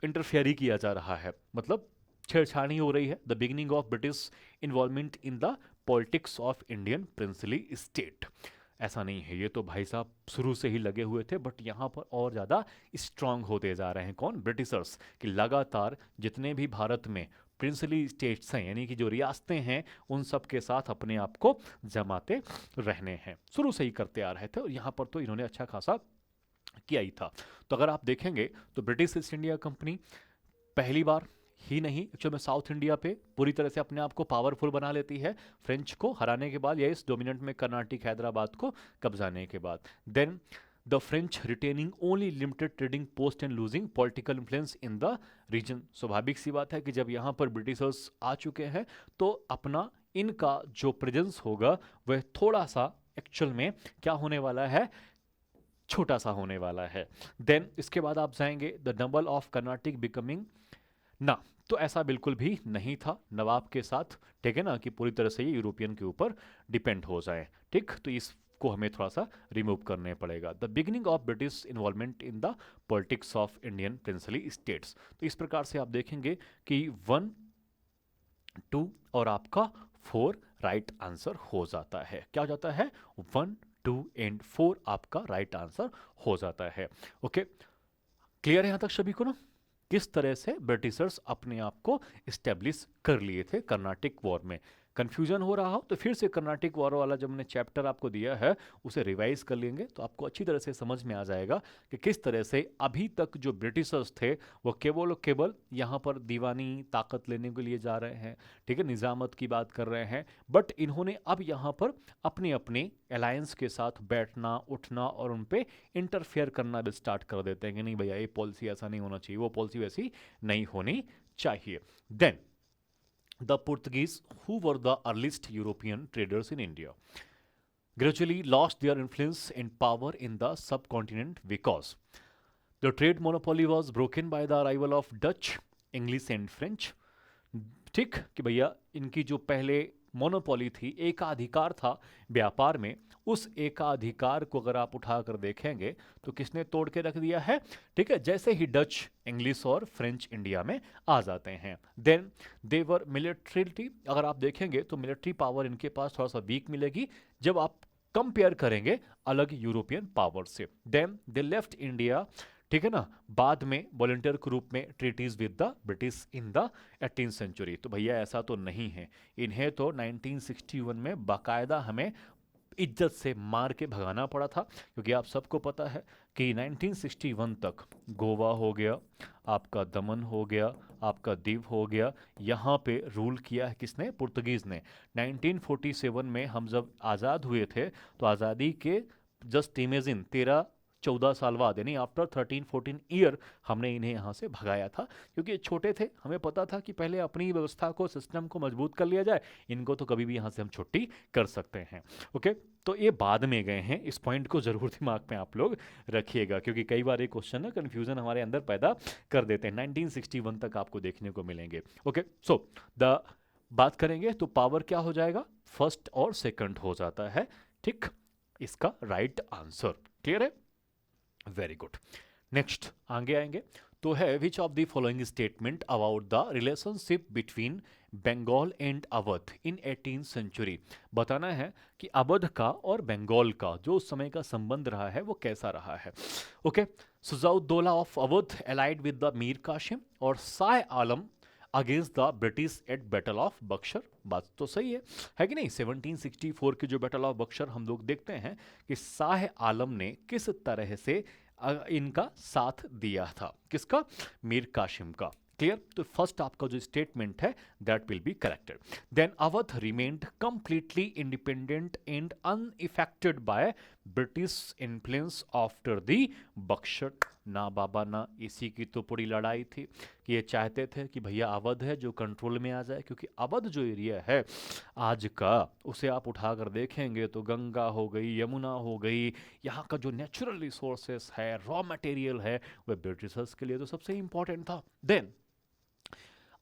इंटरफेयर ही किया जा रहा है, मतलब छेड़छाड़ी हो रही है। The beginning of British involvement in the politics of Indian princely state. ऐसा नहीं है, ये तो भाई साहब शुरू से ही लगे हुए थे, बट यहाँ पर और ज़्यादा स्ट्रांग होते जा रहे हैं। कौन, ब्रिटिशर्स, कि लगातार जितने भी भारत में प्रिंसली स्टेट्स हैं यानी कि जो रियासतें हैं उन सब के साथ अपने आप को जमाते रहने हैं। शुरू से ही करते आ रहे थे और यहाँ पर तो इन्होंने अच्छा खासा किया ही था। तो अगर आप देखेंगे तो ब्रिटिश ईस्ट इंडिया कंपनी पहली बार ही नहीं एक्चुअल में साउथ इंडिया पे पूरी तरह से अपने आप को पावरफुल बना लेती है फ्रेंच को हराने के बाद या इस डोमिनेंट में कर्नाटक हैदराबाद को कब्जाने के बाद। Then the French retaining only limited trading post and losing political influence in the region. स्वाभाविक सी बात है कि जब यहाँ पर ब्रिटिशर्स आ चुके हैं तो अपना इनका जो प्रेजेंस होगा वह थोड़ा सा एक्चुअल में क्या होने वाला है, छोटा सा होने वाला है। देन इसके बाद आप जाएंगे the double of Karnataka becoming ना, तो ऐसा बिल्कुल भी नहीं था नवाब के साथ, ठीक है ना, कि पूरी तरह से ये यूरोपियन के ऊपर डिपेंड हो जाए। ठीक, तो इसको हमें थोड़ा सा रिमूव करने पड़ेगा। The beginning of British involvement in the politics of Indian princely states. तो इस प्रकार से आप देखेंगे कि 1, 2 और आपका 4 राइट आंसर हो जाता है। क्या हो जाता है, 1, 2 एंड 4 आपका राइट आंसर हो जाता है। ओके, क्लियर है यहां तक सभी को ना, किस तरह से ब्रिटिशर्स अपने आप को स्टेब्लिश कर लिए थे कर्नाटिक वॉर में। कंफ्यूजन हो रहा हो तो फिर से कर्नाटिक वॉर वाला जो मैंने चैप्टर आपको दिया है उसे रिवाइज कर लेंगे तो आपको अच्छी तरह से समझ में आ जाएगा कि किस तरह से अभी तक जो ब्रिटिशर्स थे वो केवल और केवल यहाँ पर दीवानी ताकत लेने के लिए जा रहे हैं, ठीक है, निज़ामत की बात कर रहे हैं, बट इन्होंने अब यहाँ पर अपने अपने अलायंस के साथ बैठना उठना और उन पे इंटरफेयर करना भी स्टार्ट कर देते हैं कि नहीं भैया ये पॉलिसी ऐसा नहीं होना चाहिए, वो पॉलिसी वैसी नहीं होनी चाहिए। Then the Portuguese, who were the earliest European traders in India, gradually lost their influence and power in the subcontinent because the trade monopoly was broken by the arrival of Dutch, English and French। ठीक कि भैया इनकी जो पहले monopoly थी, एकाधिकार था व्यापार में, उस एकाधिकार को अगर आप उठाकर देखेंगे तो किसने तोड़ के रख दिया है, ठीक है, जैसे ही डच, इंग्लिश और फ्रेंच इंडिया में आ जाते हैं। देन देवर मिलिट्रिटी, अगर आप देखेंगे तो मिलिट्री पावर इनके पास थोड़ा सा वीक मिलेगी जब आप कंपेयर करेंगे अलग यूरोपियन पावर से। देन दे लेफ्ट इंडिया, ठीक है ना, बाद में वॉलंटियर के रूप में treaties with the British in the 18th century. तो भैया ऐसा तो नहीं है, इन्हें तो 1961 में बाकायदा हमें इज्जत से मार के भगाना पड़ा था, क्योंकि आप सबको पता है कि 1961 तक गोवा हो गया, आपका दमन हो गया, आपका दीव हो गया, यहाँ पे रूल किया है किसने, पुर्तगीज़ ने। 1947 में हम जब आज़ाद हुए थे तो आज़ादी के जस्ट इमेजिन 13-14 साल बाद, यानी आफ्टर 13-14 ईयर हमने इन्हें यहाँ से भगाया था, क्योंकि ये छोटे थे, हमें पता था कि पहले अपनी व्यवस्था को, सिस्टम को मजबूत कर लिया जाए, इनको तो कभी भी यहाँ से हम छुट्टी कर सकते हैं। ओके, तो ये बाद में गए हैं, इस पॉइंट को जरूर दिमाग में आप लोग रखिएगा, क्योंकि कई बार ये क्वेश्चन ना कन्फ्यूजन हमारे अंदर पैदा कर देते हैं। 1961 तक आपको देखने को मिलेंगे। ओके, सो द बात करेंगे तो पावर क्या हो जाएगा, फर्स्ट और सेकंड हो जाता है, ठीक, इसका राइट आंसर। क्लियर है, वेरी गुड। नेक्स्ट आगे आएंगे तो है which of the following statement about the relationship between Bengal and Awadh in 18th century. बताना है कि अवध का और बंगाल का जो उस समय का संबंध रहा है वो कैसा रहा है। Okay, Shujauddaulah of Awadh allied with the Mir Qasim और Shah Alam against the British at battle of Buxar. बात तो सही है कि नहीं। 1764 की जो बैटल ऑफ बक्सर हम लोग देखते हैं कि शाह आलम ने किस तरह से इनका साथ दिया था, किसका, मीर कासिम का। क्लियर, तो फर्स्ट आपका जो स्टेटमेंट है that will be corrected. Then Awadh remained completely independent and unaffected by British influence after the Buxar. ना बाबा ना, इसी की तो पूरी लड़ाई थी कि ये चाहते थे कि भैया अवध है जो कंट्रोल में आ जाए, क्योंकि अवध जो एरिया है आज का, उसे आप उठाकर देखेंगे तो गंगा हो गई, यमुना हो गई, यहाँ का जो नेचुरल रिसोर्सेस है, रॉ मटेरियल है, वह ब्रिटिशर्स के लिए तो सबसे इंपॉर्टेंट था। Then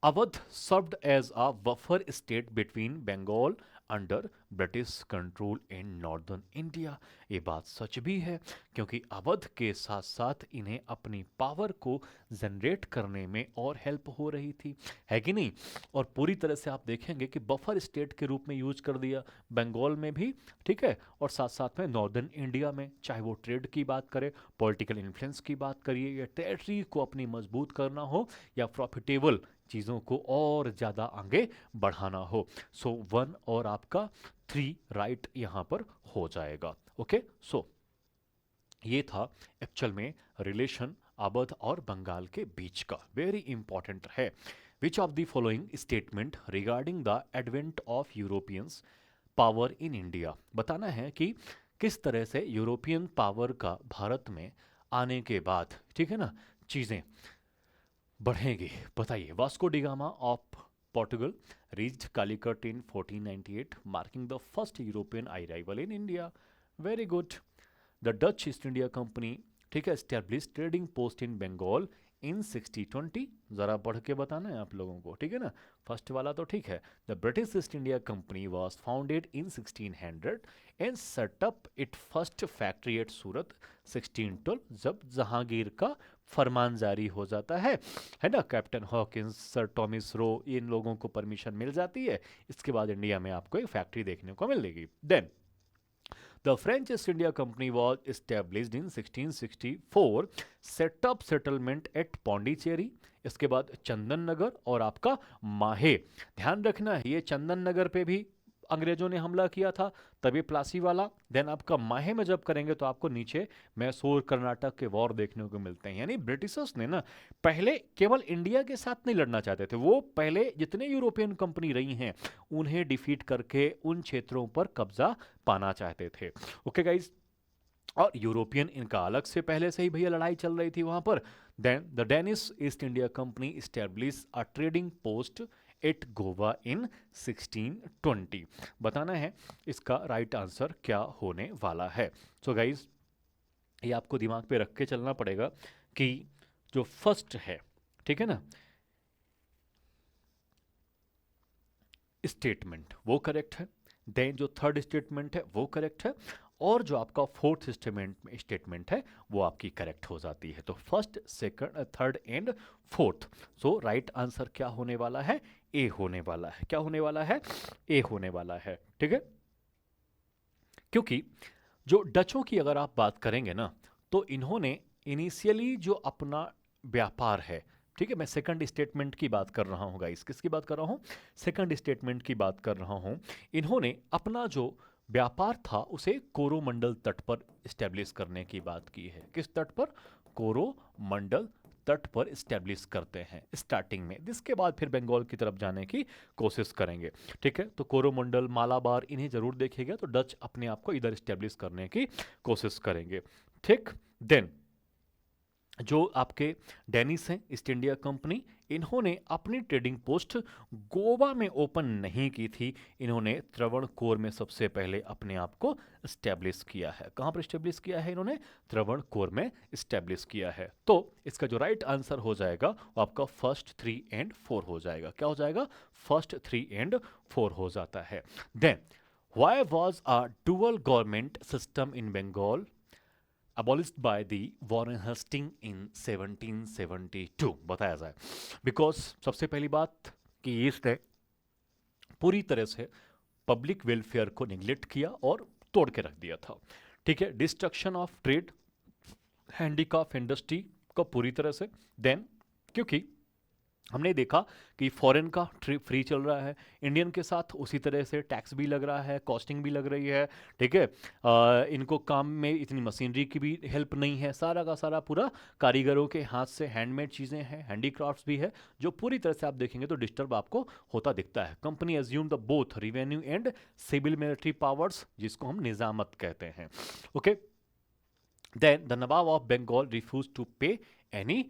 Awadh served as a buffer state between Bengal under British control in northern India. ये बात सच भी है, क्योंकि अवध के साथ साथ इन्हें अपनी पावर को जनरेट करने में और हेल्प हो रही थी, है कि नहीं। और पूरी तरह से आप देखेंगे कि बफर स्टेट के रूप में यूज कर दिया बंगाल में भी, ठीक है, और साथ साथ में नॉर्दर्न इंडिया में, चाहे वो ट्रेड की बात करें, पॉलिटिकल इन्फ्लुएंस की बात करिए, या टेरिटरी को अपनी मजबूत करना हो, या प्रॉफिटेबल चीज़ों को और ज़्यादा आगे बढ़ाना हो। सो 1 और आपका 3 राइट यहाँ पर हो जाएगा। ओके, सो ये था एक्चुअल में रिलेशन अवध और बंगाल के बीच का, वेरी इंपॉर्टेंट है। Which of the following statement regarding the advent of Europeans power in India. बताना है कि किस तरह से यूरोपियन पावर का भारत में आने के बाद, ठीक है ना, चीज़ें बढ़ेंगी। बताइए। Vasco da Gama of Portugal reached Calicut in 1498, marking the first European arrival in India. Very good. The Dutch East India Company, ठीक है, established trading post in Bengal in 1620। ज़रा पढ़ के बताना है आप लोगों को, ठीक है ना। फर्स्ट वाला तो ठीक है। The British East India company was founded in 1600 and set up it first factory at Surat 1612, जब जहांगीर का फरमान जारी हो जाता है ना। कैप्टन हॉकिंस, सर टॉमिस रो, इन लोगों को परमिशन मिल जाती है, इसके बाद इंडिया में आपको एक फैक्ट्री देखने को मिलेगी। Then the French East India company was established in 1664, set up settlement at Pondicherry, इसके बाद चंदन नगर और आपका माहे। ध्यान रखना है ये चंदन नगर पे भी अंग्रेजों ने हमला किया था, तभी प्लासी वाला। देन आपका माहे में जब करेंगे तो आपको नीचे मैसूर कर्नाटक के वॉर देखने को मिलते हैं। यानी ब्रिटिशर्स ने ना पहले केवल इंडिया के साथ नहीं लड़ना चाहते थे, वो पहले जितने यूरोपियन कंपनी रही हैं उन्हें डिफीट करके उन क्षेत्रों पर कब्जा पाना चाहते थे। ओके गाइज, और यूरोपियन इनका अलग से पहले से ही भैया लड़ाई चल रही थी वहां पर। Then the Danish East India company establish a trading post at Goa in 1620। बताना है इसका राइट आंसर क्या होने वाला है। सो गाइज, ये आपको दिमाग पे रख के चलना पड़ेगा कि जो फर्स्ट है, ठीक है ना, स्टेटमेंट वो करेक्ट है, देन जो थर्ड स्टेटमेंट है वो करेक्ट है, और जो आपका फोर्थ स्टेटमेंट है वो आपकी करेक्ट हो जाती है। तो first, second, third and fourth. So right answer क्या होने वाला है? ए होने वाला है। क्या होने वाला है? ए होने वाला है, ठीक है। क्योंकि जो डचों की अगर आप बात करेंगे ना, तो इन्होंने इनिशियली जो अपना व्यापार है, ठीक है, मैं सेकंड स्टेटमेंट की बात कर रहा हूँ गाइस, किसकी बात कर रहा हूँ? सेकंड स्टेटमेंट की बात कर रहा हूँ। इन्होंने अपना जो व्यापार था उसे कोरोमंडल तट पर स्टैब्लिश करने की बात की है। किस तट पर? कोरोमंडल तट पर स्टैब्लिश करते हैं स्टार्टिंग में, जिसके बाद फिर बंगाल की तरफ जाने की कोशिश करेंगे, ठीक है। तो कोरोमंडल, मालाबार, इन्हें जरूर देखिएगा, तो डच अपने आप को इधर स्टैब्लिश करने की कोशिश करेंगे, ठीक। देन जो आपके डेनिस हैं ईस्ट इंडिया कंपनी, इन्होंने अपनी ट्रेडिंग पोस्ट गोवा में ओपन नहीं की थी, इन्होंने त्रावणकोर में सबसे पहले अपने आप को स्टैब्लिश किया है। कहां पर स्टैब्लिश किया है इन्होंने? त्रावणकोर में स्टैब्लिश किया है। तो इसका जो राइट आंसर हो जाएगा वो आपका फर्स्ट 3 एंड 4 हो जाएगा। क्या हो जाएगा? फर्स्ट 3 एंड 4 हो जाता है। Then why was a dual government system in Bengal abolished by the Warren Hastings in 1772? बताया जाए। बिकॉज सबसे पहली बात कि इसने पूरी तरह से पब्लिक वेलफेयर को निगलेक्ट किया और तोड़ के रख दिया था, ठीक है। Destruction of trade, handicraft industry को पूरी तरह से। देन क्योंकि हमने देखा कि फॉरेन का फ्री चल रहा है, इंडियन के साथ उसी तरह से टैक्स भी लग रहा है, कॉस्टिंग भी लग रही है, ठीक है। इनको काम में इतनी मशीनरी की भी हेल्प नहीं है, सारा का सारा पूरा कारीगरों के हाथ से हैंडमेड चीज़ें हैं, हैंडीक्राफ्ट्स भी है, जो पूरी तरह से आप देखेंगे तो डिस्टर्ब आपको होता दिखता है। Company assume the both revenue and civil military powers, जिसको हम निजामत कहते हैं, okay. Then the Nawab of Bengal refuse to pay any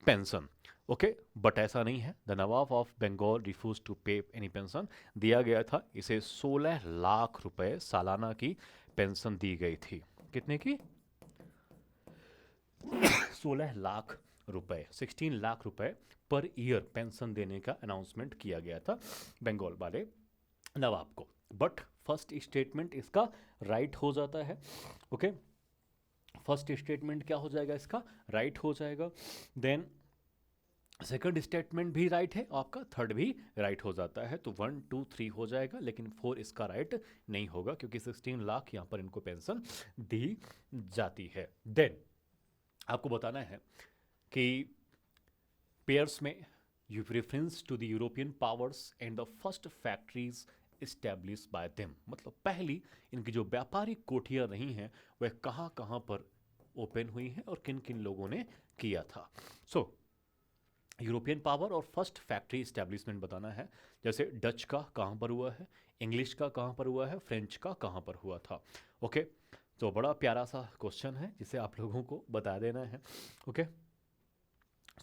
pension, okay, but ऐसा नहीं है। The Nawab of Bengal refuse to pay any pension, दिया गया था इसे 16 लाख रुपए सालाना की पेंशन दी गई थी। कितने की? 16 लाख रुपए, 16 लाख रुपए पर ईयर पेंशन देने का अनाउंसमेंट किया गया था बंगाल वाले नवाब को। बट फर्स्ट स्टेटमेंट इसका राइट हो जाता है, ओके। फर्स्ट स्टेटमेंट क्या हो जाएगा इसका? राइट हो जाएगा। देन सेकंड स्टेटमेंट भी राइट है, आपका थर्ड भी राइट हो जाता है, तो 1 2 3 हो जाएगा, लेकिन 4 इसका राइट नहीं होगा क्योंकि 16 लाख यहाँ पर इनको पेंशन दी जाती है। देन आपको बताना है कि पेयर्स में you reference to the European powers and the first factories establish by them, मतलब पहली इनकी जो व्यापारिक कोठियाँ रही हैं वह कहाँ कहाँ पर ओपन हुई हैं और किन किन लोगों ने किया था। सो यूरोपियन पावर और फर्स्ट फैक्ट्री इस्टेब्लिशमेंट बताना है, जैसे डच का कहाँ पर हुआ है, इंग्लिश का कहाँ पर हुआ है, फ्रेंच का कहाँ पर हुआ था, ओके। तो बड़ा प्यारा सा क्वेश्चन है जिसे आप लोगों को बता देना है, ओके।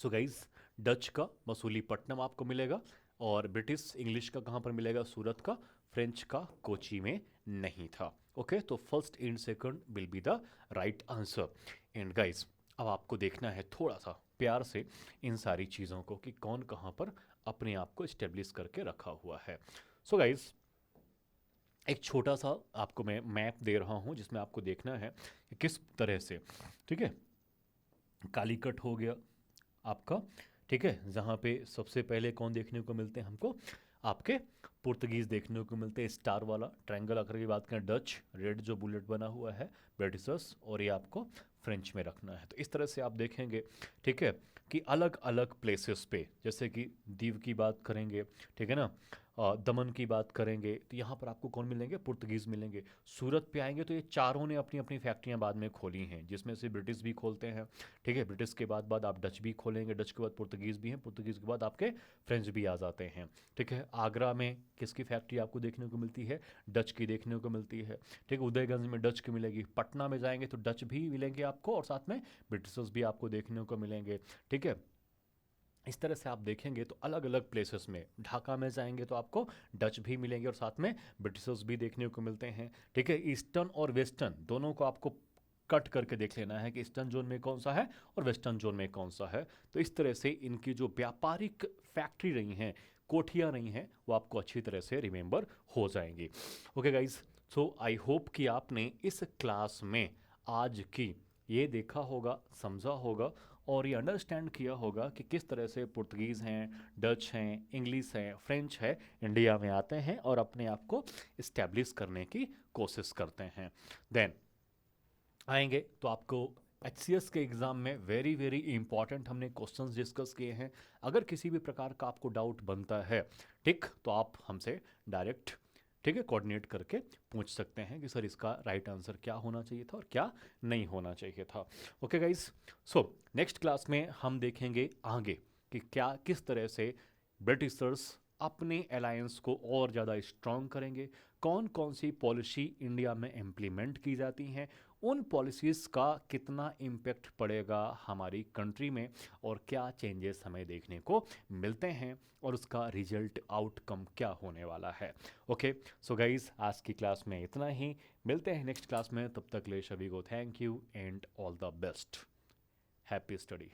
सो गाइज, डच का मसूलीपट्टनम आपको मिलेगा, और ब्रिटिश इंग्लिश का कहाँ पर मिलेगा? सूरत का। फ्रेंच का कोची में नहीं था, ओके। तो first and second will be the right answer. And guys, अब आपको देखना है थोड़ा सा प्यार से इन सारी चीज़ों को कि कौन कहाँ पर अपने आप को इस्टेब्लिश करके रखा हुआ है। सो गाइज, एक छोटा सा आपको मैं मैप दे रहा हूँ जिसमें आपको देखना है कि किस तरह से, ठीक है, कालीकट हो गया आपका, ठीक है, जहाँ पे सबसे पहले कौन देखने को मिलते हैं हमको? आपके पुर्तगीज़ देखने को मिलते हैं, स्टार वाला ट्रायंगल आकर की बात करें डच, रेड जो बुलेट बना हुआ है ब्रिटिशर्स, और ये आपको फ्रेंच में रखना है। तो इस तरह से आप देखेंगे, ठीक है, कि अलग अलग प्लेसेस पे, जैसे कि दीव की बात करेंगे, ठीक है ना, दमन की बात करेंगे, तो यहाँ पर आपको कौन मिलेंगे, पुर्तगीज़ मिलेंगे। सूरत पे आएंगे तो ये चारों ने अपनी अपनी फैक्ट्रियाँ बाद में खोली हैं, जिसमें से ब्रिटिश भी खोलते हैं, ठीक है, ब्रिटिश के बाद आप डच भी खोलेंगे, डच के बाद पुर्तगीज़ भी हैं, पुर्तगीज़ के बाद आपके फ्रेंच भी आ जाते हैं, ठीक है। आगरा में किसकी फैक्ट्री आपको देखने को मिलती है, डच की देखने को मिलती है, ठीक है। उदयगंज में डच की मिलेगी, पटना में जाएंगे तो डच भी मिलेंगे आपको, और साथ में ब्रिटिशर्स भी आपको देखने को मिलेंगे, ठीक है। इस तरह से आप देखेंगे तो अलग अलग प्लेसेस में, ढाका में जाएंगे तो आपको डच भी मिलेंगे और साथ में ब्रिटिशर्स भी देखने को मिलते हैं, ठीक है। ईस्टर्न और वेस्टर्न दोनों को आपको कट करके देख लेना है कि ईस्टर्न जोन में कौन सा है और वेस्टर्न जोन में कौन सा है। तो इस तरह से इनकी जो व्यापारिक फैक्ट्री रही हैं, कोठियाँ रही हैं, वो आपको अच्छी तरह से रिमेंबर हो जाएंगी। Okay guys, so I hope कि आपने इस क्लास में आज की ये देखा होगा, समझा होगा, और ये अंडरस्टैंड किया होगा कि किस तरह से पुर्तगीज़ हैं, डच हैं, इंग्लिश हैं, फ्रेंच है, इंडिया में आते हैं और अपने आप को इस्टेब्लिश करने की कोशिश करते हैं। देन आएंगे तो आपको एच के एग्ज़ाम में वेरी वेरी इंपॉर्टेंट हमने क्वेश्चंस डिस्कस किए हैं। अगर किसी भी प्रकार का आपको डाउट बनता है, ठीक, तो आप हमसे डायरेक्ट, ठीक है, कोऑर्डिनेट करके पूछ सकते हैं कि सर इसका राइट आंसर क्या होना चाहिए था और क्या नहीं होना चाहिए था। Okay guys, so next class में हम देखेंगे आगे कि क्या किस तरह से ब्रिटिशर्स अपने अलायंस को और ज़्यादा स्ट्रॉन्ग करेंगे, कौन कौन सी पॉलिसी इंडिया में इम्प्लीमेंट की जाती हैं, उन पॉलिसीज़ का कितना इम्पेक्ट पड़ेगा हमारी कंट्री में, और क्या चेंजेस हमें देखने को मिलते हैं, और उसका रिजल्ट आउटकम क्या होने वाला है। ओके, सो गाइज आज की क्लास में इतना ही, मिलते हैं नेक्स्ट क्लास में, तब तक ले सभी को thank you and all the best, happy study.